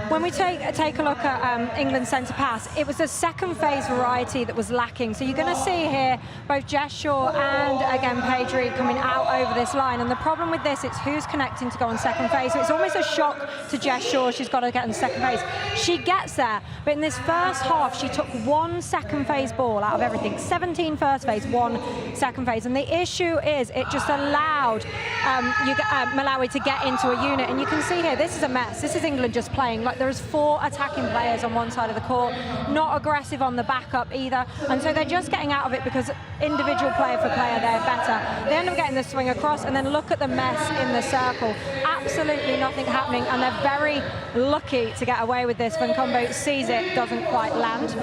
when we take a look at England's centre pass, it was a second phase variety that was lacking. So you're going to see here both Jess Shaw and again Paige Reed coming out over this line. And the problem with this, it's who's connecting to go on second phase. So it's almost a shock to Jess Shaw. She's got to get on second phase. She gets there, but in this first half, she took one second phase ball out of everything. 17 first phase, one second phase. And the issue is it just allowed Malawi to get into a unit. And you can see here, this is a mess. This is England just playing. Like there's 4 attacking players on one side of the court, not aggressive on the backup either. And so they're just getting out of it because individual player for player, they're better. They end up getting the swing across, and then look at the mess in the circle. Absolutely nothing happening, and they're very lucky to get away with this. Van Combo sees it, doesn't quite land.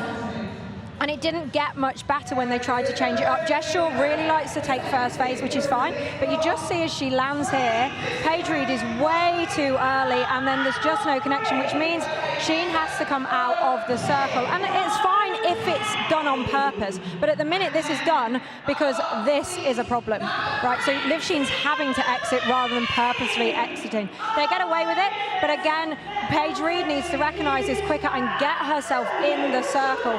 And it didn't get much better when they tried to change it up. Jess Shaw really likes to take first phase, which is fine, but you just see as she lands here, Paige Reed is way too early, and then there's just no connection, which means Sheen has to come out of the circle. And it's fine if it's done on purpose, but at the minute this is done because this is a problem, right? So Liv Sheen's having to exit rather than purposely exiting. They get away with it, but again, Paige Reed needs to recognise this quicker and get herself in the circle.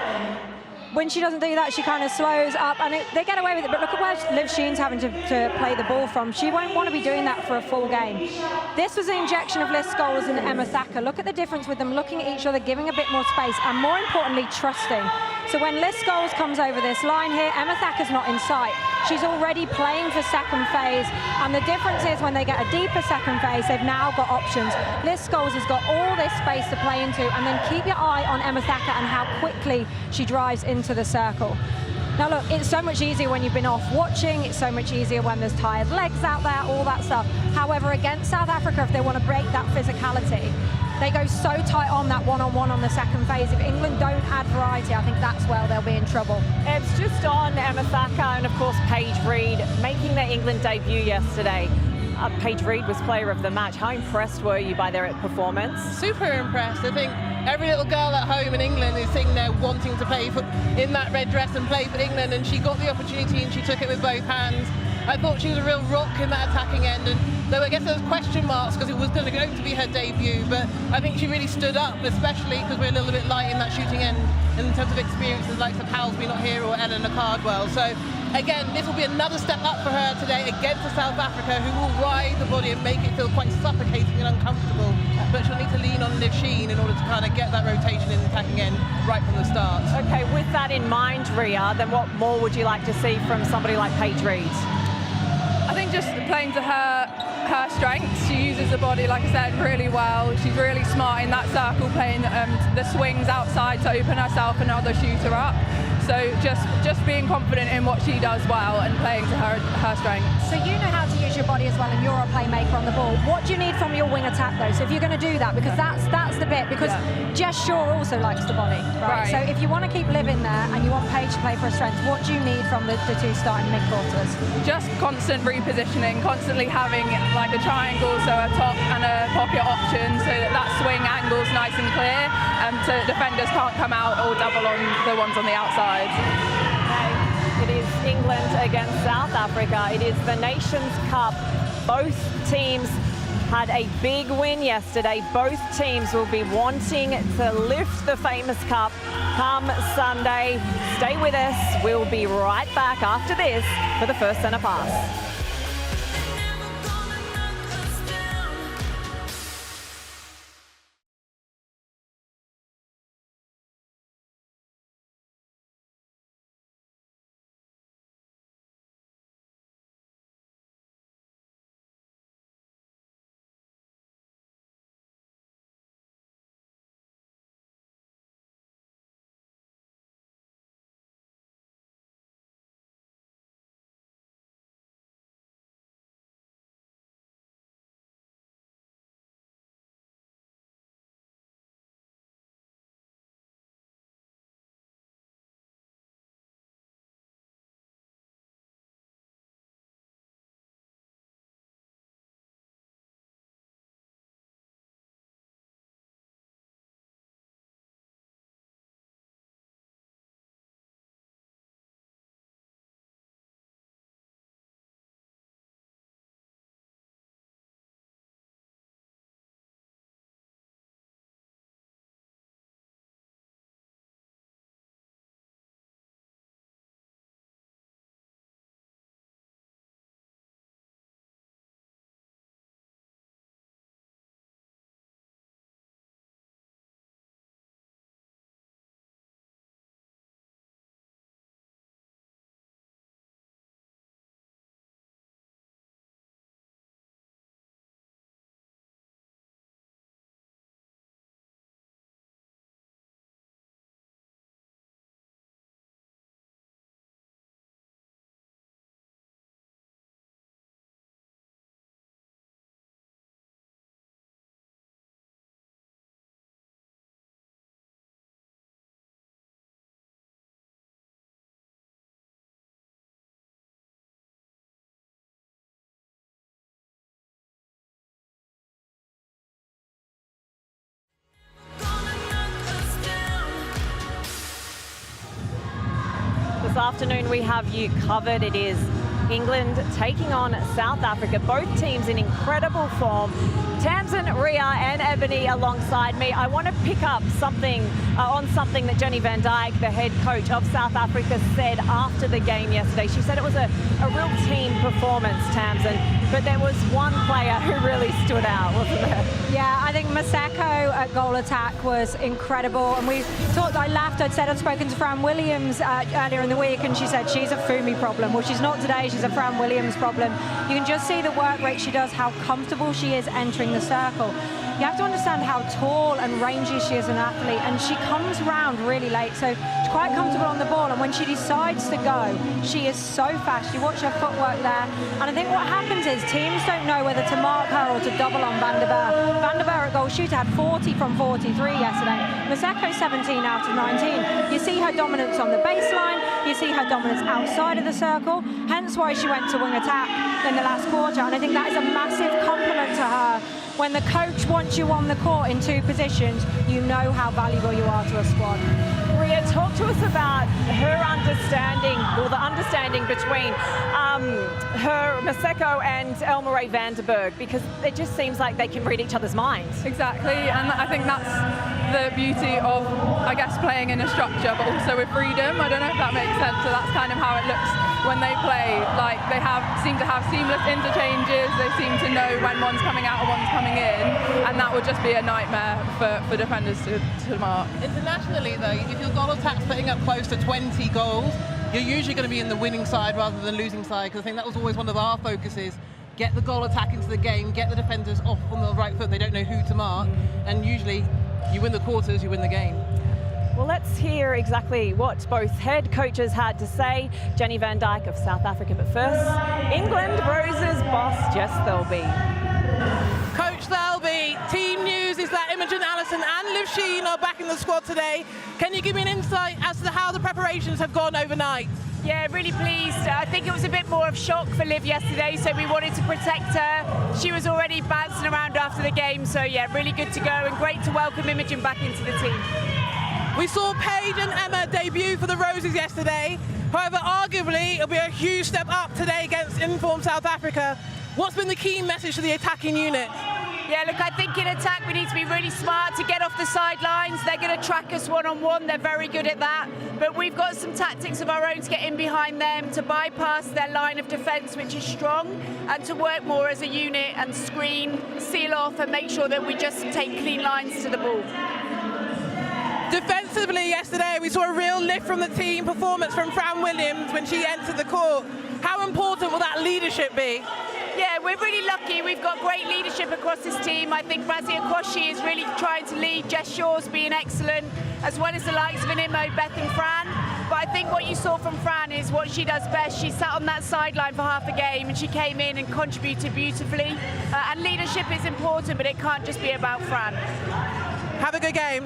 When she doesn't do that, she kind of slows up, and they get away with it. But look at where Liv Sheen's having to play the ball from. She won't want to be doing that for a full game. This was an injection of Liz Scholes and Emma Thacker. Look at the difference with them looking at each other, giving a bit more space, and more importantly, trusting. So when Liz Scholes comes over this line here, Emma Thacker's not in sight. She's already playing for second phase, and the difference is when they get a deeper second phase, they've now got options. Liz Scholes has got all this space to play into, and then keep your eye on Emma Thacker and how quickly she drives into the circle. Now look, it's so much easier when you've been off watching, it's so much easier when there's tired legs out there, all that stuff. However, against South Africa, if they want to break that physicality, they go so tight on that one-on-one on the second phase. If England don't add variety, I think that's where they'll be in trouble. It's just on Emma Thacker and, of course, Paige Reed making their England debut yesterday. Paige Reed was player of the match. How impressed were you by their performance? Super impressed. I think every little girl at home in England is sitting there wanting to play in that red dress and play for England, and she got the opportunity and she took it with both hands. I thought she was a real rock in that attacking end, and though I guess there was question marks because it was going to be her debut, but I think she really stood up, especially because we're a little bit light in that shooting end in terms of experiences like Halsby not here or Eleanor Cardwell. So again, this will be another step up for her today against South Africa, who will ride the body and make it feel quite suffocating and uncomfortable. But she'll need to lean on Liv Sheen in order to kind of get that rotation in the attacking end right from the start. Okay, with that in mind, Ria, then what more would you like to see from somebody like Paige Reed? I think just playing to her strengths. She uses the body, like I said, really well. She's really smart in that circle, playing the swings outside to open herself another shooter up. So just being confident in what she does well and playing to her strengths. So you know how to use your body as well, and you're a playmaker on the ball. What do you need from your wing attack though? So if you're going to do that, because that's the bit, because Jess Shaw also likes the body, right? So if you want to keep Liv in there and you want Paige to play for her strength, what do you need from the two starting mid-quarters? Just Constant repositioning, constantly having like a triangle, so a top and a pocket option, so that swing angle's nice and clear, so defenders can't come out or double on the ones on the outside. It is England against South Africa. It is the Nations Cup. Both teams had a big win yesterday. Both teams will be wanting to lift the famous cup come Sunday. Stay with us. We'll be right back after this for the first centre pass. This afternoon we have you covered. It is England taking on South Africa. Both teams in incredible form. Tamsin, Ria and Ebony alongside me. I want to pick up on something that Jenny Van Dijk, the head coach of South Africa, said after the game yesterday. She said it was a real team performance, Tamsin, but there was one player who really stood out, wasn't there? Yeah, I think Maseko at goal attack was incredible. And we talked, I laughed, I'd spoken to Fran Williams earlier in the week, and she said she's a Fumi problem. Well, she's not today, she's is a Fran Williams problem. You can just see the work rate she does, how comfortable she is entering the circle. You have to understand how tall and rangy she is as an athlete, and she comes round really late, so she's quite comfortable on the ball, and when she decides to go, she is so fast. You watch her footwork there, and I think what happens is teams don't know whether to mark her or to double on Van der Berg. Van der Berg, at goal shooter, had 40 from 43 yesterday. Maseko 17 out of 19. You see her dominance on the baseline, you see her dominance outside of the circle, hence why she went to wing attack in the last quarter, and I think that is a massive compliment to her. When the coach wants you on the court in two positions, you know how valuable you are to a squad. Ria, talk to us about her understanding, or the understanding between her, Maseko, and Elmirae van der Berg, because it just seems like they can read each other's minds. Exactly, and I think that's the beauty of, I guess, playing in a structure, but also with freedom. I don't know if that makes sense, so that's kind of how it looks when they play. Like, they seem to have seamless interchanges, they seem to know when one's coming out and one's coming in, and that would just be a nightmare for defenders to mark. Internationally though, if your goal attack's putting up close to 20 goals, you're usually going to be in the winning side rather than losing side, because I think that was always one of our focuses. Get the goal attack into the game, get the defenders off on the right foot, they don't know who to mark, and usually you win the quarters, you win the game. Well, let's hear exactly what both head coaches had to say. Jenny Van Dijk of South Africa, but first, England Rose's boss, Jess Thirlby. Coach Thirlby, team news is that Imogen Allison and Liv Sheen are back in the squad today. Can you give me an insight as to how the preparations have gone overnight? Yeah, really pleased. I think it was a bit more of shock for Liv yesterday, so we wanted to protect her. She was already bouncing around after the game, so yeah, really good to go and great to welcome Imogen back into the team. We saw Paige and Emma debut for the Roses yesterday. However, arguably, it'll be a huge step up today against informed South Africa. What's been the key message to the attacking unit? Yeah, look, I think in attack we need to be really smart to get off the sidelines. They're going to track us one-on-one. They're very good at that. But we've got some tactics of our own to get in behind them, to bypass their line of defence, which is strong, and to work more as a unit and screen, seal off, and make sure that we just take clean lines to the ball. Defensively yesterday, we saw a real lift from the team performance from Fran Williams when she entered the court. How important will that leadership be? Yeah, we're really lucky. We've got great leadership across this team. I think Razia Quashie is really trying to lead. Jess Shaw's being excellent, as well as the likes of Animo, Beth and Fran. But I think what you saw from Fran is what she does best. She sat on that sideline for half a game and she came in and contributed beautifully. And leadership is important, but it can't just be about Fran. Have a good game.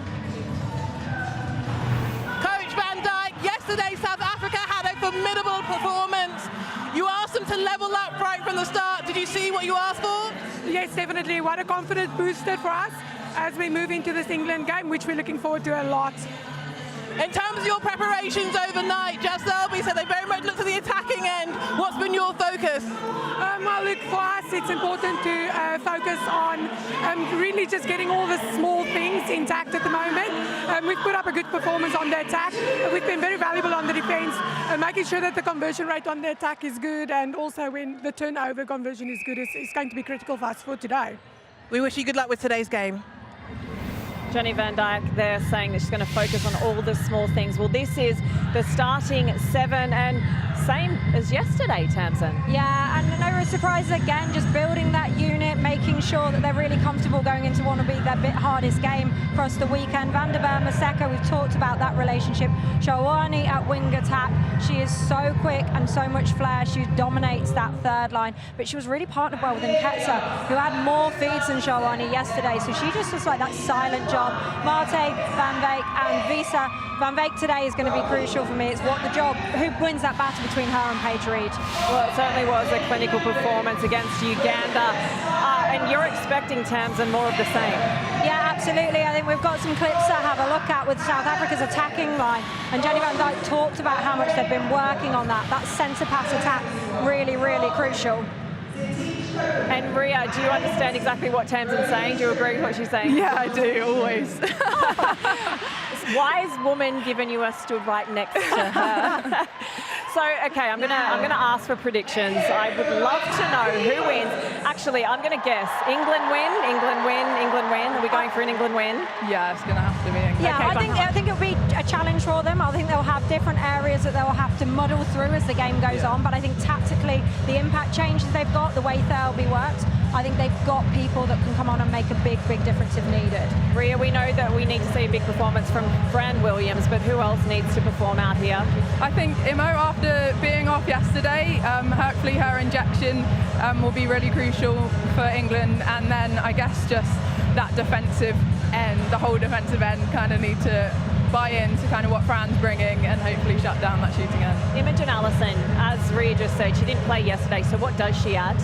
Coach Van Dijk, yesterday South Africa had a formidable performance. You asked them to level up right from the start. Did you see what you asked for? Yes, definitely. What a confidence booster for us as we move into this England game, which we're looking forward to a lot. In terms of your preparations overnight, Jess Thirlby said they very much looked to the attacking end. What's been your focus? Well, look, for us, it's important to focus on really just getting all the small things intact at the moment. We've put up a good performance on the attack. We've been very valuable on the defense, making sure that the conversion rate on the attack is good, and also when the turnover conversion is good, it's going to be critical for us for today. We wish you good luck with today's game. Jenny Van Dijk there saying that she's going to focus on all the small things. Well, this is the starting seven, and same as yesterday, Tamsin. Yeah, and no real surprises again, just building that unit, making sure that they're really comfortable going into what will be their bit hardest game across the weekend. Van der Berg, Maseko, we've talked about that relationship. Shawani at wing attack, she is so quick and so much flair. She dominates that third line, but she was really partnered well with Nketsa, who had more feeds than Shawani yesterday, so she just was like that silent job. Marte, Van Veek and Visa. Van Veek today is going to be crucial for me. It's what the job, who wins that battle between her and Paige Reed. Well, it certainly was a clinical performance against Uganda. And you're expecting, Tamsin, more of the same. Yeah, absolutely. I think we've got some clips to have a look at with South Africa's attacking line. And Jenny Van Dijk talked about how much they've been working on that. That centre pass attack, really, really crucial. And Ria, do you understand exactly what Tamsin's saying? Do you agree with what she's saying? Yeah, I do, always. Wise woman given you a stood right next to her. So, okay, I'm gonna ask for predictions. I would love to know who wins. Actually, I'm gonna guess England win, England win, England win. Are we going for an England win? Yeah, it's gonna have to be England. Yeah, Okay, I think it'll be a challenge for them. I think they'll have different areas that they'll have to muddle through as the game goes on. But I think tactically, the impact changes they've got, the way they'll be worked, I think they've got people that can come on and make a big, big difference if needed. Ria, we know that we need to see a big performance from Fran Williams, but who else needs to perform out here? I think Imo, after being off yesterday, hopefully her injection will be really crucial for England, and then I guess just that defensive end, the whole defensive end kind of need to buy into kind of what Fran's bringing and hopefully shut down that shooting end. Imogen Allison, as Ria just said, she didn't play yesterday, so what does she add?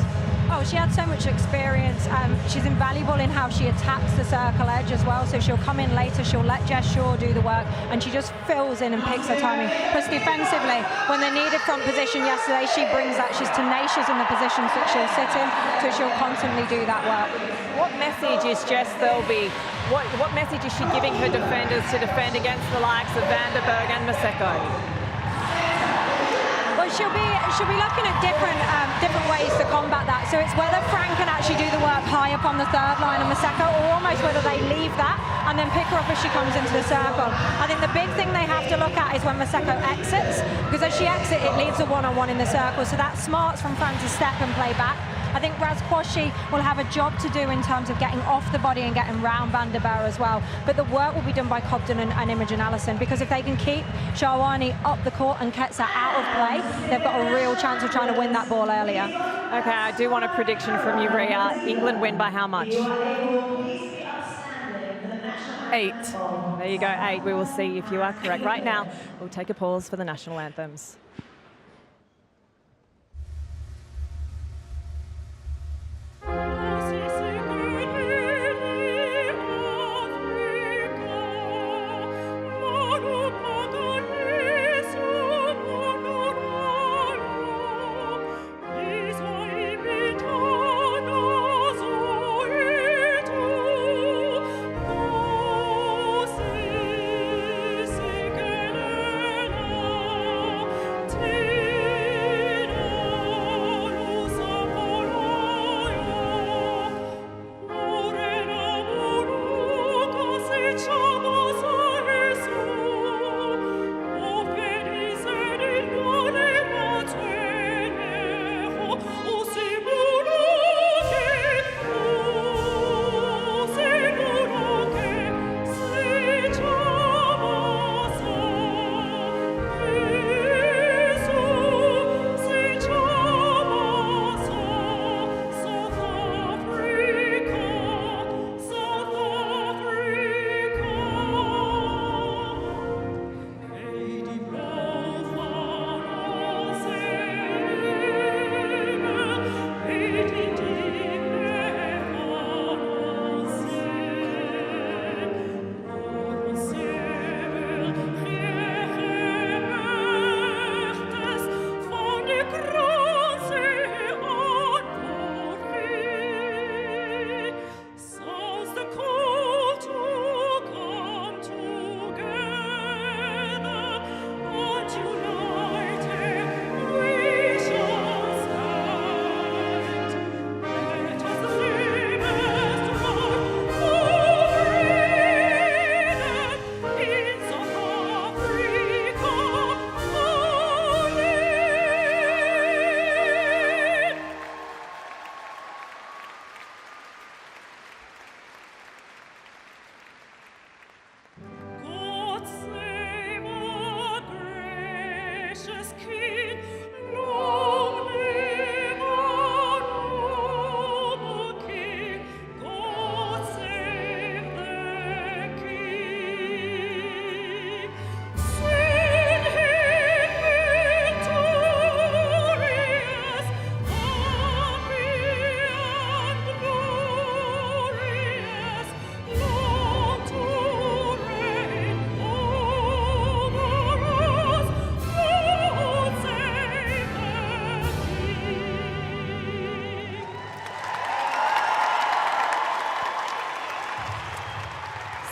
Oh, she had so much experience. She's invaluable in how she attacks the circle edge as well. So she'll come in later, she'll let Jess Shaw do the work, and she just fills in and picks her timing. Plus defensively, when they needed front position yesterday, she brings that. She's tenacious in the positions that she'll sit in, so she'll constantly do that work. What message is Jess Thirlby? What message is she giving her defenders to defend against the likes of Vanderberg and Maseko? Well, she'll be looking at different ways to combat that. So it's whether Fran can actually do the work high up on the third line of Maseko, or almost whether they leave that and then pick her up as she comes into the circle. I think the big thing they have to look at is when Maseko exits, because as she exits, it leaves a one-on-one in the circle. So that's smarts from Fran to step and play back. I think Raz Quashie will have a job to do in terms of getting off the body and getting round Vanderbeer as well. But the work will be done by Cobden and Imogen Allison, because if they can keep Sharwani up the court and Ketsa out of play, they've got a real chance of trying to win that ball earlier. Okay, I do want a prediction from you, Ria. England win by how much? 8. There you go, 8. We will see if you are correct. Right now, we'll take a pause for the national anthems.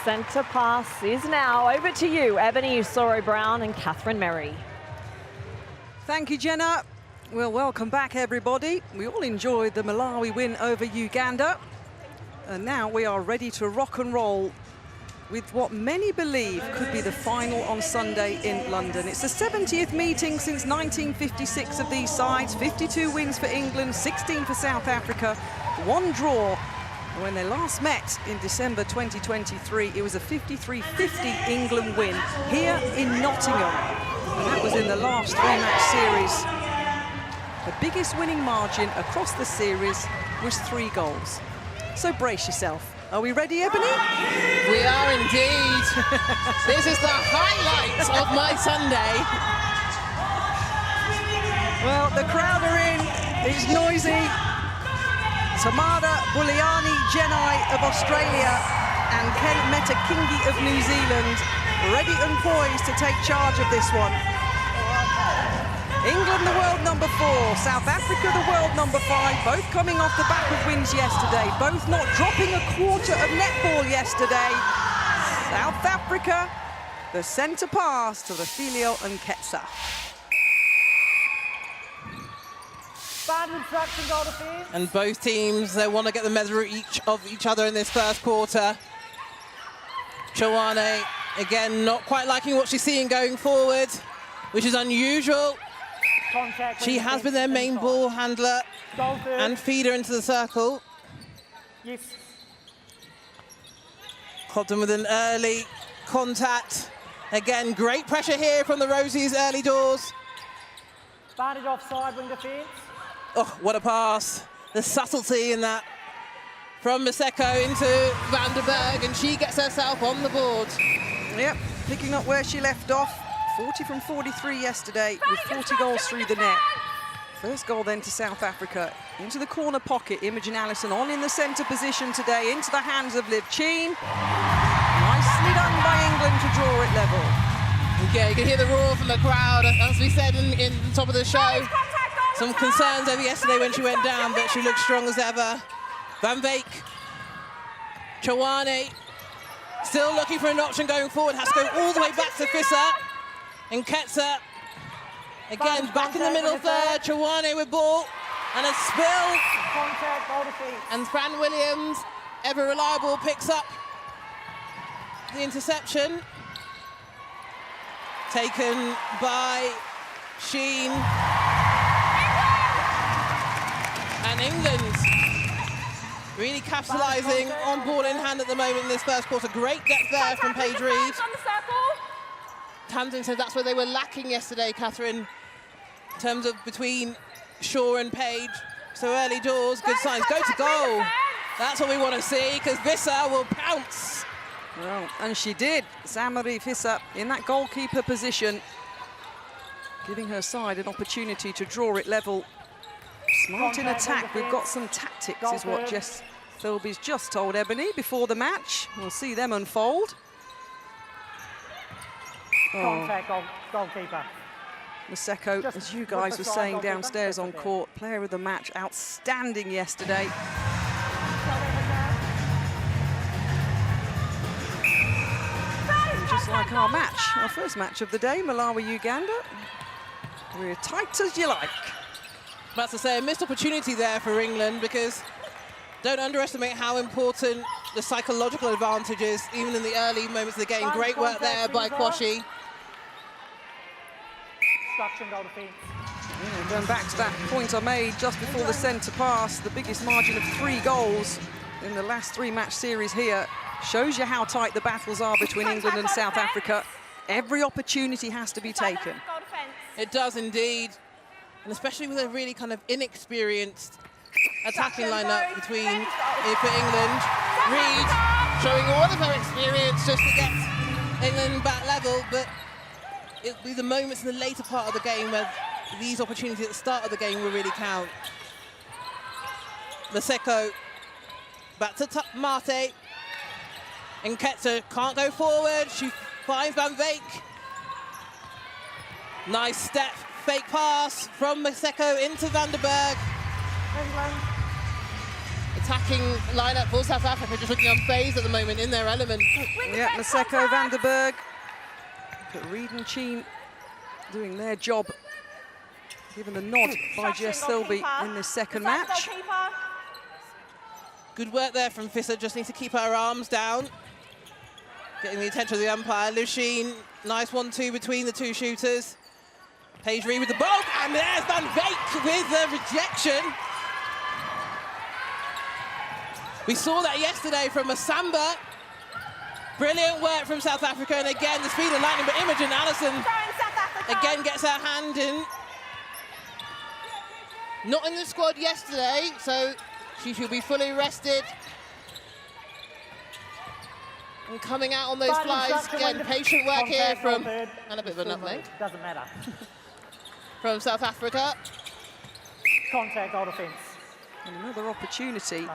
Centre pass is now over to you, Ebony Usoro-Brown and Catherine Merry. Thank you, Jenna. Well, welcome back, everybody. We all enjoyed the Malawi win over Uganda. And now we are ready to rock and roll with what many believe could be the final on Sunday in London. It's the 70th meeting since 1956 of these sides. 52 wins for England, 16 for South Africa, 1 draw. When they last met in December 2023, it was a 53-50 England win here in Nottingham. And that was in the last 3-match series. The biggest winning margin across the series was 3 goals. So brace yourself. Are we ready, Ebony? We are indeed. This is the highlight of my Sunday. Well, the crowd are in. It's noisy. Tamara Buliani Jenai of Australia and Ken Metakingi of New Zealand ready and poised to take charge of this one. England, the world number 4, South Africa, the world number 5, both coming off the back of wins yesterday, both not dropping a quarter of netball yesterday. South Africa, the centre pass to the Filio and Ketsa. And both teams, they want to get the measure of each other in this first quarter. Chowane, again, not quite liking what she's seeing going forward, which is unusual. She has been their main ball handler and feeder into the circle. Yes. Cobden with an early contact. Again, great pressure here from the Rosies early doors. Advantage offside wing defence. Oh, what a pass. The subtlety in that from Maseko into Van der Berg, and she gets herself on the board. Yep, picking up where she left off. 40 from 43 yesterday with 40 goals through the net. First goal then to South Africa. Into the corner pocket, Imogen Allison on in the centre position today, into the hands of Liv Cheen. Nicely done by England to draw it level. Yeah, you can hear the roar from the crowd, as we said in the top of the show. Some concerns over yesterday when she went down, but she looked strong as ever. Van Veek, Chowane, still looking for an option going forward, has to go all the way back to Visser. And Ketsa, again, back in the middle third, Chowane with ball, and a spill. And Fran Williams, ever reliable, picks up the interception. Taken by Sheen. And England really capitalising on ball in hand at the moment in this first quarter. Great depth there from Paige Reed. Tamsin said that's where they were lacking yesterday, Catherine, in terms of between Shaw and Page. So early doors, good signs. Go to goal. That's what we want to see, because Visser will pounce. Well, and she did. Samari Visser in that goalkeeper position, giving her side an opportunity to draw it level. Smart in attack. We've got some tactics, is what Jess Philby's just told Ebony before the match. We'll see them unfold. Contact, goalkeeper. Maseko, as you guys were saying downstairs on court, player of the match, outstanding yesterday. And just like our match, our first match of the day, Malawi-Uganda. We're tight as you like. That's to say, a missed opportunity there for England, because don't underestimate how important the psychological advantage is, even in the early moments of the game. Great work there by Kwashi. Yeah, going back to that point I made just before the centre pass, the biggest margin of 3 goals in the last 3-match series here shows you how tight the battles are between England and South Africa. Every opportunity has to be taken. It does indeed, and especially with a really kind of inexperienced attacking lineup between for England. Reed showing all of her experience just to get England back level, but it'll be the moments in the later part of the game where these opportunities at the start of the game will really count. Maseko back to Mate. And Ketsa can't go forward. She finds Van Veek. Nice step, fake pass from Maseko into Van der Berg. Attacking lineup for South Africa, just looking unfazed at the moment, in their element. Yeah, Maseko, Van der Berg. But Reed and Cheen doing their job Given the nod by Jess Thilby in this second match. Good work there from Fisser, just needs to keep her arms down. Getting the attention of the umpire. Lucien, nice 1-2 between the two shooters. Paige Reed with the ball, and there's Van Beek with the rejection. We saw that yesterday from Masamba. Brilliant work from South Africa, and again, the speed of lightning, but Imogen Allison again gets her hand in. Not in the squad yesterday, so she should be fully rested. And coming out on those flies, again, patient work here from, and a bit of a nutmeg. Doesn't matter. From South Africa. Contact, goal defence. And another opportunity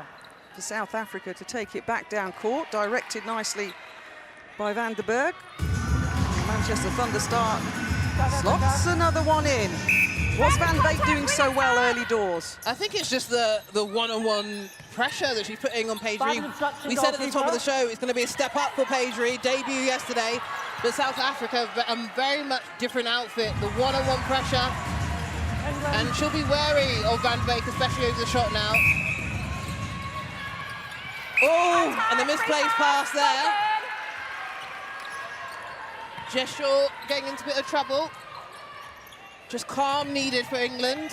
for South Africa to take it back down court, directed nicely by Van der Berg. Manchester Thunderstar slots another one in. What's Van Beek doing so well early doors? I think it's just the one-on-one pressure that she's putting on Paige Reed. We said at the top of the show it's going to be a step up for Paige Reed, debut yesterday, but South Africa, a very much different outfit, the one-on-one pressure, and she'll be wary of Van Beek, especially over the shot now. Oh, and the misplaced pass there. Jess Shaw getting into a bit of trouble. Just calm needed for England.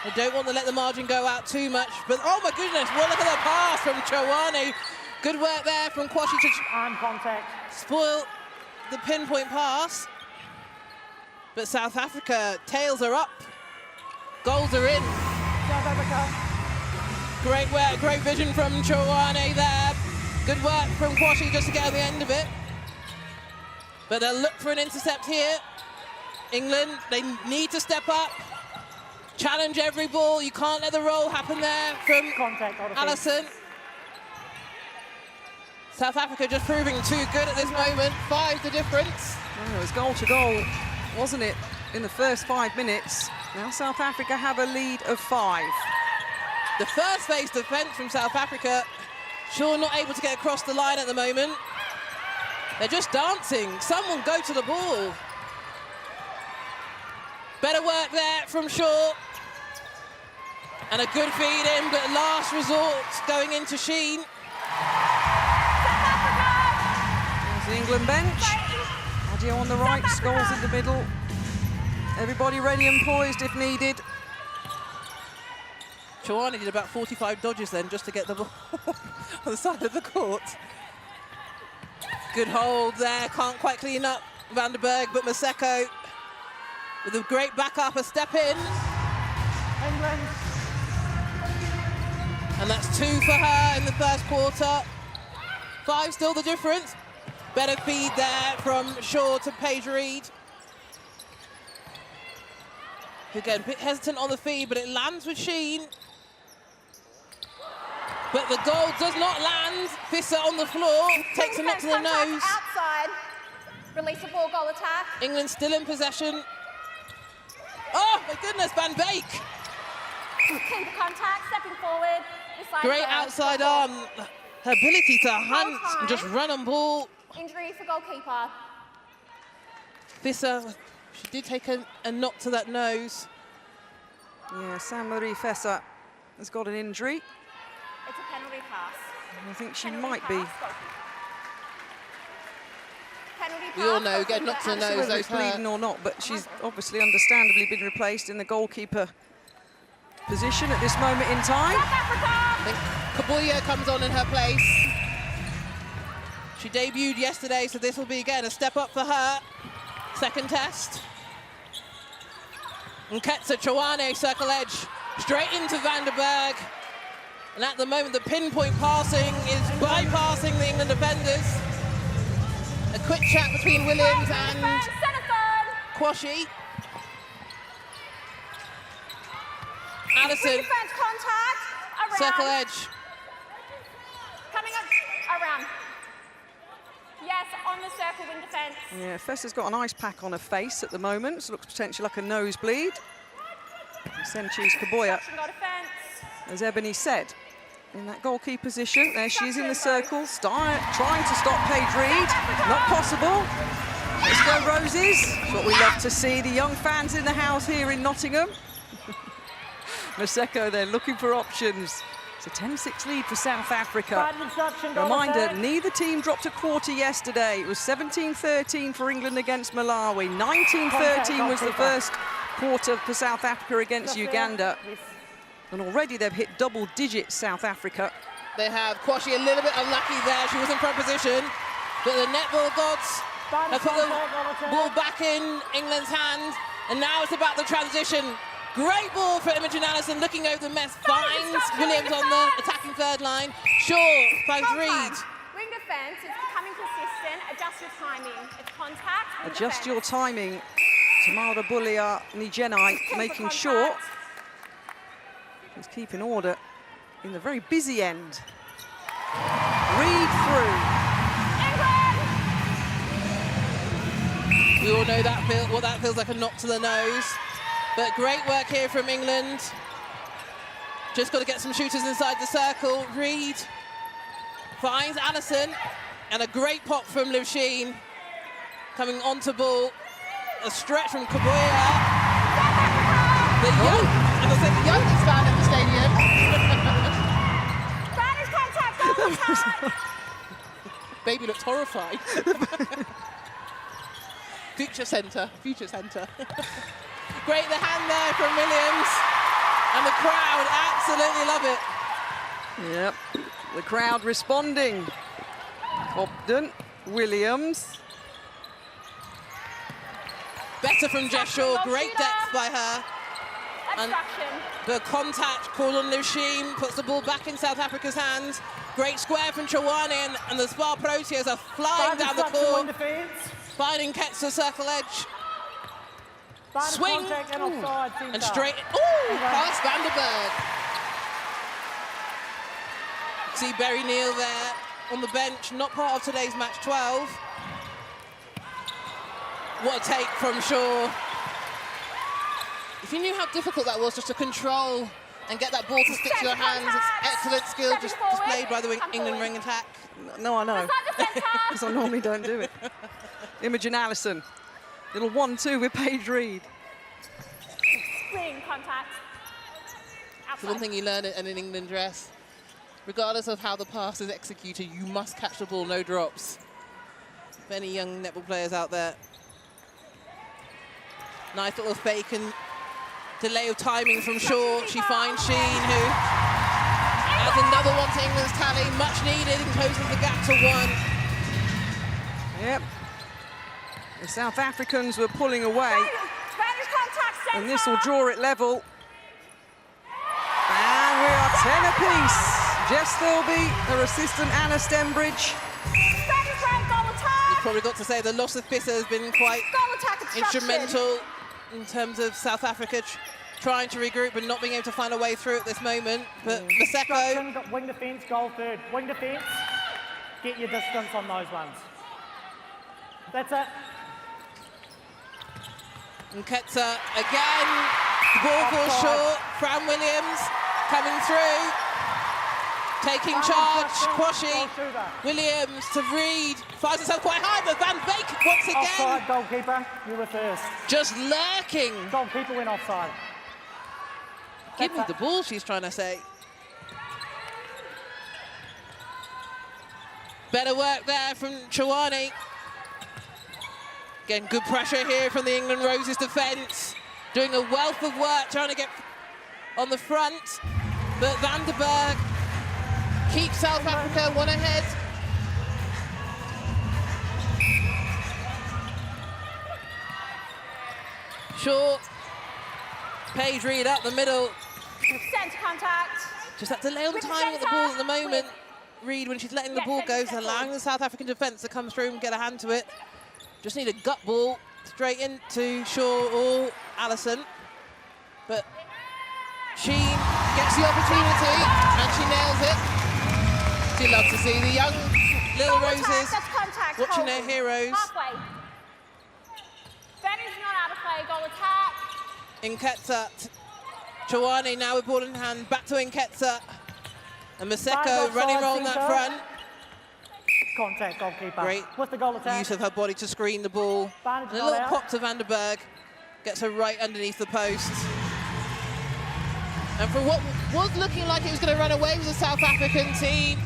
They don't want to let the margin go out too much, but oh my goodness, well, look at the pass from Chawani. Good work there from Kwashi to Arm contact. Spoil the pinpoint pass. But South Africa, tails are up. Goals are in. South Africa. Great work, great vision from Chawani there. Good work from Kwashi just to get on the end of it. But they'll look for an intercept here. England, they need to step up, challenge every ball. You can't let the roll happen there from Allison. South Africa just proving too good at this moment. 5 the difference. Oh, it was goal to goal, wasn't it, in the first 5 minutes? Now South Africa have a lead of 5. The first phase defence from South Africa, sure not able to get across the line at the moment. They're just dancing. Someone go to the ball. Better work there from Shaw. And a good feed in, but last resort going into Sheen. There's the England bench. Adio on the right, Scholes in the middle. Everybody ready and poised if needed. Chawani did about 45 dodges then just to get the ball on the side of the court. Good hold there, can't quite clean up Van der Berg, but Maseko with a great backup, a step in. England. And that's 2 for her in the first quarter. 5 still the difference. Better feed there from Shaw to Paige Reed. Again, a bit hesitant on the feed, but it lands with Sheen. But the goal does not land. Fisser on the floor, takes a knock to the nose. Outside. Release the ball, goal attack. England still in possession. Oh my goodness, Van Beek. Keep contact, stepping forward. Great outside arm. Her ability to hunt and just run on ball. Injury for goalkeeper. Fisser, she did take a knock to that nose. Yeah, Saint-Marie Fisser has got an injury. It's a penalty pass. I think she might be. We all know, get knocked to the nose, those bleeding or not, but she's obviously understandably been replaced in the goalkeeper position at this moment in time. I think Kabuya comes on in her place. She debuted yesterday, so this will be, again, a step up for her. Second test. And Ketsa Chawani, circle edge, straight into Van der Berg. And at the moment, the pinpoint passing is bypassing the England defenders. A quick chat between Williams and Kwashi. Allison. Defense contact. Around. Circle edge. Coming up. Around. Yes, on the circle, wing defense. Yeah, Fesser's got an ice pack on her face at the moment, so looks potentially like a nosebleed. Senchu's Kaboya, as Ebony said, in that goalkeeper position. There she is in the circle, trying to stop Paige Reed. Not possible. Let's go, Roses. It's what we love to see, the young fans in the house here in Nottingham. Maseko, they're looking for options. It's a 10-6 lead for South Africa. Reminder, neither team dropped a quarter yesterday. It was 17-13 for England against Malawi. 19-13 was the first quarter for South Africa against Uganda. And already they've hit double digits, South Africa. They have Kwashi a little bit unlucky there. She was in front position. But the netball gods have put the ball back in England's hand. And now it's about the transition. Great ball for Imogen Allison, looking over the mess, finds Williams on the attacking third line. Shaw finds Reed. Wing defense is becoming consistent. Adjust your timing. It's contact. Adjust your timing. Tamara Bulia Nijenai making sure he's keeping order in the very busy end. Reed through. We all know that what that feels like, a knock to the nose. But great work here from England. Just got to get some shooters inside the circle. Reed finds Allison, and a great pop from Lusheen. Coming onto ball. A stretch from Kabuya. The youngest fan at the stadium. Spanish contact, Baby looks horrified. Future centre. Great, the hand there from Williams. And the crowd absolutely love it. Yep, the crowd responding. Cobden, Williams. Better from Jess Shaw, great depth by her. And the contact called on Lusheen, puts the ball back in South Africa's hands. Great square from Chawani, and the Spa Proteas are flying down the court. Finding Ketzer circle edge. Swing, and straight, past Vanderberg. See Berry Neal there on the bench, not part of today's match 12. What a take from Shaw. If you knew how difficult that was just to control and get that ball to stick to your hands, it's excellent skill just displayed by the England ring attack. No, I know, because I normally don't do it. Imogen Allison, little 1-2 with Paige Reed. Screen contact. It's the one thing you learn in an England dress. Regardless of how the pass is executed, you must catch the ball, no drops. For any young netball players out there. Nice little fake and delay of timing from Shaw. She finds Sheen, who adds another one to England's tally. Much needed in closing the gap to 1. Yep. The South Africans were pulling away. And this will draw it level. And we are 10 apiece. Jess Thirlby, her assistant Anna Stembridge. You've probably got to say the loss of Fisser has been quite instrumental in terms of South Africa trying to regroup but not being able to find a way through at this moment. But Maseko. Wing defence, goal third. Wing defence, get your distance on those ones. That's it. And Ketzer again, ball falls short. Fran Williams coming through, taking charge. Kwashi, Williams to Reed, finds herself quite high, but Van Beek once again. Offside, goalkeeper, you were first. Just lurking. Goalkeeper went offside. Give me the ball, she's trying to say. Better work there from Chawani. Again, good pressure here from the England Roses defence. Doing a wealth of work, trying to get on the front. But Vanderberg keeps South Africa one ahead. Short. Paige Reed up the middle. Centre contact. Just that delay on the timing of the ball at the moment. Reed, when she's letting the ball go, is allowing the South African defence to come through and get a hand to it. Just need a gut ball straight into Shaw or Allison. But she gets the opportunity and she nails it. She loves to see the young little Roses watching their heroes. Halfway. Benny's not out of play, goal attack. Nketsa, Chawani now with ball in hand, back to Nketsa. And Maseko running on that front. Contact, goalkeeper. Great with the goal attack. use of her body to screen the ball. And a little pop to Vandenberg. Gets her right underneath the post. And for what was looking like it was going to run away with the South African team,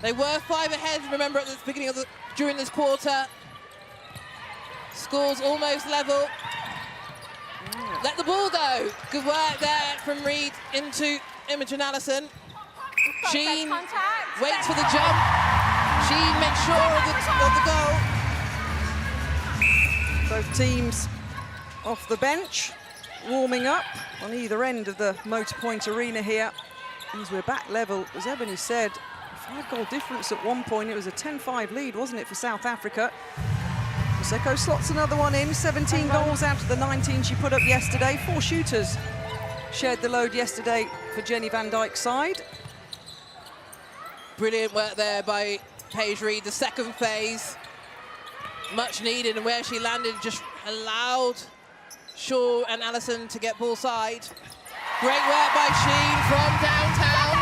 they were 5 ahead, remember, at the beginning of during this quarter. Scores almost level. Let the ball go. Good work there from Reed into Imogen Allison. Sheen waits for the jump. Sheen makes sure of the goal. Both teams off the bench, warming up on either end of the Motor Point Arena here. As we're back level, as Ebony said, a 5-goal difference at one point. It was a 10-5 lead, wasn't it, for South Africa? Seko slots another one in, 17 goals out of the 19 she put up yesterday. 4 shooters shared the load yesterday for Jenny Van Dijk's side. Brilliant work there by Paige Reed, the second phase. Much needed, and where she landed just allowed Shaw and Allison to get ball side. Great work by Sheen from downtown.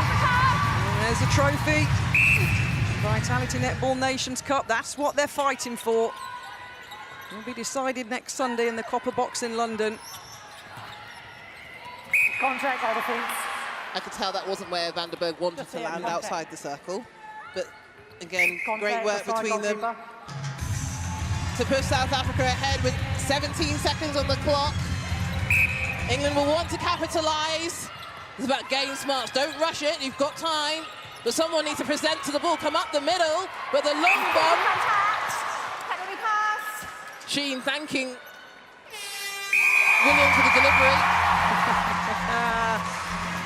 And there's a trophy. Vitality Netball Nations Cup, that's what they're fighting for. Will be decided next Sunday in the Copper Box in London. Contact, goal defence. I could tell that wasn't where Vandenberg wanted to land, outside the circle. But again, great work between them to push South Africa ahead with 17 seconds on the clock. England will want to capitalise. It's about game smarts. Don't rush it, you've got time. But someone needs to present to the ball, come up the middle, but the long bomb. Sheen thanking William for the delivery.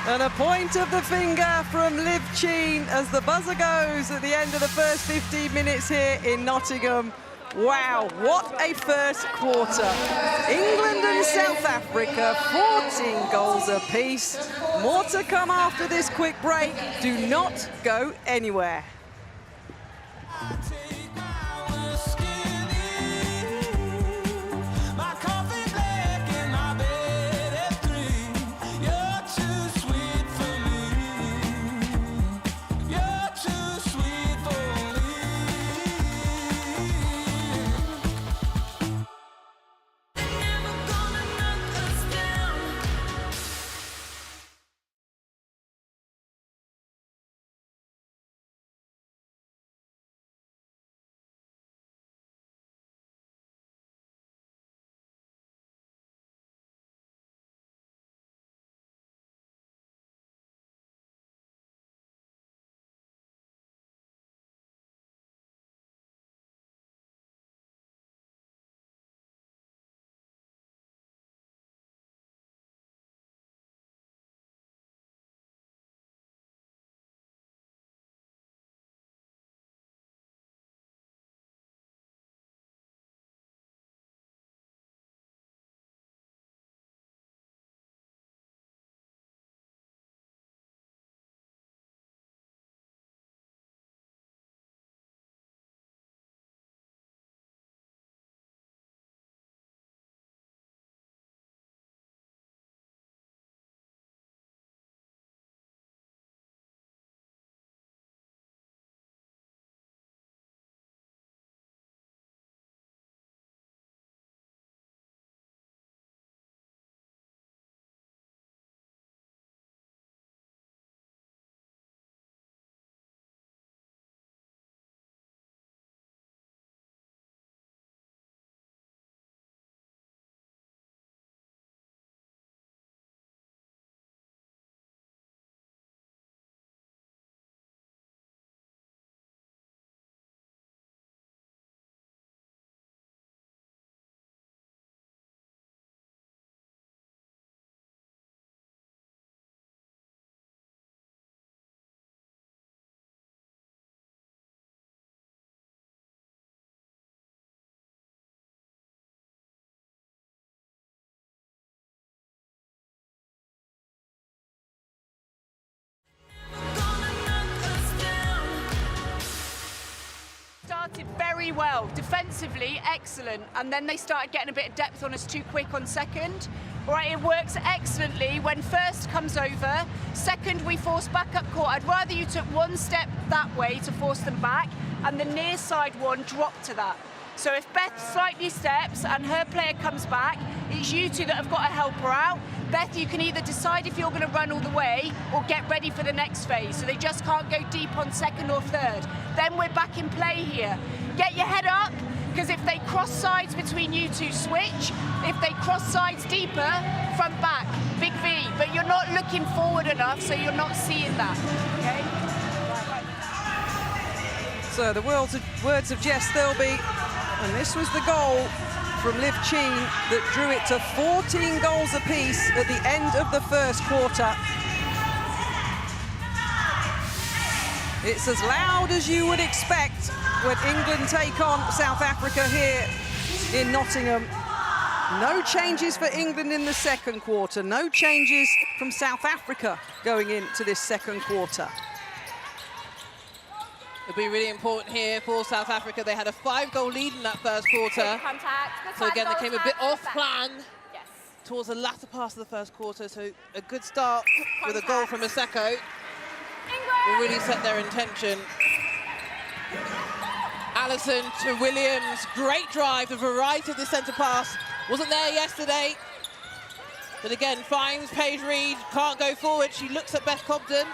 And a point of the finger from Liv Sheen as the buzzer goes at the end of the first 15 minutes here in Nottingham. Wow, what a first quarter. England and South Africa, 14 goals apiece. More to come after this quick break. Do not go anywhere. Started very well, defensively excellent, and then they started getting a bit of depth on us too quick on second. All right, it works excellently when first comes over, second we force back up court. I'd rather you took one step that way to force them back and the near side one dropped to that. So if Beth slightly steps and her player comes back, it's you two that have got to help her out. Beth, you can either decide if you're going to run all the way or get ready for the next phase. So they just can't go deep on second or third. Then we're back in play here. Get your head up, because if they cross sides between you two, switch. If they cross sides deeper, front back, big V. But you're not looking forward enough, so you're not seeing that, okay? So the words of Jess Thirlby, and this was the goal from Liv Cheen that drew it to 14 goals apiece at the end of the first quarter. It's as loud as you would expect when England take on South Africa here in Nottingham. No changes for England in the second quarter. No changes from South Africa going into this second quarter. It'll be really important here for South Africa. They had a 5-goal lead in that first quarter. So again, they came a bit off plan towards the latter part of the first quarter. So a good start with a goal from Maseko will really set their intention. Allison to Williams, great drive, the variety of the centre pass. Wasn't there yesterday. But again, finds Paige Reed, can't go forward. She looks at Beth Cobden,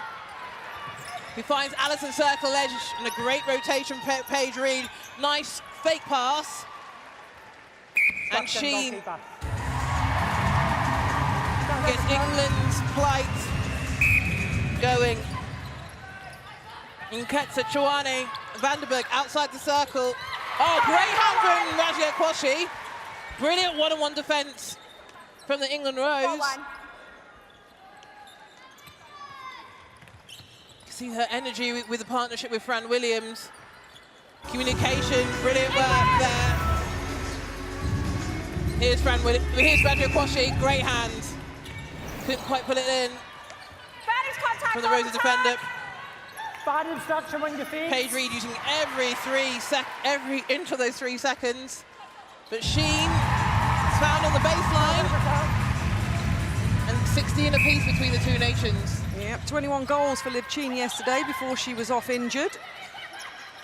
who finds Allison circle edge and a great rotation, Paige Reed. Nice fake pass. And Sheen gets England's plight going. Nketsa Chouane, Vandenberg outside the circle. Oh, great hand from Razia Kwashi. Brilliant one-on-one defence from the England Rose. See her energy with the partnership with Fran Williams. Communication, brilliant work there. Here's Razia Kwashi, great hands. Couldn't quite pull it in from the Roses defender. Bad instruction when defense. Paige Reed using every inch of those 3 seconds. But Sheen found on the baseline. And 16 apiece between the two nations. Yep, 21 goals for Liv Cheen yesterday before she was off injured.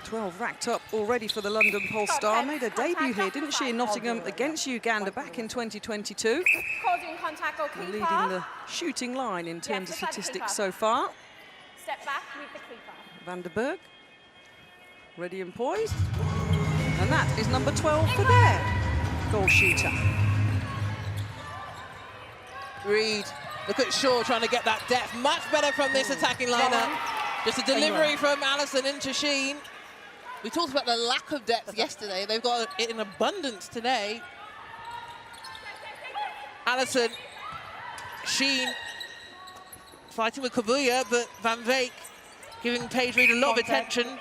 12 racked up already for the London Polestar. Made her debut here, didn't she, in Nottingham against Uganda back in 2022. Causing contact or keeper. Leading the shooting line in terms of statistics so far. Step back with the keeper. Vandenberg, ready and poised. And that is number 12 for their goal shooter. Reed, look at Shaw trying to get that depth. Much better from this attacking lineup. Just a delivery from Allison into Sheen. We talked about the lack of depth yesterday. They've got it in abundance today. Allison, Sheen fighting with Kabuya, but Van Veek giving Paige Reed a lot of attention.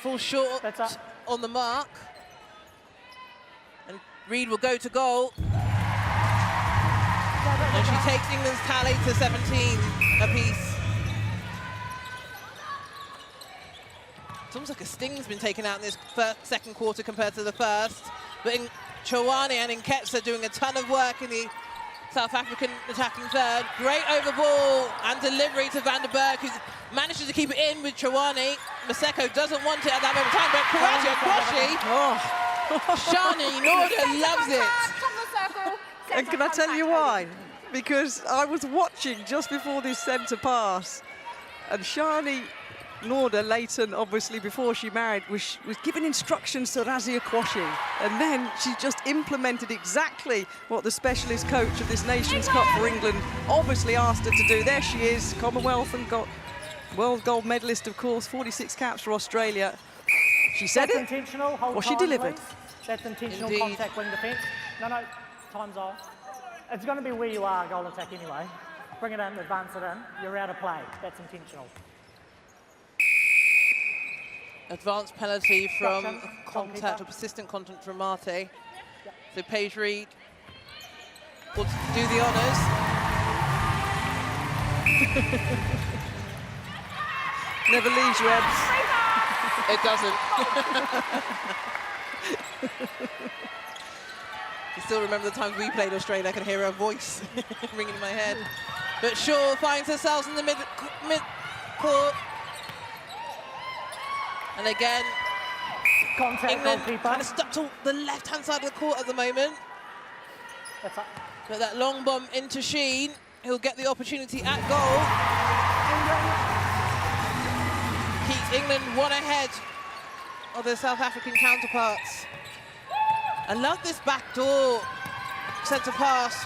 Falls short on the mark. And Reed will go to goal. And she takes England's tally to 17 apiece. It's almost like a sting's been taken out in this second quarter compared to the first. But Chouane and Nketsa doing a ton of work in the South African attacking third. Great over ball and delivery to Vandenberg, who manages to keep it in with Chouane. Maseko doesn't want it at that moment of time, but Kwashi, Shani Norda loves it. And can I tell you why? Because I was watching just before this centre pass, and Shani Norda, Leighton, obviously before she married, was giving instructions to Razia Kwashi, and then she just implemented exactly what the specialist coach of this Nations Cup for England obviously asked her to do. There she is, Commonwealth and world gold medalist, of course, 46 caps for Australia. She said That's it, intentional. Hold or she time, delivered. please. That's intentional. Indeed. Contact wing defence. No, time's off. It's going to be where you are, goal attack anyway. Bring it in, advance it in. You're out of play. That's intentional. Advanced penalty from contact or persistent contact from Mate. So Paige Reed will do the honours. Never leaves you, Ebbs. It doesn't. still remember the times we played Australia. I can hear her voice ringing in my head. But Shaw finds herself in the mid-court. And again, Contact, England goalkeeper. kind of stuck to the left-hand side of the court at the moment. But that long bomb into Sheen, he'll get the opportunity at goal. Keeps England one ahead of their South African counterparts. I love this backdoor centre pass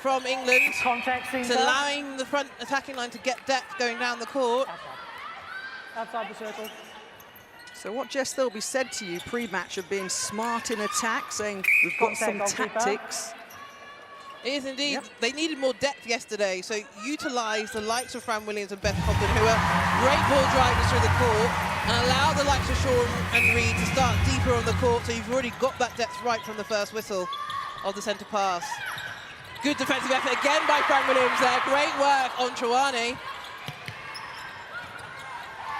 from England. It's allowing the front attacking line to get depth going down the court. Outside the circle. So what, Jess Thirlby said to you pre-match of being smart in attack, saying we've got some tactics. It is indeed. Yep. They needed more depth yesterday, so utilise the likes of Fran Williams and Beth Cobden, who are great ball drivers through the court, and allow the likes of Shaw and Reid to start deeper on the court, so you've already got that depth right from the first whistle of the centre pass. Good defensive effort again by Fran Williams there. Great work on Chouane.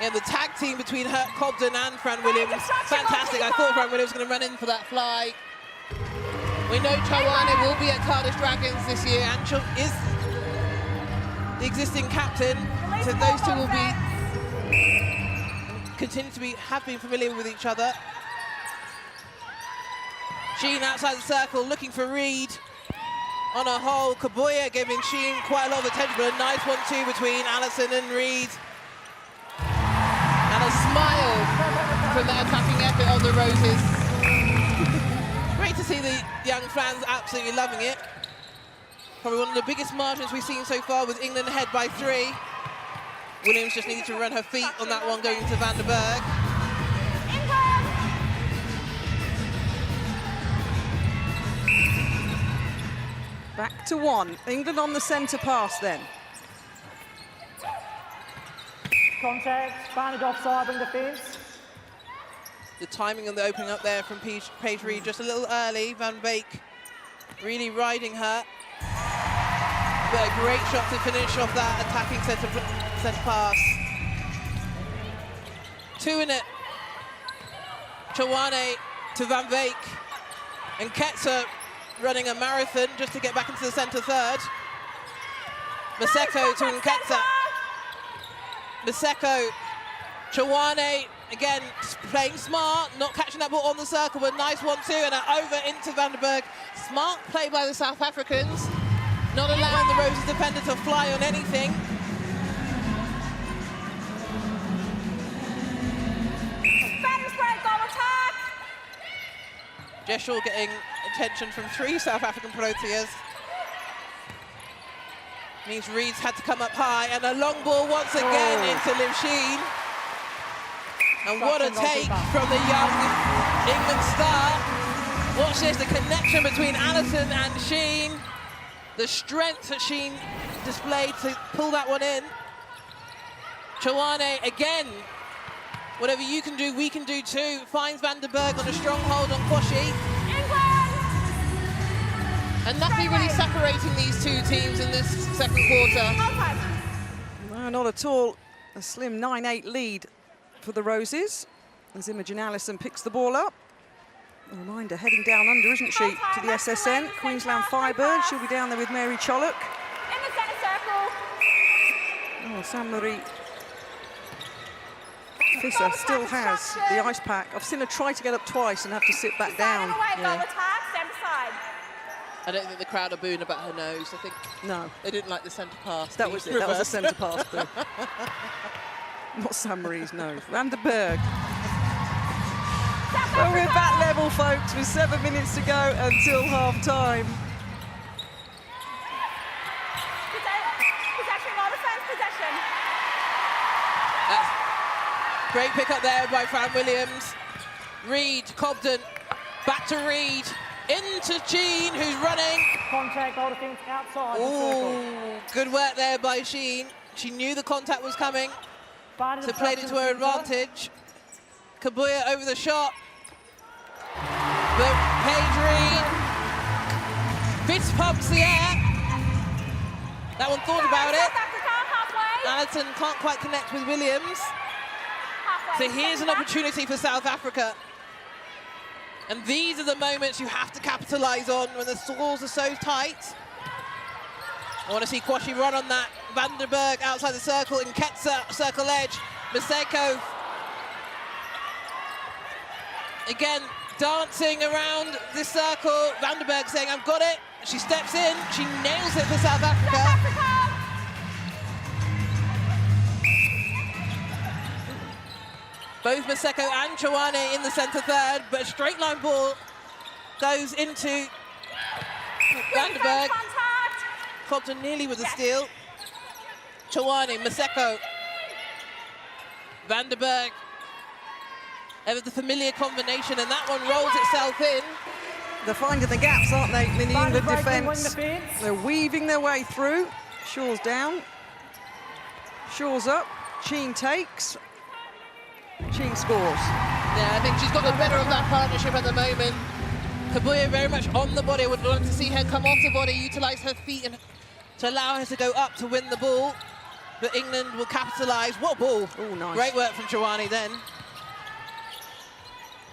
Yeah, the tag team between her, Cobden and Fran Williams, fantastic. I thought Fran Williams was going to run in for that fly. We know Chouane will be at Cardiff Dragons this year, and is the existing captain, so those two will be continue to have been familiar with each other. Sheen outside the circle, looking for Reid. On a hole, Kabuya giving Sheen quite a lot of attention, but a nice 1-2 between Allison and Reid. And a smile from that attacking effort on the Roses. Great to see the young fans absolutely loving it. Probably one of the biggest margins we've seen so far, with England ahead by 3. Williams just needed to run her feet on that one going to Van der Berg. Back to 1. England on the centre pass then. Contact, Barnett offside, bring defence. The timing of the opening up there from Paige Reid just a little early. Van Beek really riding her. But a great shot to finish off that attacking centre pass. 2 in it. Chouane to Van Beek. And Ketzer running a marathon just to get back into the centre third. Maseko to Nketsa. Maseko, Chouane, again, playing smart, not catching that ball on the circle, but nice 1-2, and over into Van der Berg. Smart play by the South Africans, not allowing the Roses defender to fly on anything. Jess Shaw getting attention from 3 South African Proteas. Means Reid's had to come up high, and a long ball once again into Liv Sheen. And what a take from the young England star. Watch this, the connection between Allison and Sheen. The strength that Sheen displayed to pull that one in. Chouane again. Whatever you can do, we can do too. Finds Van der Berg on a strong hold on Kwashi. And nothing really separating these two teams in this second quarter. No, not at all. A slim 9-8 lead for the Roses as Imogen Allison picks the ball up. A reminder, heading down under, isn't she, to the SSN. Queensland Firebird. She'll be down there with Mary Chollock. In the centre circle. Oh, Sainte-Marie Visser still has the ice pack. I've seen her try to get up twice and have to sit back down. Yeah. Stand beside. I don't think the crowd are booing about her nose. I think they didn't like the centre pass. That was a centre pass, but not Sainte-Marie's nose. Van der Berg. Well, we're back level, folks, with 7 minutes to go until half-time. Possession, all defence, possession. Great pick up there by Fran Williams. Reid, Cobden, back to Reid. Into Sheen, who's running. Contact, all defence outside the circle. Good work there by Sheen. She knew the contact was coming, so played it to her advantage. Kabuya over the shot. But Paige Reid fist pumps the air. That one thought about it. Allison can't quite connect with Williams. So here's an opportunity for South Africa. And these are the moments you have to capitalise on when the scores are so tight. I want to see Kwashi run on that. Vandenberg outside the circle, in Ketsa, circle edge. Maseko. Again, dancing around this circle. Vandenberg saying, I've got it. She steps in, she nails it for South Africa. Both Maseko and Choane in the centre third, but a straight line ball goes into Vandenberg. Cobden nearly with the steal. Choane, Maseko, Vandenberg. Ever the familiar combination, and that one rolls itself in. They're finding the gaps, aren't they, in the England defence? They're weaving their way through. Shaw's down. Shaw's up. Sheen takes. Sheen scores. Yeah, I think she's got the better of that partnership at the moment. Kabuya very much on the body. I would love to see her come off the body, utilise her feet and to allow her to go up to win the ball. But England will capitalise. What a ball. Oh, nice. Great work from Choane then.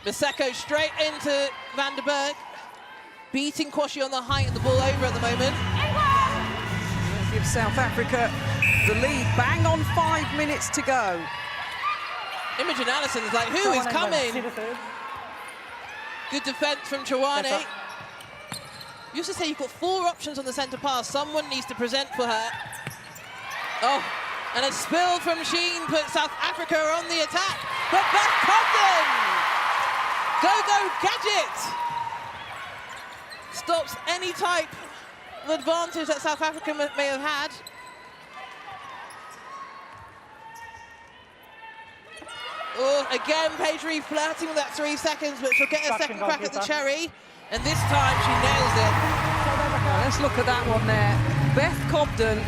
Maseko straight into Vandenberg. Beating Kwashi on the height and the ball over at the moment. Gives South Africa the lead. Bang on 5 minutes to go. Imogen Allison is like, who is coming? Good defence from Choane. You used to say you've got 4 options on the centre pass. Someone needs to present for her. Oh, and a spill from Sheen puts South Africa on the attack. But Beth Cobden! Go Gadget! Stops any type of advantage that South Africa may have had. Oh, again, Paige flirting with that 3 seconds, but she'll get a second crack at the cherry. And this time she nails it. Well, let's look at that one there. Beth Cobden,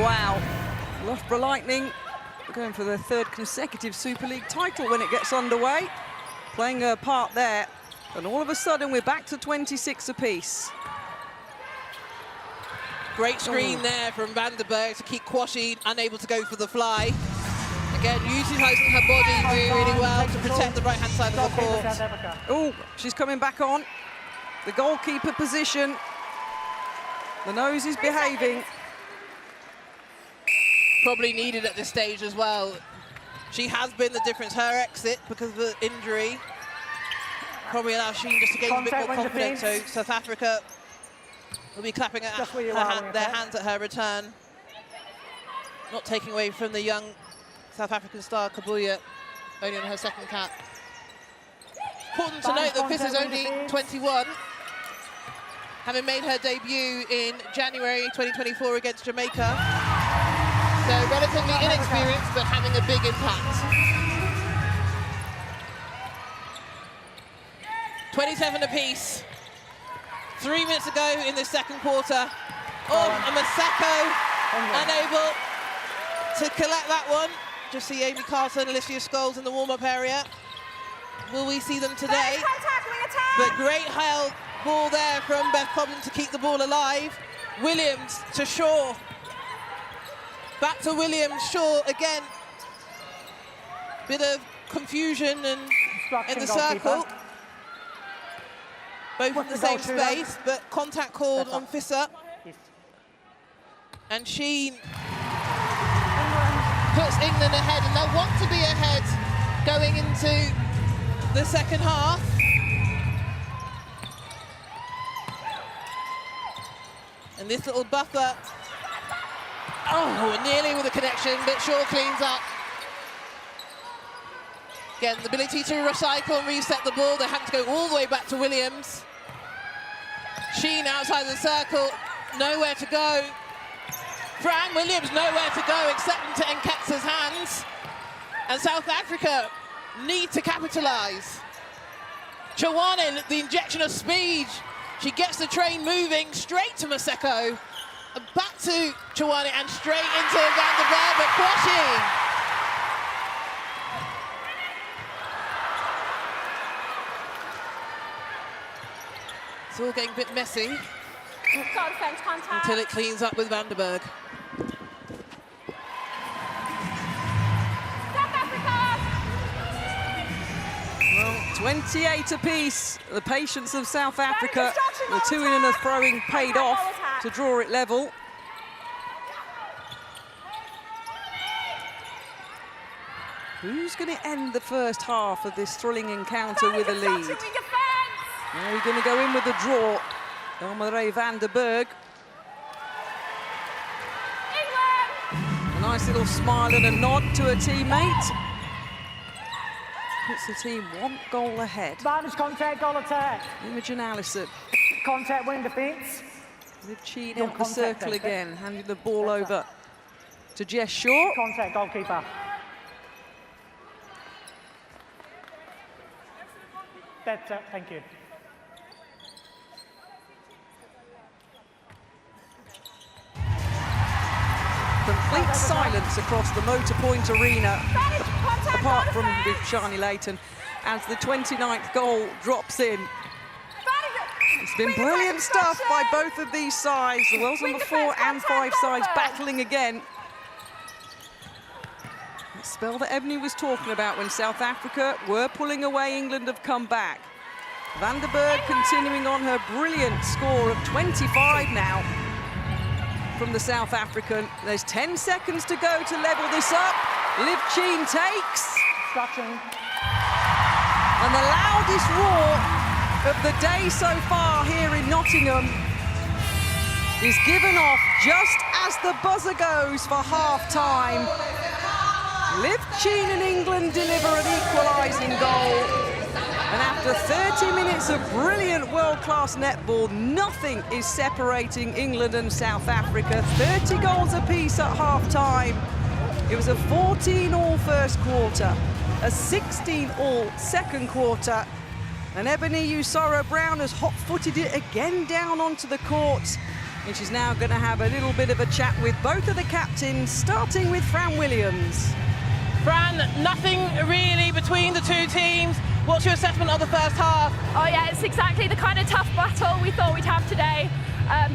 wow. Loughborough Lightning going for their 3rd consecutive Super League title when it gets underway. Playing her part there. And all of a sudden, we're back to 26 apiece. Great screen there from Vandenberg to keep Kwashi unable to go for the fly. Again, utilising her body really well to protect the right-hand side of the court. Oh, she's coming back on. The goalkeeper position. The nose is behaving. Probably needed at this stage as well. She has been the difference. Her exit because of the injury probably allows Sheen just to gain a bit more confidence. So South Africa will be clapping at their hands at her return. Not taking away from the young South African star, Kabuya, only on her 2nd cap. Important to note that this is only 21, having made her debut in January 2024 against Jamaica. So relatively inexperienced, but having a big impact. 27 apiece. 3 minutes to go in the 2nd quarter. Oh, and Maseko unable to collect that one. Just see Amy Carter and Alicia Scholes in the warm-up area. Will we see them today? But great held ball there from Beth Cobden to keep the ball alive. Williams to Shaw. Back to Williams, Shaw again. Bit of confusion and in the circle. Both in the same space, but contact called on Fisser. And Sheen puts England ahead, and they'll want to be ahead going into the 2nd half. And this little buffer, oh, nearly with a connection, but Shaw cleans up. Again, the ability to recycle and reset the ball. They have to go all the way back to Williams. Sheen outside the circle, nowhere to go. Fran Williams nowhere to go except into Nketsa's hands. And South Africa need to capitalise. Choane, the injection of speed. She gets the train moving straight to Maseko. And back to Choane and straight into Vandenberg, but Kwashi. It's all getting a bit messy until it cleans up with Vandenberg. Well, 28 apiece. The patience of South Africa. The 2 in and the throwing paid off to draw it level. Who's going to end the first half of this thrilling encounter with a lead? Are we going to go in with a draw? Elmere van der Berg. A nice little smile and a nod to a teammate. Puts the team 1 goal ahead. Advantage contact, goal attack. Imogen Allison. Contact, wing defence. With Cheen in the circle again, handing the ball over to Jess Shaw. Contact, goalkeeper. That's it, thank you. Complete silence across the Motor Point Arena, apart from with Shani Layton, as the 29th goal drops in. It's been brilliant stuff by both of these sides. The Wales number 4 and 5 sides battling again. That spell that Ebony was talking about when South Africa were pulling away, England have come back. Van der Berg continuing on her brilliant score of 25 now from the South African. There's 10 seconds to go to level this up. Liv Cheen takes. And the loudest roar of the day so far here in Nottingham is given off just as the buzzer goes for half-time. Liv Cheen and England deliver an equalising goal. And after 30 minutes of brilliant world-class netball, nothing is separating England and South Africa. 30 goals apiece at half-time. It was a 14-all first quarter, a 16-all second quarter. And Ebony Usoro-Brown has hot-footed it again down onto the court. And she's now going to have a little bit of a chat with both of the captains, starting with Fran Williams. Fran, nothing really between the two teams. What's your assessment of the first half? Oh yeah, it's exactly the kind of tough battle we thought we'd have today.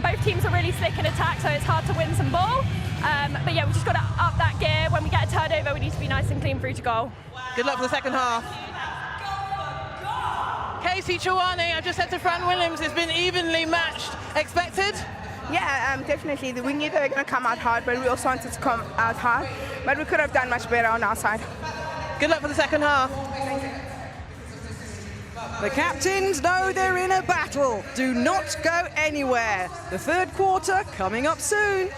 Both teams are really slick in attack, so it's hard to win some ball. But yeah, we've just got to up that gear. When we get a turnover, we need to be nice and clean through to goal. Good luck for the second half. Casey Chouane, I just said to Fran Williams, it's been evenly matched. Expected? Yeah, definitely. We knew they were going to come out hard, but we also wanted to come out hard. But we could have done much better on our side. Good luck for the second half. Thank you. The captains know they're in a battle. Do not go anywhere. The third quarter coming up soon.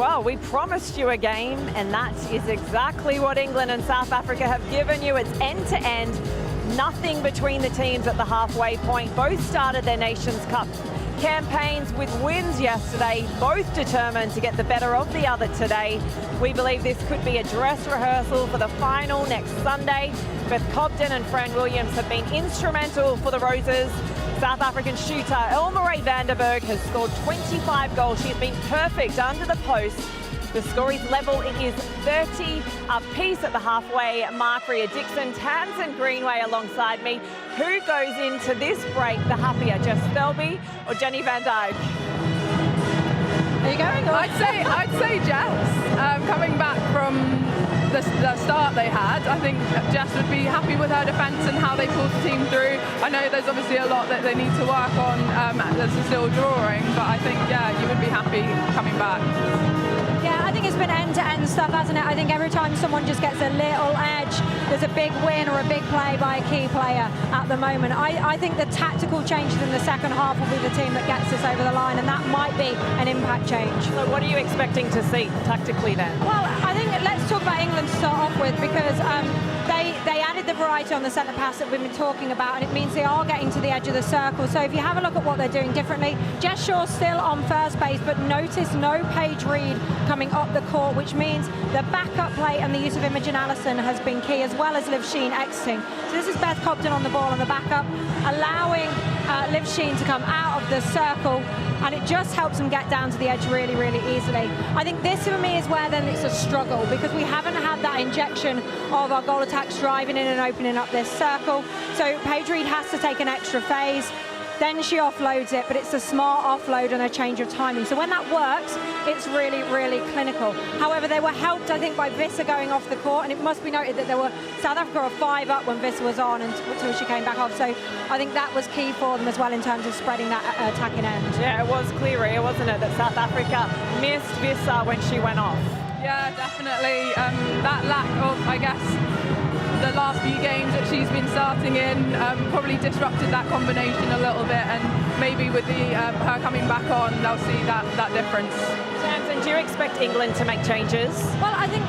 Well, we promised you a game, and that is exactly what England and South Africa have given you. It's end-to-end, nothing between the teams at the halfway point. Both started their Nations Cup campaigns with wins yesterday, both determined to get the better of the other today. We believe this could be a dress rehearsal for the final next Sunday. Beth Cobden and Fran Williams have been instrumental for the Roses. South African shooter Elmarie Vandenberg has scored 25 goals. She's been perfect under the post. The score is level. It is 30 apiece at the halfway mark. Ria Dixon, Tamsin Greenway alongside me. Who goes into this break the happier, Jess Thirlby or Jenny Van Dijk? Are you going? Or? I'd say Jess. Coming back from the start they had, I think Jess would be happy with her defence and how they pulled the team through. I know there's obviously a lot that they need to work on. There's still drawing, but I think, yeah, you would be happy coming back. Yeah, I think it's been end-to-end stuff, hasn't it? I think every time someone just gets a little edge, there's a big win or a big play by a key player at the moment. I think the tactical changes in the second half will be the team that gets us over the line, and that might be an impact change. So what are you expecting to see tactically then? Well, I think let's talk about England to start off with, because they added the variety on the centre pass that we've been talking about, and it means they are getting to the edge of the circle. So if you have a look at what they're doing differerently, Jess Shaw still on first base, but notice no Paige Reed coming up the court, which means the backup play and the use of Imogen Allison has been key, as well as Liv Sheen exiting. So this is Beth Cobden on the ball on the backup, allowing Liv Sheen to come out of the circle, and it just helps them get down to the edge really, really easily. I think this for me is where then it's a struggle, because we haven't had that injection of our goal attacks driving in and opening up this circle. So Paige Reed has to take an extra phase. Then she offloads it, but it's a smart offload and a change of timing. So when that works, it's really, really clinical. However, they were helped, I think, by Visser going off the court, and it must be noted that South Africa were 5 up when Visser was on until she came back off. So I think that was key for them as well in terms of spreading that attacking end. Yeah, it was clear, Ria, wasn't it, that South Africa missed Visser when she went off? Yeah, definitely. That lack of, I guess, the last few games that she's been starting in probably disrupted that combination a little bit, and maybe with her coming back on, they'll see that difference. Tamsin, do you expect England to make changes? Well, I think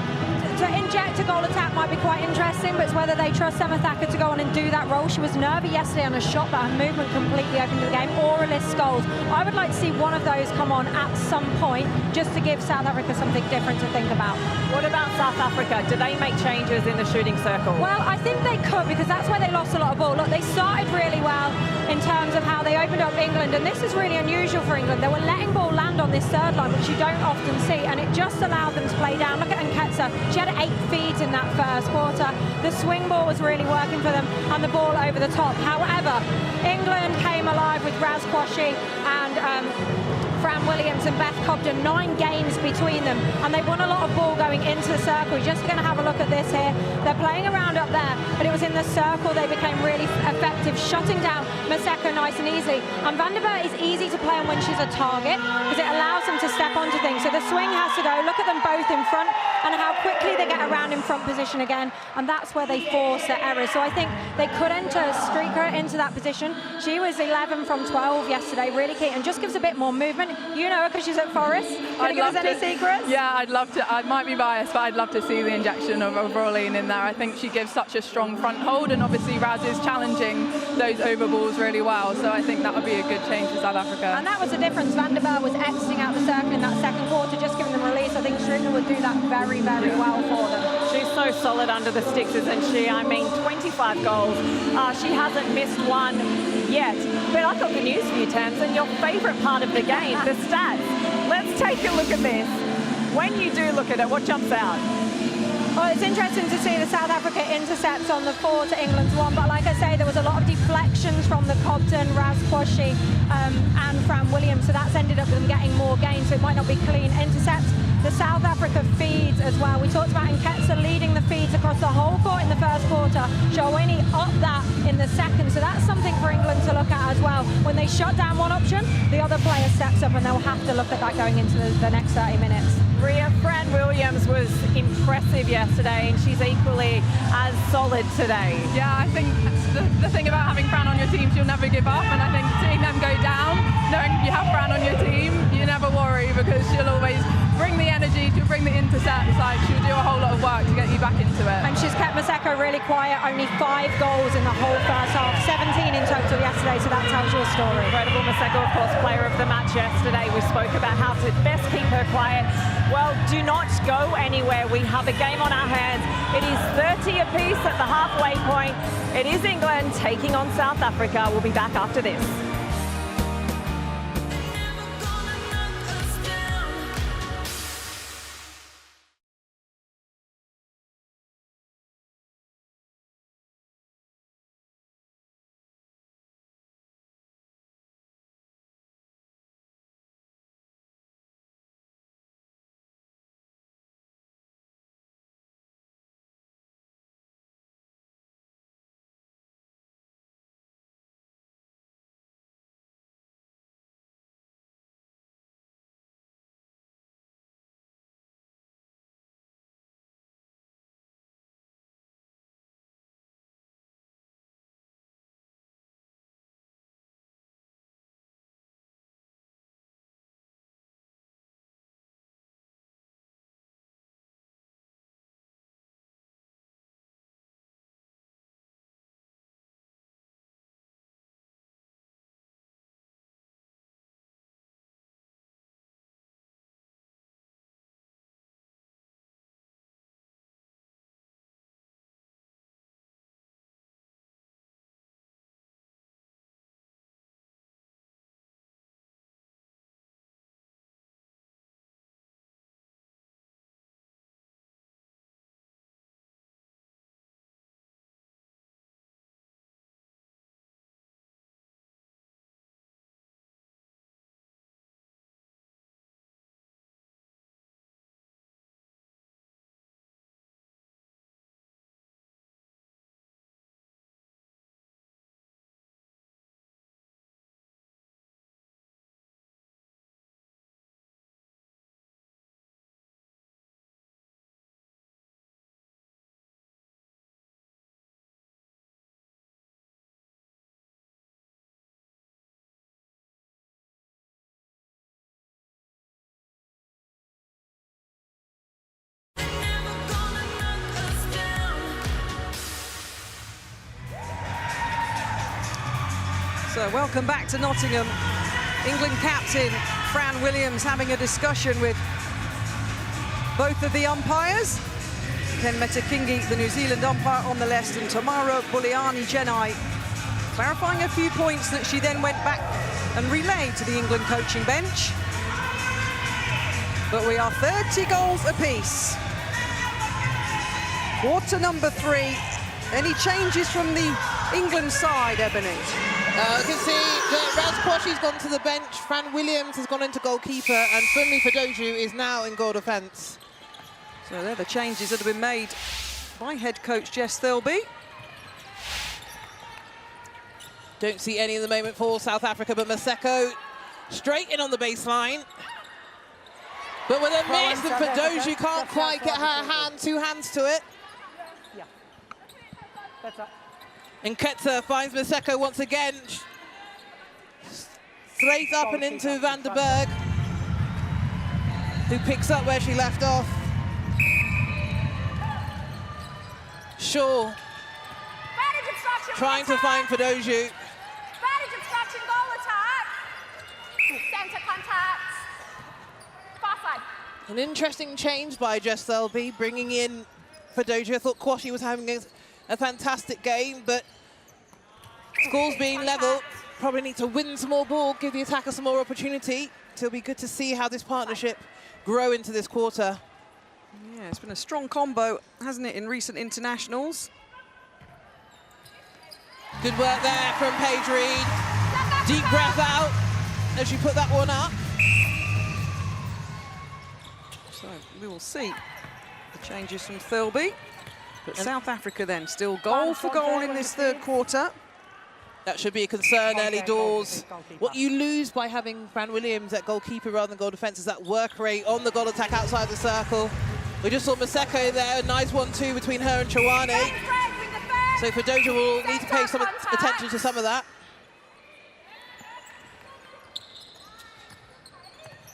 to inject a goal attack might be quite interesting, but it's whether they trust Emma Thacker to go on and do that role. She was nervy yesterday on a shot, but her movement completely opened the game, or Elise Scholes. I would like to see one of those come on at some point, just to give South Africa something different to think about. What about South Africa? Do they make changes in the shooting circle? Well, I think they could, because that's where they lost a lot of ball. Look, they started really well in terms of how they opened up England, and this is really unusual for England. They were letting ball land on this third line, which you don't often see, and it just allowed them to play down. Look at Nketsa. She had 8 feet in that first quarter. The swing ball was really working for them, and the ball over the top. However, England came alive with Raz Quashie and Fran Williams and Beth Cobden, 9 games between them, and they won a lot of ball going into the circle. You're just going to have a look at this here. They're playing around up there, but it was in the circle they became really effective, shutting down Maseko nice and easily. And Vandenberg is easy to play on when she's a target, because it allows them to step onto things. So the swing has to go. Look at them both in front, and how quickly they get around in front position again, and that's where they force the errors. So I think they could enter Streaker into that position. She was 11 from 12 yesterday, really key, and just gives a bit more movement. You know her because she's at Forest. Can you give us any secrets? Yeah, I'd love to. I might be biased, but I'd love to see the injection of Rolene in there. I think she gives such a strong front hold, and obviously Raz is challenging those over balls really well. So I think that would be a good change for South Africa. And that was the difference. Vandenberg was exiting out the circle in that second quarter, just giving them release. I think Strickler would do that very, very well for them. She's so solid under the sticks, isn't she? I mean, 25 goals. She hasn't missed one yet. But I've got good news for you, Tamsin. Your favourite part of the game, the stats. Let's take a look at this. When you do look at it, what jumps out? Well, it's interesting to see the South Africa intercepts on the 4 to England's 1, but like I say, there was a lot of deflections from the Cobden, Raz Quashie and Fran Williams, so that's ended up with them getting more gains, so it might not be clean intercepts. The South Africa feeds as well. We talked about Nketsa leading the feeds across the whole court in the first quarter. Shalwini up that in the second, so that's something for England to look at as well. When they shut down one option, the other player steps up, and they'll have to look at that going into the next 30 minutes. Ria, Fran Williams was impressive yesterday, and she's equally as solid today. Yeah, I think the thing about having Fran on your team, she'll never give up, and I think seeing them go down, knowing you have Fran on your team, you never worry, because she'll always bring the energy she'll bring the intercepts, like she'll do a whole lot of work to get you back into it. And she's kept Maseko really quiet, only 5 goals in the whole first half, 17 in total yesterday, so that tells you a story. Incredible. Maseko, of course, player of the match yesterday. We spoke about how to best keep her quiet. Well, do not go anywhere. We have a game on our hands. It is 30 apiece at the halfway point. It is England taking on South Africa. We'll be back after this. So welcome back to Nottingham. England captain Fran Williams having a discussion with both of the umpires. Ken Metakingi, the New Zealand umpire, on the left, and Tamara Buliani-Jenai clarifying a few points that she then went back and relayed to the England coaching bench. But we are 30 goals apiece. Quarter number 3. Any changes from the England side, Ebony? You can see that Raz Kwashi's gone to the bench, Fran Williams has gone into goalkeeper, and Funmi Fedoju is now in goal defence. So they're the changes that have been made by head coach Jess Thirlby. Don't see any in the moment for South Africa, but Maseko straight in on the baseline. But with a miss, and Fedoju can't quite get her two hands to it. Yeah. That's up. And Ketzer finds Maseko once again. Straight up and into Van der Berg, who picks up where she left off. Shaw trying to find Fedoju. Centre contact. Far side. An interesting change by Jess Thirlby, bringing in Fedoju. I thought Kwashi was having a fantastic game, but scores being level. Probably need to win some more ball, give the attacker some more opportunity. It'll be good to see how this partnership grow into this quarter. Yeah, it's been a strong combo, hasn't it, in recent internationals? Good work there from Paige Reed. Deep breath out as you put that one up. So we will see the changes from Thirlby. But South Africa then still goal for goal in this third quarter. That should be a concern early doors. What you lose by having Fran Williams at goalkeeper rather than goal defence is that work rate on the goal attack outside the circle. We just saw Maseko there, a nice 1-2 between her and Chawani. So Fedoju will need to pay some attention to some of that.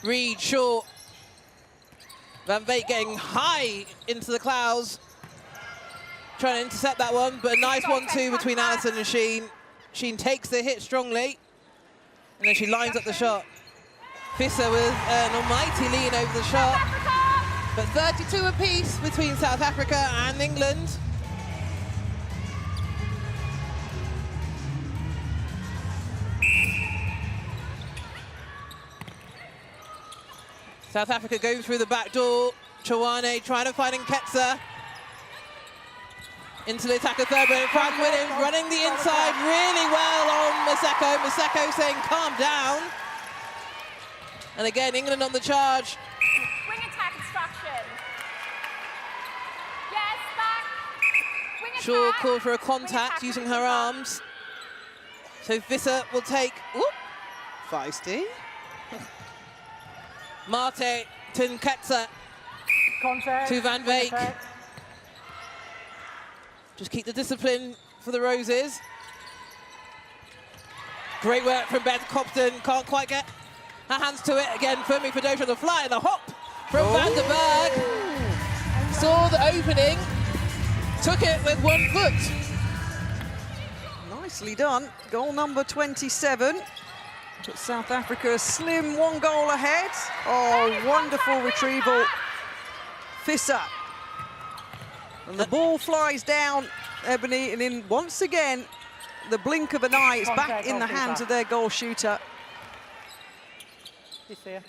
Reed, Shaw. Van Veek getting high into the clouds. Trying to intercept that one, but a nice 1-2 between Alison and Sheen. Sheen takes the hit strongly, and then she lines up the shot. Visser with an almighty lean over the shot. But 32 apiece between South Africa and England. South Africa going through the back door. Chawane trying to find Nketsa. Into the attacker third, but Fran Williams running the inside really well on Maseko. Maseko saying, calm down. And again, England on the charge. Wing attack instruction. Yes, back. Wing attack. Shaw called for a contact using her arms. So Visser will take, feisty. Mate to Nketsa. Contact. To Van Veek. Just keep the discipline for the Roses. Great work from Beth Cobden. Can't quite get her hands to it. Again, Fumi Fadoja on the fly and the hop from Van der Berg. Saw the opening, took it with 1 foot. Nicely done. Goal number 27. Put South Africa a slim 1 goal ahead. Oh, wonderful retrieval. Visser. And the ball flies down, Ebony, and in once again, the blink of an eye, it's back in the hands of their goal shooter.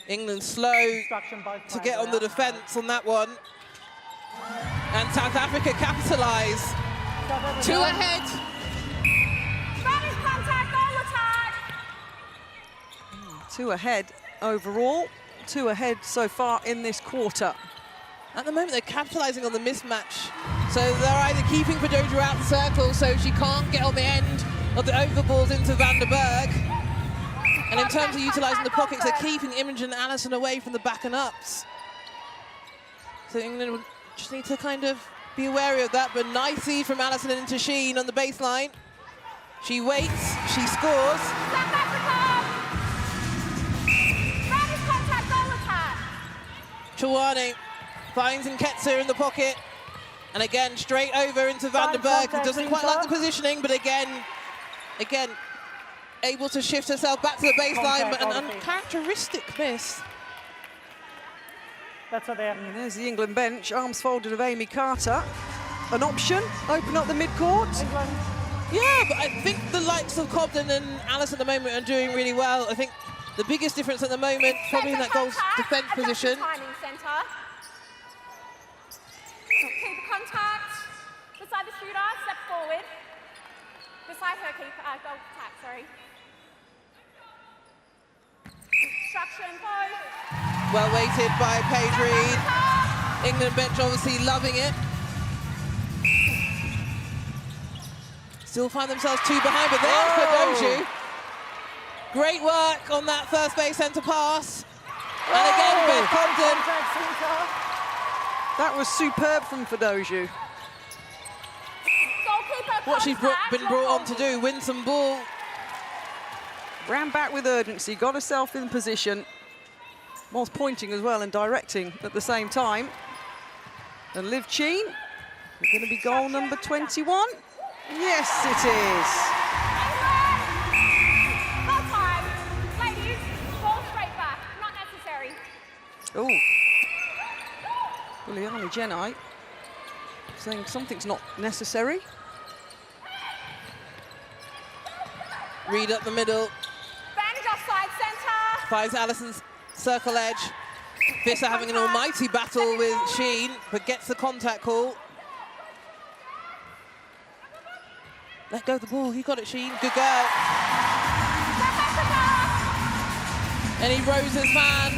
England slow to get on the defence on that one. And South Africa capitalise. 2 ahead. Spanish contact, goal attack. 2 ahead overall, 2 ahead so far in this quarter. At the moment, they're capitalising on the mismatch. So they're either keeping Fadoja out the circle so she can't get on the end of the overballs into Van der Berg. And in terms of utilising the pockets, they're keeping Imogen and Alison away from the back and ups. So England would just need to kind of be wary of that, but nice feed from Alison into Sheen on the baseline. She waits, she scores. South Africa. Spanish contact, goal attack. Chawane finds Nketsa in the pocket. And again, straight over into Van der Berg, who doesn't quite like the positioning, but again, able to shift herself back to the baseline, but an uncharacteristic miss. That's what they have. And there's the England bench, arms folded of Amy Carter. An option, open up the midcourt. Yeah, but I think the likes of Cobden and Alice at the moment are doing really well. I think the biggest difference at the moment, probably in that goal defence position. Timing centre. Keeper contact. Beside the shooter, step forward. Beside her keeper, goal attack, sorry. Instruction, go. Well weighted by Paige Reed. England bench obviously loving it. Still find themselves 2 behind, but there's Fadoju. Great work on that first base centre pass. And again, Beth Cobden. That was superb from Fadoju. What she's been brought on to do, win some ball. Ran back with urgency, got herself in position, whilst pointing as well and directing at the same time. And Liv Cheen, going to be goal number 21. Yes, it is. Ball time. Ladies, ball straight back, not necessary. Oh. Juliana Jeni saying something's not necessary. Reed up the middle. Bandage offside centre. Finds Alison's circle edge. Visser having an almighty battle with Sheen, but gets the contact call. Let go of the ball. You got it, Sheen. Good girl. Any Roses fan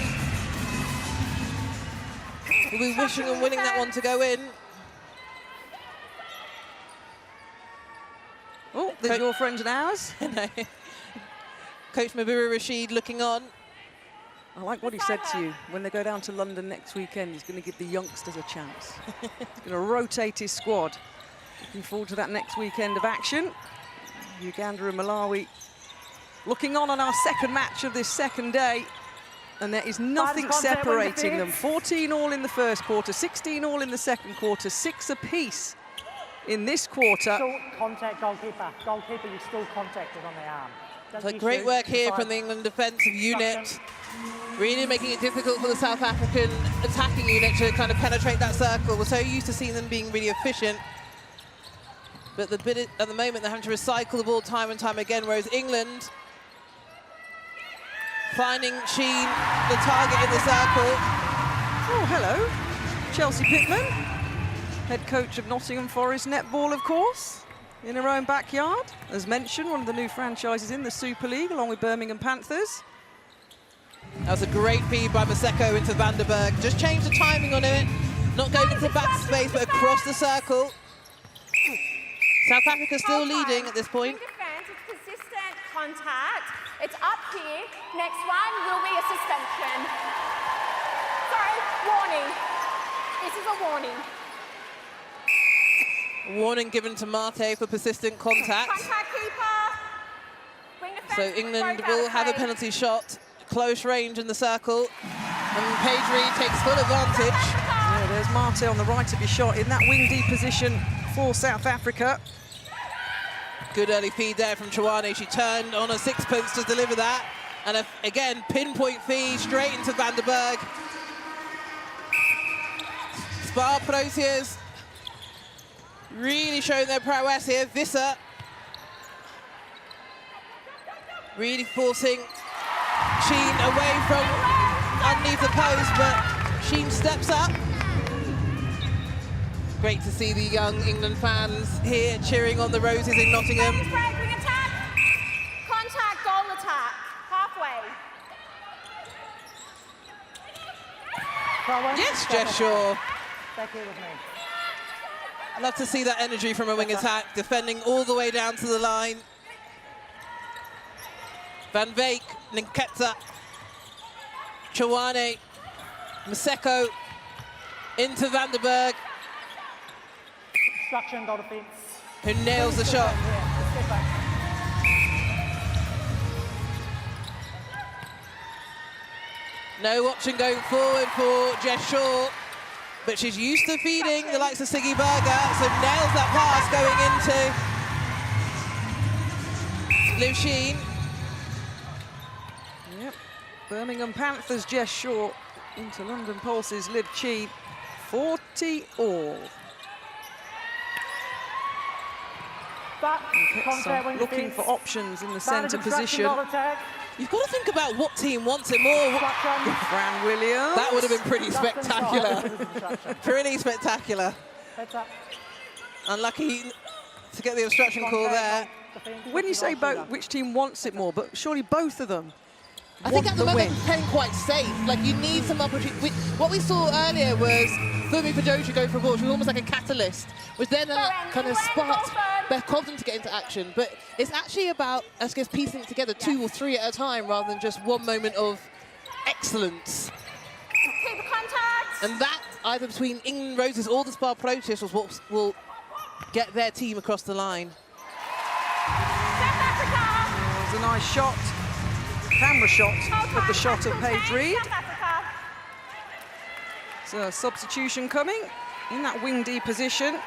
will be wishing and winning that one to go in. Oh, there's your friends and ours. Coach Mabira Rashid looking on. I like what he said to you. When they go down to London next weekend, he's going to give the youngsters a chance. He's going to rotate his squad. Looking forward to that next weekend of action. Uganda and Malawi looking on our second match of this second day. And there is nothing separating them. 14 all in the first quarter, 16 all in the second quarter, 6 apiece in this quarter. Still contact goalkeeper. Goalkeeper, you're still contacted on the arm. So great work here from the England defensive unit. Really making it difficult for the South African attacking unit to kind of penetrate that circle. We're so used to seeing them being really efficient. But at the moment, they're having to recycle the ball time and time again, whereas England finding Sheen, the target in the circle. Oh, hello. Chelsea Pittman, head coach of Nottingham Forest Netball, of course, in her own backyard. As mentioned, one of the new franchises in the Super League, along with Birmingham Panthers. That was a great feed by Maseko into Vandenberg. Just change the timing on it. Not going into the back space, but across the circle. South Africa still leading at this point. Defense, it's consistent contact. It's up here. Next one will be a suspension. Sorry, warning. This is a warning. Warning given to Mate for persistent contact. Contact keeper. Bring defense. So England will have a penalty shot. Close range in the circle. And Paige Reed takes full advantage. Yeah, there's Mate on the right of your shot in that wing D position for South Africa. Good early feed there from Chouane. She turned on a sixpence to deliver that. And again, pinpoint feed straight into Vandenberg. Spa Proteas really showing their prowess here. Visser really forcing Sheen away from underneath the post, but Sheen steps up. Great to see the young England fans here cheering on the Roses in Nottingham. Contact, goal attack, halfway. Yes, Jess Shaw. Back here with me. Love to see that energy from a wing attack, defending all the way down to the line. Van Veek, Nketsa, Chouane, Maseko, into Vandenberg. Obstruction, goal defense. Who nails the shot. No option going forward for Jess Shaw, but she's used to feeding the likes of Siggy Berger, so nails that pass going into Liv Sheen. Yep, Birmingham Panthers, Jess Shaw, into London Pulse's Liv Sheen, 40 all. Looking for options in the centre position. You've got to think about what team wants it more. Fran Williams. That would have been pretty spectacular. Pretty spectacular. Unlucky to get the obstruction call there. When you say which team wants it more, but surely both of them I think at the moment it's playing quite safe. Like, you need some opportunity. What we saw earlier was Fumi Padoja going for a ball. She was almost like a catalyst, which then kind of sparked Beth Cobden to get into action. But it's actually about, I guess, piecing it together 2 or 3 at a time rather than just one moment of excellence. Keep contact. And that, either between England Roses or the Spa Proteas, was what will get their team across the line. There's a nice shot. Camera shot of the shot of Paige Reed. So a substitution coming in that wing D position.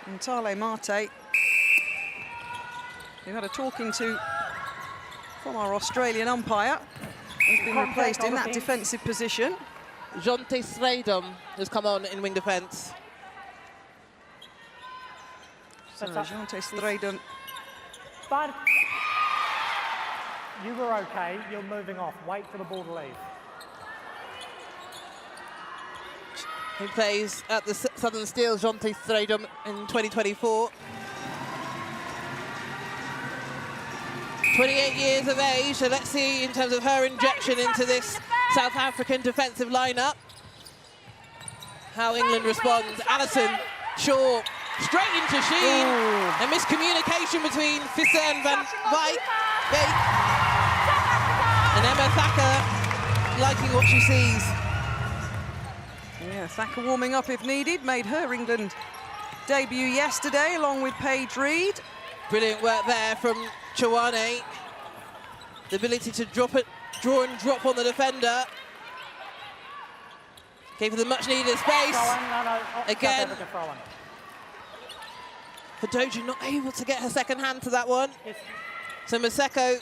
And Tale Mate, who had a talking to from our Australian umpire, has been replaced in that defensive position. Jonte Sredom has come on in wing defence. So Jonte Sredom. But you were okay, you're moving off. Wait for the ball to leave. He plays at the Southern Steel, Jonte Sredom, in 2024. 28 years of age, so let's see in terms of her injection into this South African defensive lineup how England responds. Allison, Shaw, straight into Sheen. A miscommunication between Visser and Van Veek. And Emma Thacker liking what she sees. Yeah, Thacker warming up if needed, made her England debut yesterday along with Paige Reed. Brilliant work there from Chouane. The ability to drop it draw and drop on the defender. Gave her the much needed space. Again, Fadoju not able to get her second hand to that one. So Maseko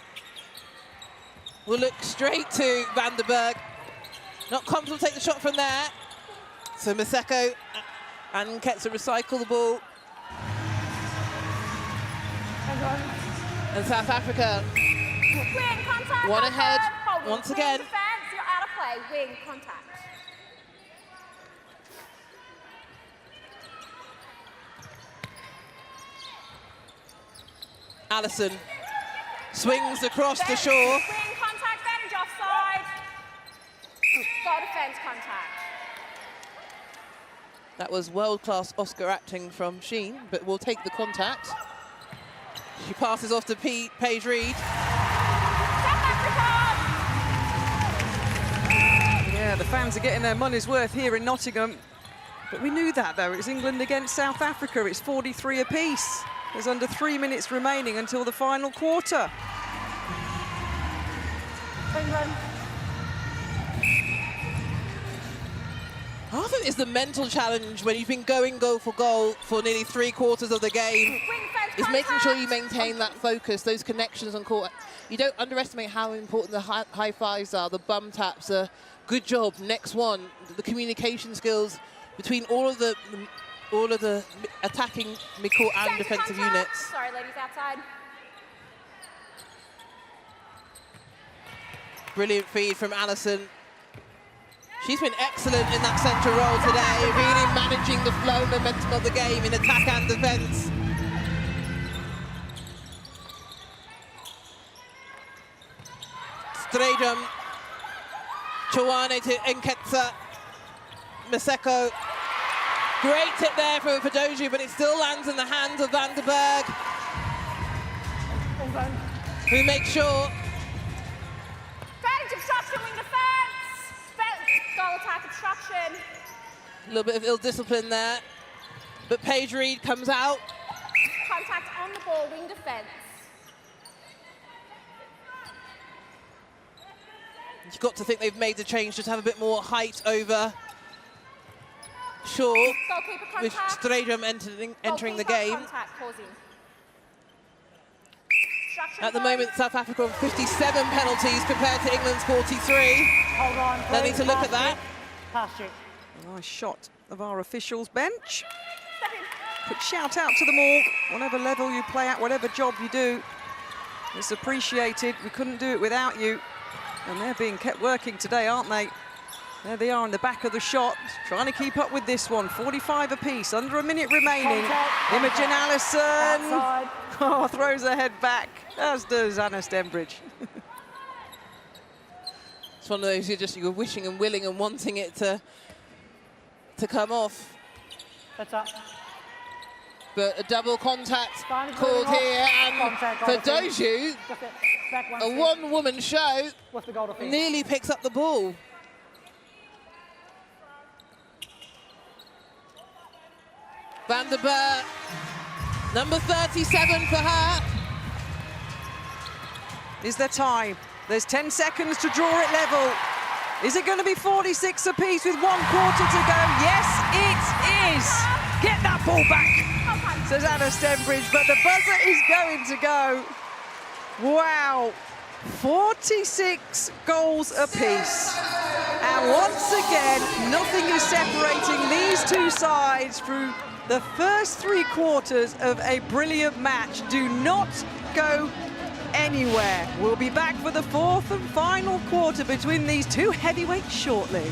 will look straight to Van den Berg. Not comfortable to take the shot from there. So Maseko and Ketsa recycle the ball. And South Africa one ahead once again. Defense, you're out of play. Wing contact. Allison swings across the shore. Wing contact, Benj offside. Got defense contact. That was world-class Oscar acting from Sheen, but we'll take the contact. She passes off to Paige Reed. Yeah, the fans are getting their money's worth here in Nottingham. But we knew that, though. It's England against South Africa. It's 43 apiece. There's under 3 minutes remaining until the final quarter. England. I think it's the mental challenge when you've been going goal for nearly 3/4 of the game. Is making sure you maintain that focus, those connections on court. You don't underestimate how important the high fives are, the bum taps, the good job, next one, the communication skills between all of the attacking midcourt and defensive units. Sorry, ladies, outside. Brilliant feed from Allison. She's been excellent in that centre role today, really managing the flow and momentum of the game in attack and defence. Stradum, Chowane to Nketsa, Maseko. Great tip there from Fadoju, but it still lands in the hands of Van den Berg, who makes sure. Benj obstruction, wing defense. Goal attack obstruction. A little bit of ill discipline there, but Paige Reed comes out. Contact on the ball, wing defense. You've got to think they've made the change just to have a bit more height over Shaw, with Stradum entering the game. Contact, pausing. At the moment, South Africa on 57 penalties compared to England's 43. Hold on, They need to look at that. Pass it. A nice shot of our officials' bench. But shout out to them all, whatever level you play at, whatever job you do. It's appreciated. We couldn't do it without you. And they're being kept working today, aren't they? There they are in the back of the shot, trying to keep up with this one. 45 apiece, under a minute remaining. Imogen Allison throws her head back, as does Anna Stembridge. It's one of those you're wishing and willing and wanting it to come off. That's up. But a double contact called here, and Fadoju, a one-woman show, nearly picks up the ball. Van den Berg, number 37 for her. Is there time? There's 10 seconds to draw it level. Is it going to be 46 apiece with 1/4 to go? Yes, it is. Get that ball back, says Anna Stembridge, but the buzzer is going to go. Wow, 46 goals apiece. And once again, nothing is separating these two sides through the first 3/4 of a brilliant match. Do not go anywhere. We'll be back for the 4th and final quarter between these two heavyweights shortly.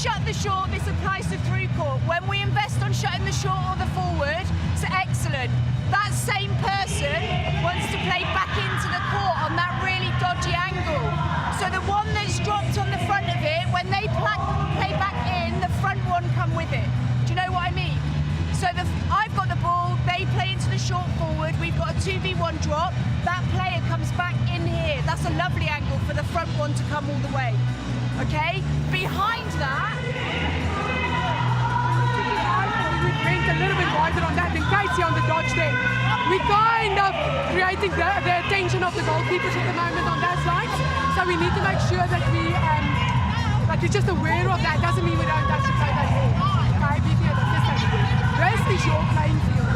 shut the short, this applies to through court. When we invest on shutting the short or the forward, it's excellent. That same person wants to play back into the court on that really dodgy angle. So the one that's dropped on the front of it, when they play back in, the front one come with it. Do you know what I mean? So I've got the ball, they play into the short forward, we've got a 2v1 drop, that player comes back in here. That's a lovely angle for the front one to come all the way. Okay? Behind that... We went a little bit wider on that, and Casey on the dodge there. We kind of creating the attention of the goalkeepers at the moment on that side. So we need to make sure that we're just aware of that. Doesn't mean we don't actually play that ball. Okay, this is your playing field.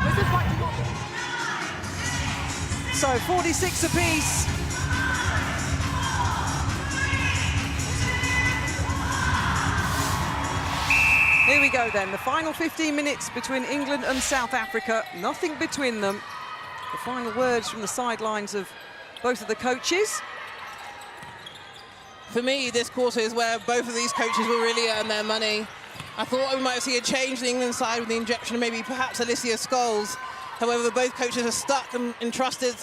This is what you want. So 46 apiece. Here we go then, the final 15 minutes between England and South Africa. Nothing between them. The final words from the sidelines of both of the coaches. For me, this quarter is where both of these coaches will really earn their money. I thought we might see a change in the England side with the injection of maybe perhaps Alicia Scholes. However, both coaches are stuck and entrusted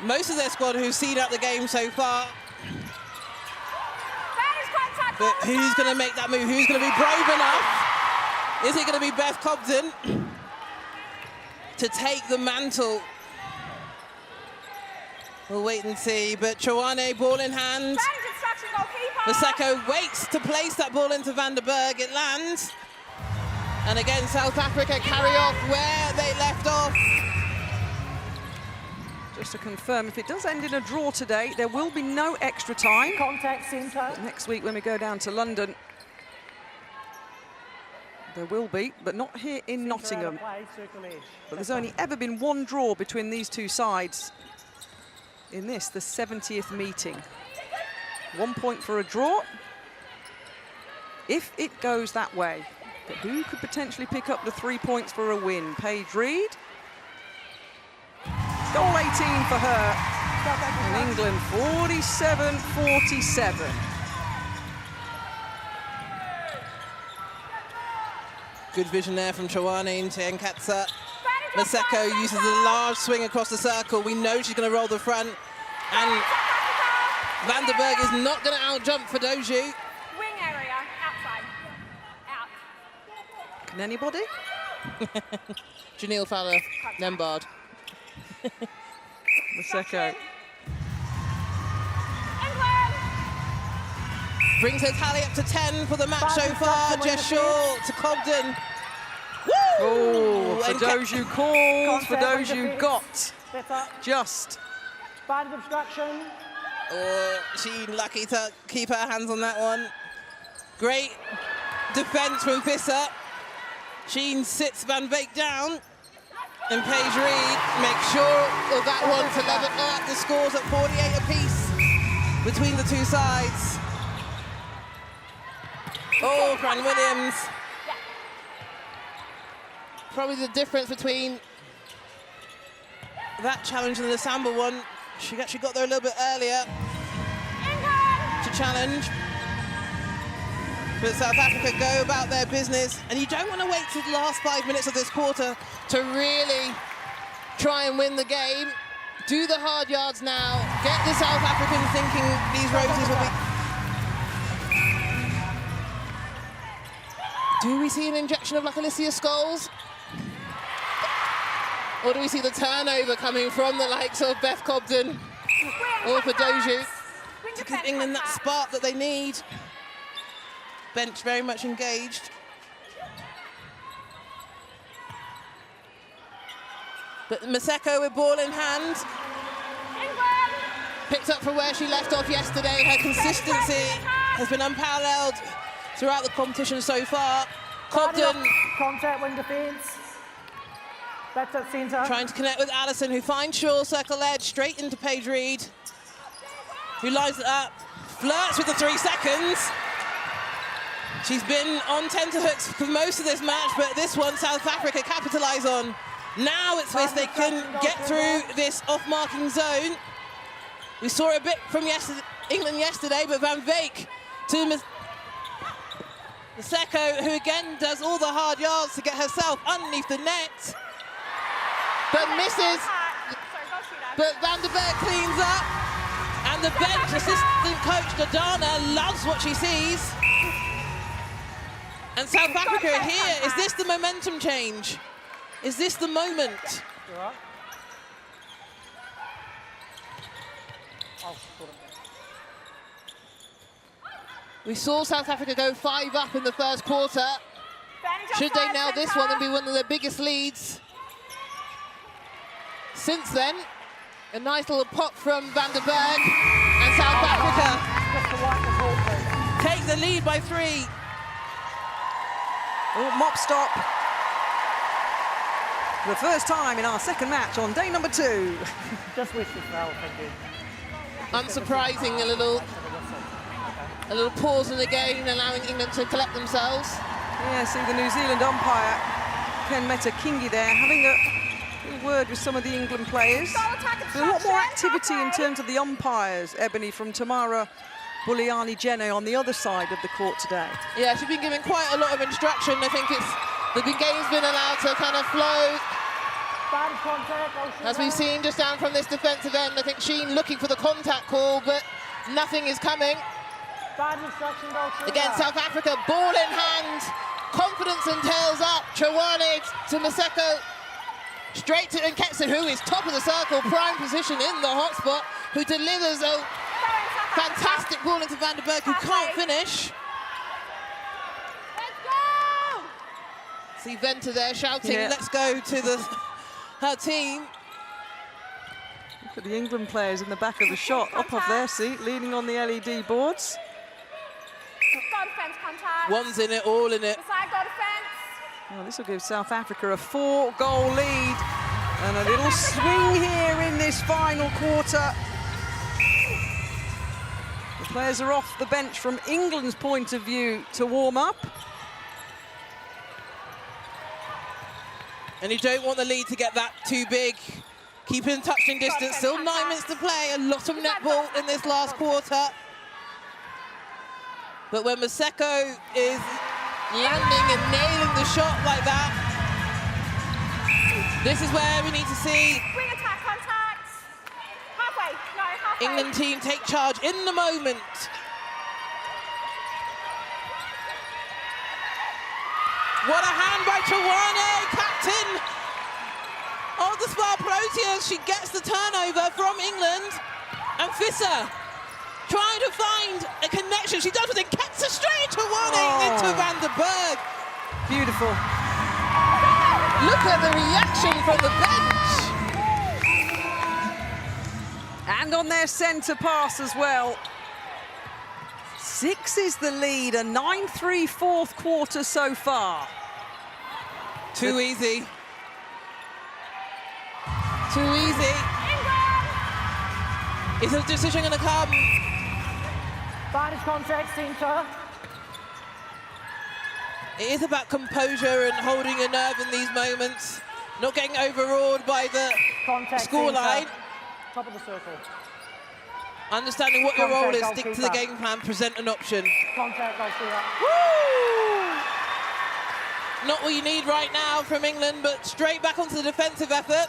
most of their squad who've seen out the game so far. But who's going to make that move? Who's going to be brave enough? Is it going to be Beth Cobden to take the mantle? We'll wait and see. But Choane, ball in hand. Maseko waits to place that ball into Van der Berg. It lands. And again, South Africa carry off where they left off. Just to confirm, if it does end in a draw today, there will be no extra time. Contact centre. Next week when we go down to London, there will be, but not here in Nottingham. But there's only ever been one draw between these two sides in this, the 70th meeting. 1 point for a draw, if it goes that way. But who could potentially pick up the 3 points for a win? Paige Reed. Goal 18 for her. In England, 47-47. Good vision there from Choane into Nkatsa. Maseko uses a large swing across the circle. We know she's going to roll the front. And Van der Berg is not going to out-jump for Doju. Wing area, outside. Out. Can anybody? Janelle Fowler, Nembard. Maseko. Brings her tally up to 10 for the match so far. Jess Shaw to Cobden. Woo! Oh, for those you called, for those you got. Just. Bad obstruction. Oh, she lucky to keep her hands on that one. Great defense from Visser. Sheen sits Van Beek down. And Paige Reed makes sure of that one to level up the scores at 48 apiece between the two sides. Oh, Fran Williams. Probably the difference between that challenge and the Samba one. She actually got there a little bit earlier to challenge. But South Africa go about their business, and you don't want to wait till the last 5 minutes of this quarter to really try and win the game. Do the hard yards now. Get the South Africans thinking these roses will be... Do we see an injection of like Alicia Scholes? Or do we see the turnover coming from the likes of Beth Cobden or Padoju to give England that spark that they need? Bench very much engaged. But Maseko with ball in hand. Picked up from where she left off yesterday. Her consistency has been unparalleled throughout the competition so far. Cobden. Contact, wing defence. That's at centre. Trying to connect with Allison, who finds Shaw, circle edge, straight into Paige Reed, who lines it up, flirts with the 3 seconds. She's been on tenterhooks for most of this match, but this one South Africa capitalise on. Now it's if they can get through this off-marking zone. We saw a bit from England yesterday, but Van Beek to Maseko, who again does all the hard yards to get herself underneath the net, but misses. But Van der Berg cleans up, and the bench assistant coach Dodana loves what she sees. And South Africa here, is this the momentum change? Is this the moment? We saw South Africa go 5 up in the first quarter. Should they nail this one and be one of their biggest leads? Since then, a nice little pop from Van der Berg, and South Africa take the lead by 3. Oh, mop stop. For the first time in our second match on day number 2. Just wish it fell, thank you. Unsurprising, a little pause in the game, allowing England to collect themselves. Yeah, see the New Zealand umpire, Ken Meta-Kingi there, having a word with some of the England players. There's a lot more activity in terms of the umpires, Ebony, from Tamara Buliani-Jene on the other side of the court today. Yeah, she's been given quite a lot of instruction. I think the game's been allowed to kind of flow. As we've seen just down from this defensive end, I think Sheen looking for the contact call, but nothing is coming. Again, South Africa, ball in hand, confidence and tails up. Trawane to Maseko, straight to Nketsa, who is top of the circle, prime position in the hotspot, who delivers a fantastic ball into Van der Berg, who can't finish. See Venter there shouting, let's go to her team. Look at the England players in the back of the shot, up off their seat, leaning on the LED boards. One's in it, all in it. Well, this will give South Africa a 4-goal lead. And a little swing here in this final quarter. The players are off the bench from England's point of view to warm up. And you don't want the lead to get that too big. Keep in touching distance, still 9 minutes to play. A lot of netball in this last quarter. But when Maseko is landing and nailing the shot like that, this is where we need to see England team take charge in the moment. What a hand by Trawane, captain of the Spa Proteas. She gets the turnover from England, and Visser trying to find a connection. She does with it, gets it straight to Trawane into Van der Berg. Beautiful. Look at the reaction from the bench. And on their centre pass as well. 6 is the lead, a 9-3 fourth quarter so far. Too easy. Too easy. Is the decision going to come? Advantage contact, center. It is about composure and holding your nerve in these moments. Not getting overawed by the scoreline. Top of the circle. Understanding what your role is, stick to the game plan, present an option. Contact, Woo! Not what you need right now from England, but straight back onto the defensive effort.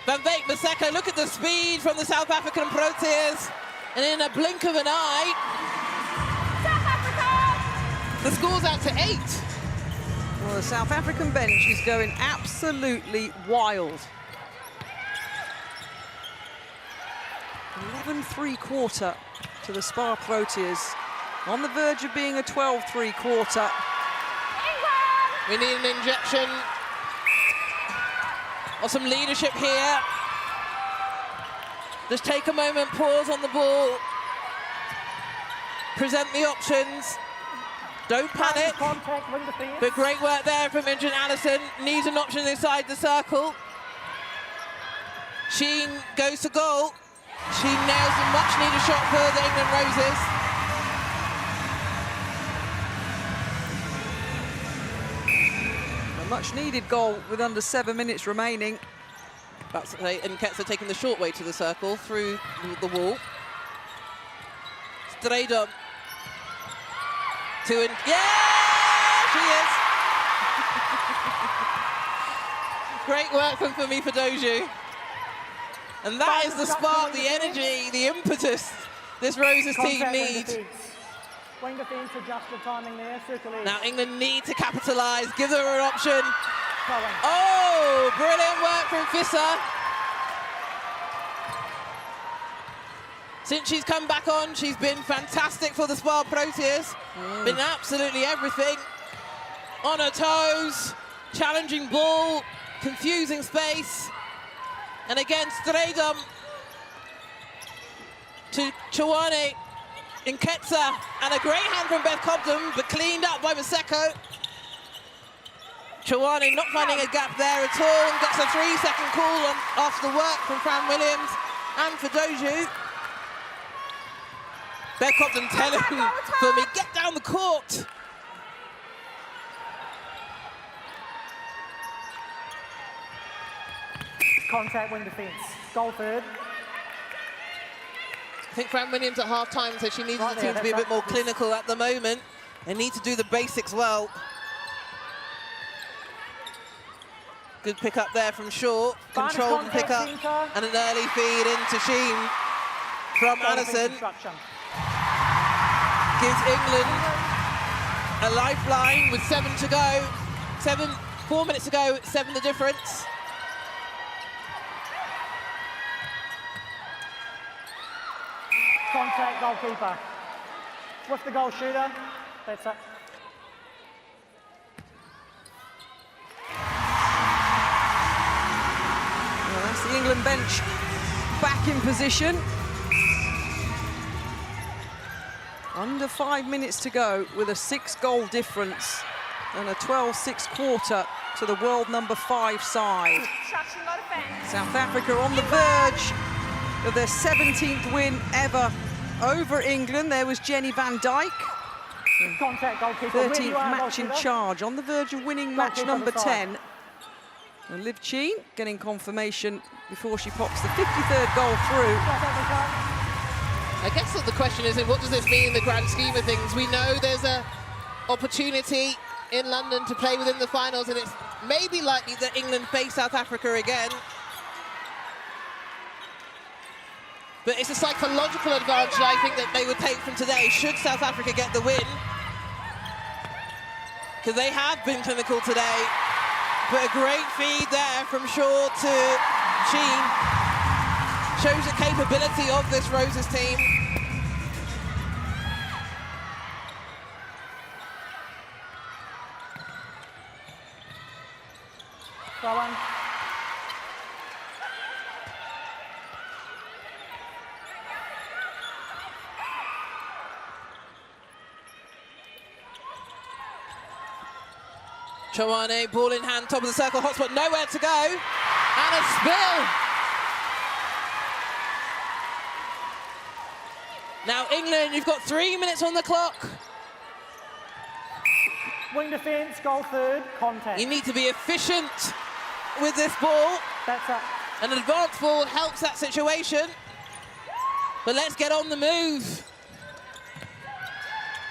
Van Beek, Maseko, look at the speed from the South African Proteas. And in a blink of an eye, the score's out to 8. Well, the South African bench is going absolutely wild. 11-3 quarter to the Spa Proteas. On the verge of being a 12-3 quarter. We need an injection of some leadership here. Just take a moment, pause on the ball. Present the options. Don't panic. But great work there from Imogen Allison. Needs an option inside the circle. Sheen goes to goal. She nails a much-needed shot for the England Roses. A much-needed goal with under 7 minutes remaining. That's okay, and Nketsa taking the short way to the circle through the wall. Straight up. Yeah, she is. Great work from Fumi Fadoju. And that is the spark, the energy, the impetus this Roses team needs. Wing defence, adjust the timing there, circle edge. Now England need to capitalise, give her an option. Oh, brilliant work from Fissa. Since she's come back on, she's been fantastic for the Spa Proteas. Been absolutely everything. On her toes, challenging ball, confusing space. And again, Stredum to Chouane in Ketsa, and a great hand from Beth Cobden, but cleaned up by Maseko. Chouane not finding a gap there at all, and gets a 3-second call on, after the work from Fran Williams and Fadoju. Beth Cobden telling Fumi, get down the court. Contact, wing defence. Goal third. I think Fran Williams at half-time said she needed the team to be a bit more clinical at the moment. They need to do the basics well. Good pick up there from Shaw. Controlled pick up and an early feed into Sheen from Anderson. Gives England a lifeline with 7 to go. 4 minutes to go, 7 the difference. Contact, goalkeeper. With the goal shooter, that's it. Well, that's the England bench back in position. Under 5 minutes to go with a 6-goal difference and a 12-6 quarter to the world number 5 side. South Africa on the verge of their 17th win ever over England. There was Jenny Van Dijk. Contact, goalkeeper. 13th match in charge, on the verge of winning match number 10. And Liv Cheen getting confirmation before she pops the 53rd goal through. I guess that the question is, what does this mean in the grand scheme of things? We know there's a opportunity in London to play within the finals, and it's maybe likely that England face South Africa again. But it's a psychological advantage, I think, that they would take from today, should South Africa get the win. Because they have been clinical today. But a great feed there from Shaw to Sheen. Shows the capability of this Roses team. Throw one. Chouane, ball in hand, top of the circle, hotspot, nowhere to go. And a spill. Now England, you've got 3 minutes on the clock. Wing defence, goal third, contact. You need to be efficient with this ball. That's it. An advanced ball helps that situation. But let's get on the move.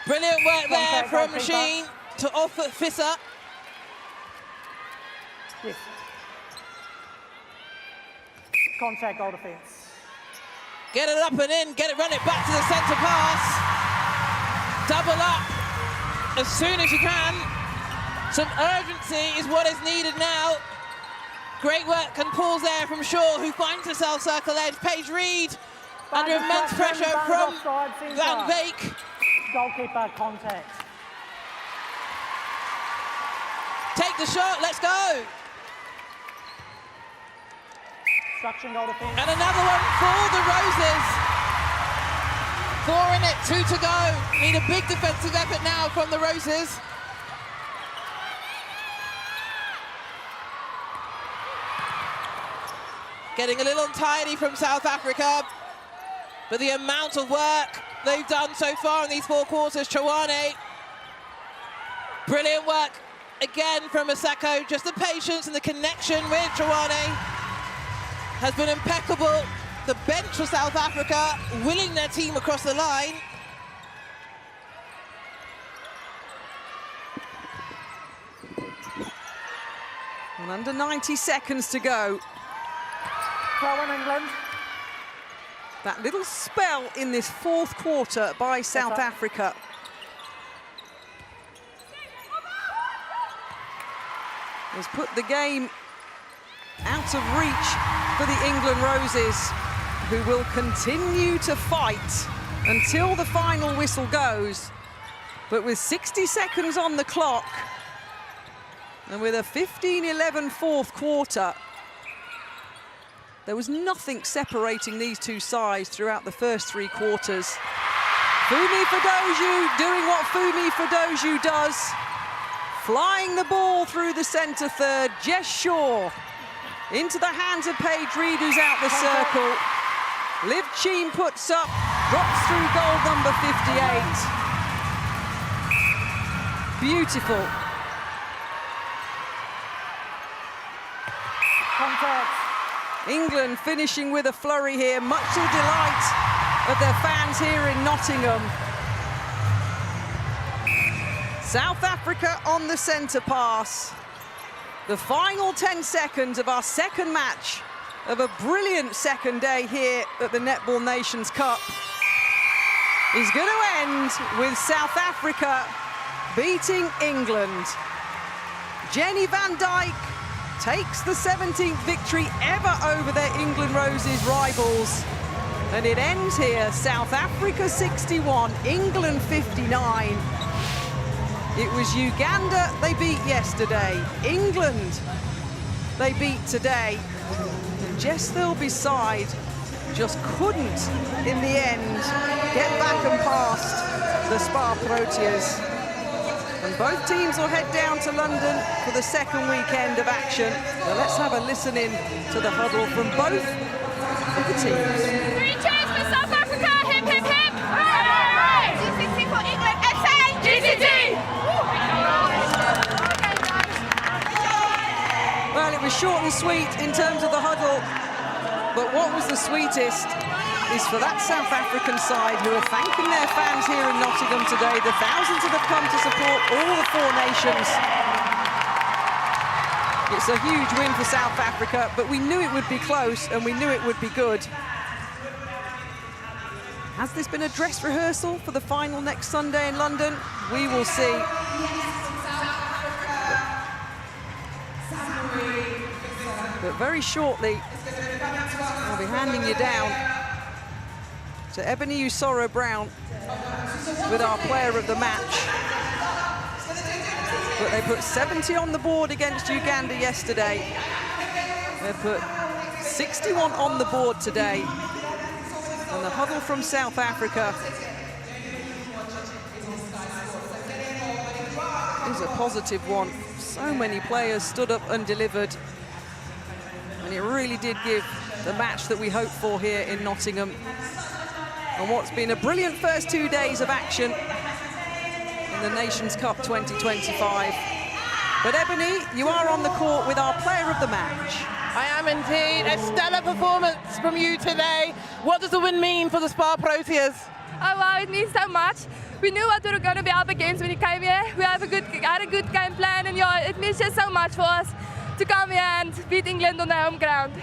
Brilliant work there from Sheen to offer Fissa. Yes. Contact, goal defence. Get it up and in, run it back to the centre pass. Double up as soon as you can. Some urgency is what is needed now. Great work and pause there from Shaw, who finds herself circle edge. Paige Reed under immense pressure from Van Beek. Goalkeeper, contact. Take the shot, let's go. Goal defense. And another one for the Roses. 4 in it, 2 to go. Need a big defensive effort now from the Roses. Getting a little untidy from South Africa, but the amount of work they've done so far in these 4 quarters. Chouane, brilliant work again from Maseko. Just the patience and the connection with Chouane has been impeccable. The bench for South Africa willing their team across the line. And under 90 seconds to go. Throw in England. That little spell in this fourth quarter by South Africa. Has put the game out of reach for the England Roses, who will continue to fight until the final whistle goes. But with 60 seconds on the clock, and with a 15-11 fourth quarter, there was nothing separating these two sides throughout the first three quarters. Fumi Fedoju doing what Fumi Fedoju does. Flying the ball through the centre third. Jess Shaw into the hands of Paige Reed, who's out the circle. Liv Cheen puts up, drops through goal number 58. Beautiful. Contact. England finishing with a flurry here, much to the delight of their fans here in Nottingham. South Africa on the centre pass. The final 10 seconds of our second match of a brilliant second day here at the Netball Nations Cup is going to end with South Africa beating England. Jenny Van Dijk takes the 17th victory ever over their England Roses rivals. And it ends here, South Africa 61, England 59. It was Uganda they beat yesterday. England they beat today. And Jess Thirlby's just couldn't, in the end, get back and past the Spa Proteas. And both teams will head down to London for the second weekend of action. Now let's have a listen in to the huddle from both of the teams. 3 cheers for South Africa, hip, hip, hip! Hooray! GCT for England, SA! GCT! Well, it was short and sweet in terms of the huddle, but what was the sweetest is for that South African side, who are thanking their fans here in Nottingham today, the thousands that have come to support all the 4 nations. It's a huge win for South Africa, but we knew it would be close and we knew it would be good. Has this been a dress rehearsal for the final next Sunday in London? We will see. But very shortly, I'll be handing you down to Ebony Usoro-Brown with our player of the match. But they put 70 on the board against Uganda yesterday. They put 61 on the board today. And the huddle from South Africa is a positive one. So many players stood up and delivered. And it really did give the match that we hoped for here in Nottingham. And what's been a brilliant first 2 days of action in the Nations Cup 2025. But Ebony, you are on the court with our player of the match. I am indeed. A stellar performance from you today. What does the win mean for the Spa Proteas? Oh wow, it means so much. We knew what we were going to be up against when we came here. We had a good game plan, and yeah, it means just so much for us to come here and beat England on their home ground.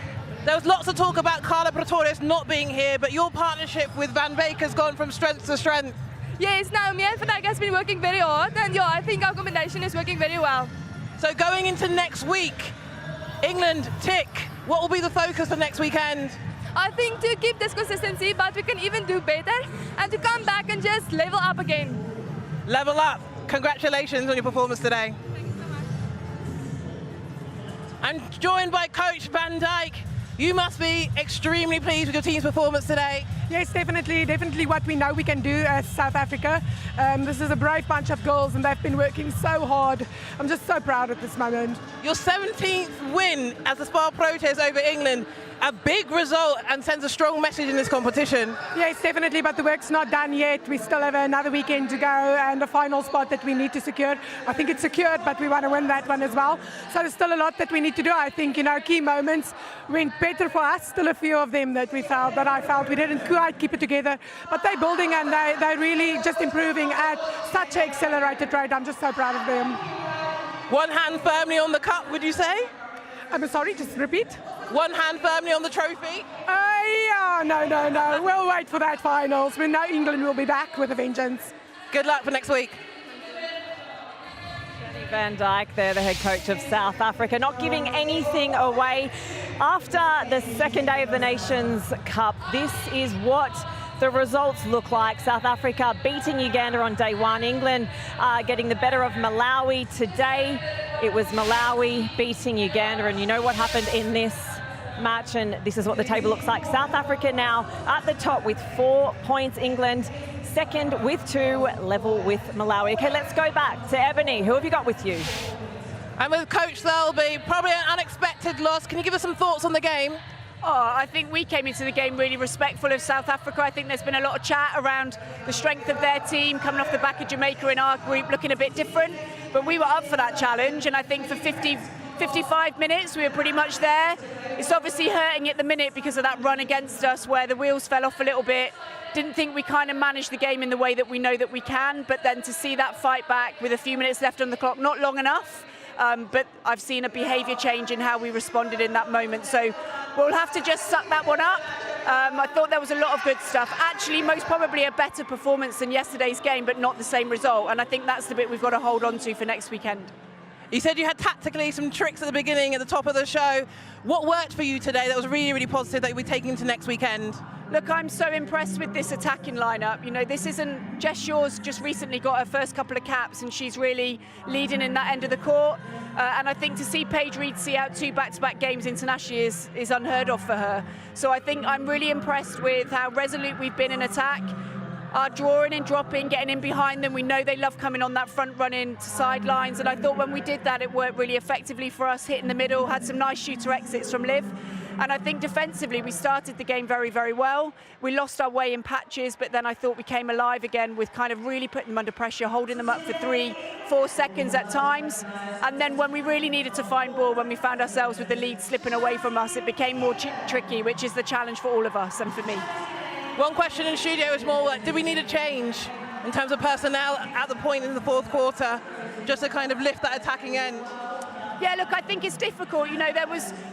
There was lots of talk about Carla Pretorius not being here, but your partnership with Van Beek has gone from strength to strength. Yes, no, me and Van Dijk has been working very hard, and yeah, I think our combination is working very well. So going into next week, England tick. What will be the focus for next weekend? I think to keep this consistency, but we can even do better, and to come back and just level up again. Level up. Congratulations on your performance today. I'm joined by Coach Van Dijk. You must be extremely pleased with your team's performance today. Yes, definitely what we know we can do as South Africa. This is a brave bunch of girls and they've been working so hard. I'm just so proud at this moment. Your 17th win as the Spa Proteas over England, a big result and sends a strong message in this competition. Yes, definitely, but the work's not done yet. We still have another weekend to go and a final spot that we need to secure. I think it's secured, but we want to win that one as well. So there's still a lot that we need to do. I think, key moments went better for us. Still a few of them that I felt we didn't quite keep it together. But they're building and they're really just improving at such an accelerated rate. I'm just so proud of them. One hand firmly on the cup, would you say? I'm sorry, just repeat. One hand firmly on the trophy? Yeah, no. We'll wait for that finals. We know England will be back with a vengeance. Good luck for next week. Van Dijk there, the head coach of South Africa, not giving anything away. After the second day of the Nations Cup, this is what the results look like. South Africa beating Uganda on day one. England getting the better of Malawi today. It was Malawi beating Uganda, and you know what happened in this match, and this is what the table looks like. South Africa now at the top with 4 points. England second with 2, level with Malawi. Okay, let's go back to Ebony. Who have you got with you? I'm with Coach Selby. Probably an unexpected loss. Can you give us some thoughts on the game? Oh, I think we came into the game really respectful of South Africa. I think there's been a lot of chat around the strength of their team, coming off the back of Jamaica in our group, looking a bit different. But we were up for that challenge, and I think for 55 minutes we were pretty much there. It's obviously hurting at the minute because of that run against us where the wheels fell off a little bit. Didn't think we kind of managed the game in the way that we know that we can, but then to see that fight back with a few minutes left on the clock, not long enough, but I've seen a behaviour change in how we responded in that moment. So we'll have to just suck that one up. I thought there was a lot of good stuff. Actually, most probably a better performance than yesterday's game, but not the same result. And I think that's the bit we've got to hold on to for next weekend. You said you had tactically some tricks at the beginning, at the top of the show. What worked for you today that was really, really positive that you'll be taking into next weekend? Look, I'm so impressed with this attacking lineup. You know, this isn't... Jess Shaw's just recently got her first couple of caps, and she's really leading in that end of the court. And I think to see Paige Reed see out 2 back-to-back games internationally is unheard of for her. So I think I'm really impressed with how resolute we've been in attack. Our drawing and dropping, getting in behind them. We know they love coming on that front running to sidelines, and I thought when we did that, it worked really effectively for us, hitting the middle, had some nice shooter exits from Liv. And I think defensively, we started the game very, very well. We lost our way in patches, but then I thought we came alive again with kind of really putting them under pressure, holding them up for 3-4 seconds at times. And then when we really needed to find ball, when we found ourselves with the lead slipping away from us, it became more tricky, which is the challenge for all of us and for me. One question in studio is more like, do we need a change in terms of personnel at the point in the fourth quarter, just to kind of lift that attacking end? Yeah, look, I think it's difficult. You know,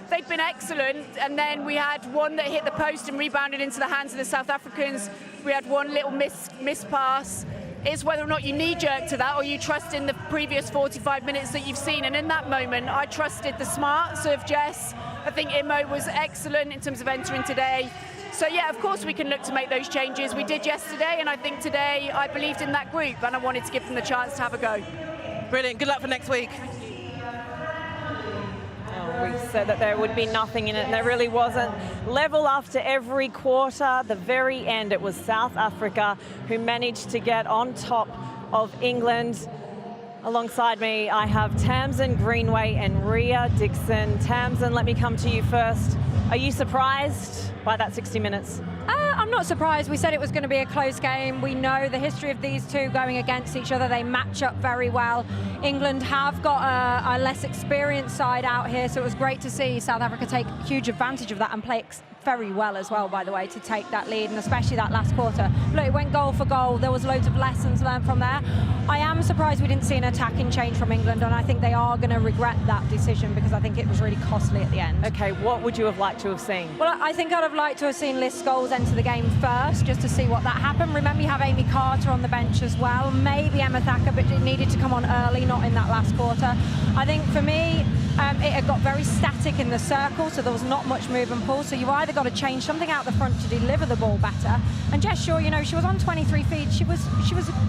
they'd been excellent, and then we had one that hit the post and rebounded into the hands of the South Africans. We had one little miss pass. It's whether or not you knee-jerk to that or you trust in the previous 45 minutes that you've seen. And in that moment, I trusted the smarts of Jess. I think Imo was excellent in terms of entering today. So yeah, of course we can look to make those changes. We did yesterday, and I think today I believed in that group, and I wanted to give them the chance to have a go. Brilliant. Good luck for next week. We said that there would be nothing in it, and there really wasn't. Level after every quarter, the very end, it was South Africa who managed to get on top of England. Alongside me, I have Tamsin Greenway and Ria Dixon. Tamsin, let me come to you first. Are you surprised by that 60 minutes? I'm not surprised. We said it was going to be a close game. We know the history of these two going against each other. They match up very well. England have got a less experienced side out here, so it was great to see South Africa take huge advantage of that and play very well as well, by the way, to take that lead, and especially that last quarter. Look, it went goal for goal. There was loads of lessons learned from there. I am surprised we didn't see an attacking change from England, and I think they are going to regret that decision because I think it was really costly at the end. Okay, what would you have liked to have seen? Well, I think I'd have liked to have seen Liz Scholes enter the game first, just to see what that happened. Remember, you have Amy Carter on the bench as well, maybe Emma Thacker, but it needed to come on early, not in that last quarter. I think for me, it had got very static in the circle, so there was not much move and pull. So you either got to change something out the front to deliver the ball better. And Jess Shaw, you know, she was on 23 feeds. She was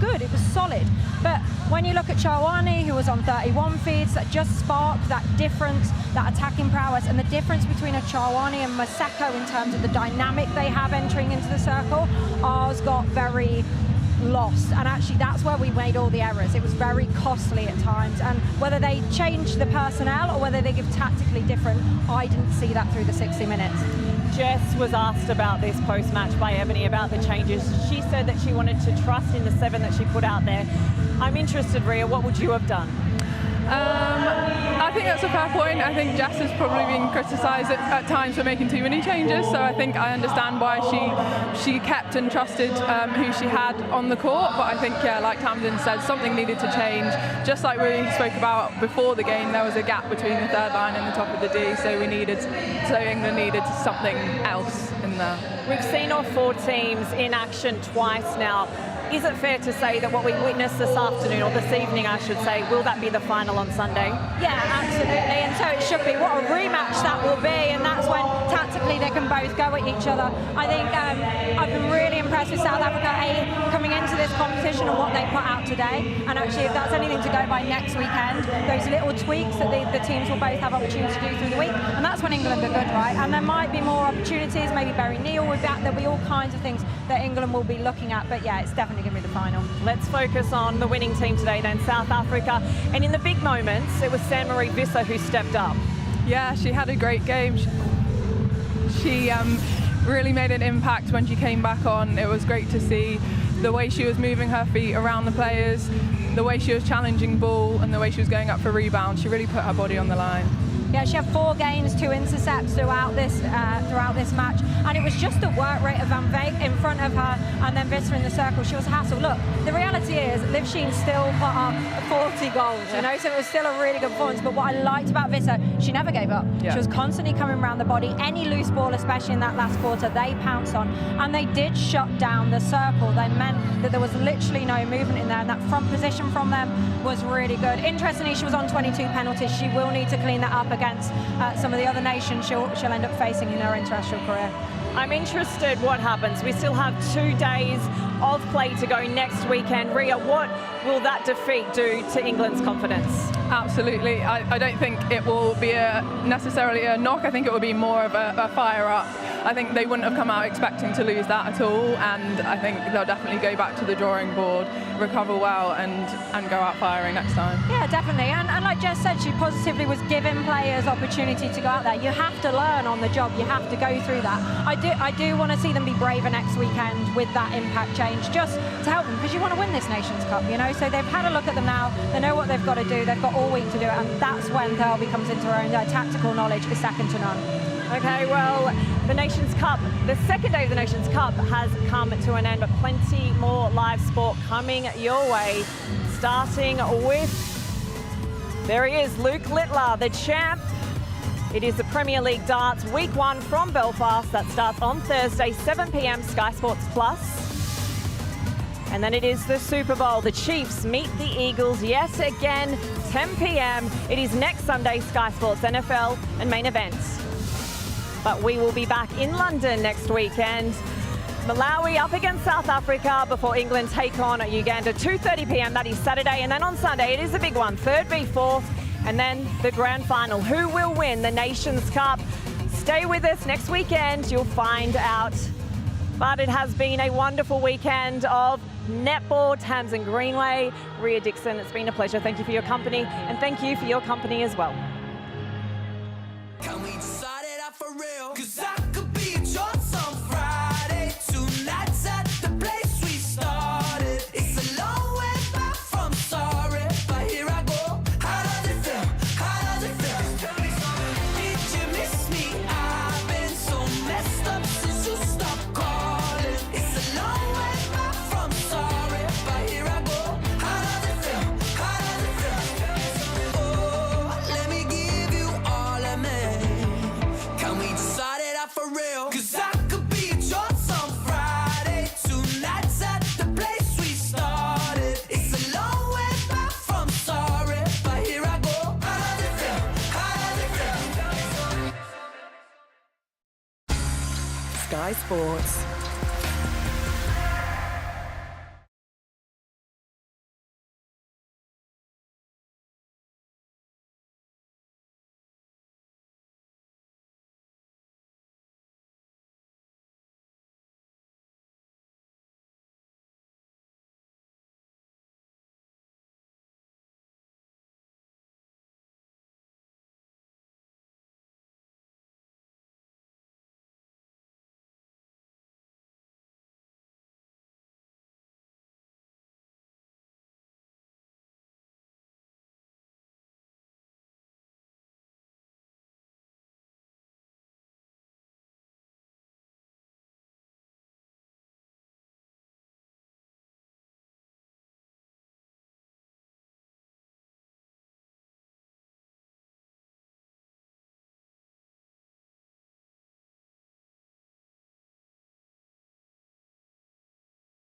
good. It was solid. But when you look at Chawani, who was on 31 feeds, that just sparked that difference, that attacking prowess, and the difference between a Chawani and Maseko in terms of the dynamic they have entering into the circle. Ours got very lost, and actually that's where we made all the errors. It was very costly at times, and whether they changed the personnel or whether they give tactically different, I didn't see that through the 60 minutes. Jess was asked about this post-match by Ebony about the changes. She said that she wanted to trust in the 7 that she put out there. I'm interested, Ria, what would you have done? I think that's a fair point. I think Jess has probably been criticised at times for making too many changes, so I think I understand why she kept and trusted who she had on the court, but I think, yeah, like Tamsin said, something needed to change. Just like we spoke about before the game, there was a gap between the third line and the top of the D, so England needed something else in there. We've seen all 4 teams in action twice now. Is it fair to say that what we witnessed this afternoon, or this evening I should say, will that be the final on Sunday? Yeah, absolutely, and so it should be. What a rematch that will be, and that's when tactically they can both go at each other. I think I've been really impressed with South Africa coming into this competition and what they put out today, and actually if that's anything to go by next weekend, those little tweaks that the teams will both have opportunity to do through the week, and that's when England are good, right? And there might be more opportunities, maybe Barry Neal with that, there'll be all kinds of things that England will be looking at, but yeah, it's definitely going to be the final. Let's focus on the winning team today then, South Africa. And in the big moments, it was Sanmarie Visser who stepped up. Yeah, she had a great game. She really made an impact when she came back on. It was great to see the way she was moving her feet around the players, the way she was challenging ball, and the way she was going up for rebounds. She really put her body on the line. Yeah, she had 4 gains, 2 intercepts throughout this match, and it was just the work rate of Van Veek in front of her, and then Visser in the circle. She was a hassle. Look, the reality is, Liv Sheen still put up 40 goals, you know, so it was still a really good performance. But what I liked about Visser, she never gave up. Yeah. She was constantly coming around the body. Any loose ball, especially in that last quarter, they pounced on, and they did shut down the circle. They meant that there was literally no movement in there, and that front position from them was really good. Interestingly, she was on 22 penalties. She will need to clean that up against some of the other nations she'll end up facing in her international career. I'm interested what happens. We still have 2 days of play to go next weekend. Ria, what will that defeat do to England's confidence? Absolutely. I don't think it will be necessarily a knock. I think it will be more of a fire up. I think they wouldn't have come out expecting to lose that at all, and I think they'll definitely go back to the drawing board, recover well, and go out firing next time. Yeah, definitely. And like Jess said, she positively was giving players opportunity to go out there. You have to learn on the job. You have to go through that. I do want to see them be braver next weekend with that impact change, just to help them, because you want to win this Nations Cup, you know. So they've had a look at them now. They know what they've got to do. They've got all week to do it, and that's when Thirlby comes into her own. Their tactical knowledge is second to none. Okay, well, the Nations Cup, the second day of the Nations Cup has come to an end, but plenty more live sport coming your way, starting with, there he is, Luke Littler, the champ. It is the Premier League Darts Week 1 from Belfast. That starts on Thursday, 7 p.m, Sky Sports Plus. And then it is the Super Bowl. The Chiefs meet the Eagles yet again, 10 p.m. It is next Sunday, Sky Sports NFL and main events. But we will be back in London next weekend. Malawi up against South Africa before England take on Uganda, 2:30 p.m. That is Saturday. And then on Sunday, it is a big one, 3rd v 4th. And then the grand final. Who will win the Nations Cup? Stay with us next weekend. You'll find out. But it has been a wonderful weekend of netball. Tamsin Greenway, Ria Dixon, it's been a pleasure. Thank you for your company, and thank you for your company as well. Can we decide it out for real? 'Cause I could be at yours on Friday. 2 nights at the place we started. It's a long way back from sorry, but here I go. How does it feel? How does it feel? Did you miss me? I've been so messed up since you stopped calling. It's a long way back from sorry, but here I go. How does it feel? How does it feel? Oh, let me give you all of me. Can we decide it out for real? 'Cause I could be at yours on Friday. 2 nights at the place we started. It's a long way back from sorry, but here I go. How does it feel? How does it feel? Sky Sports.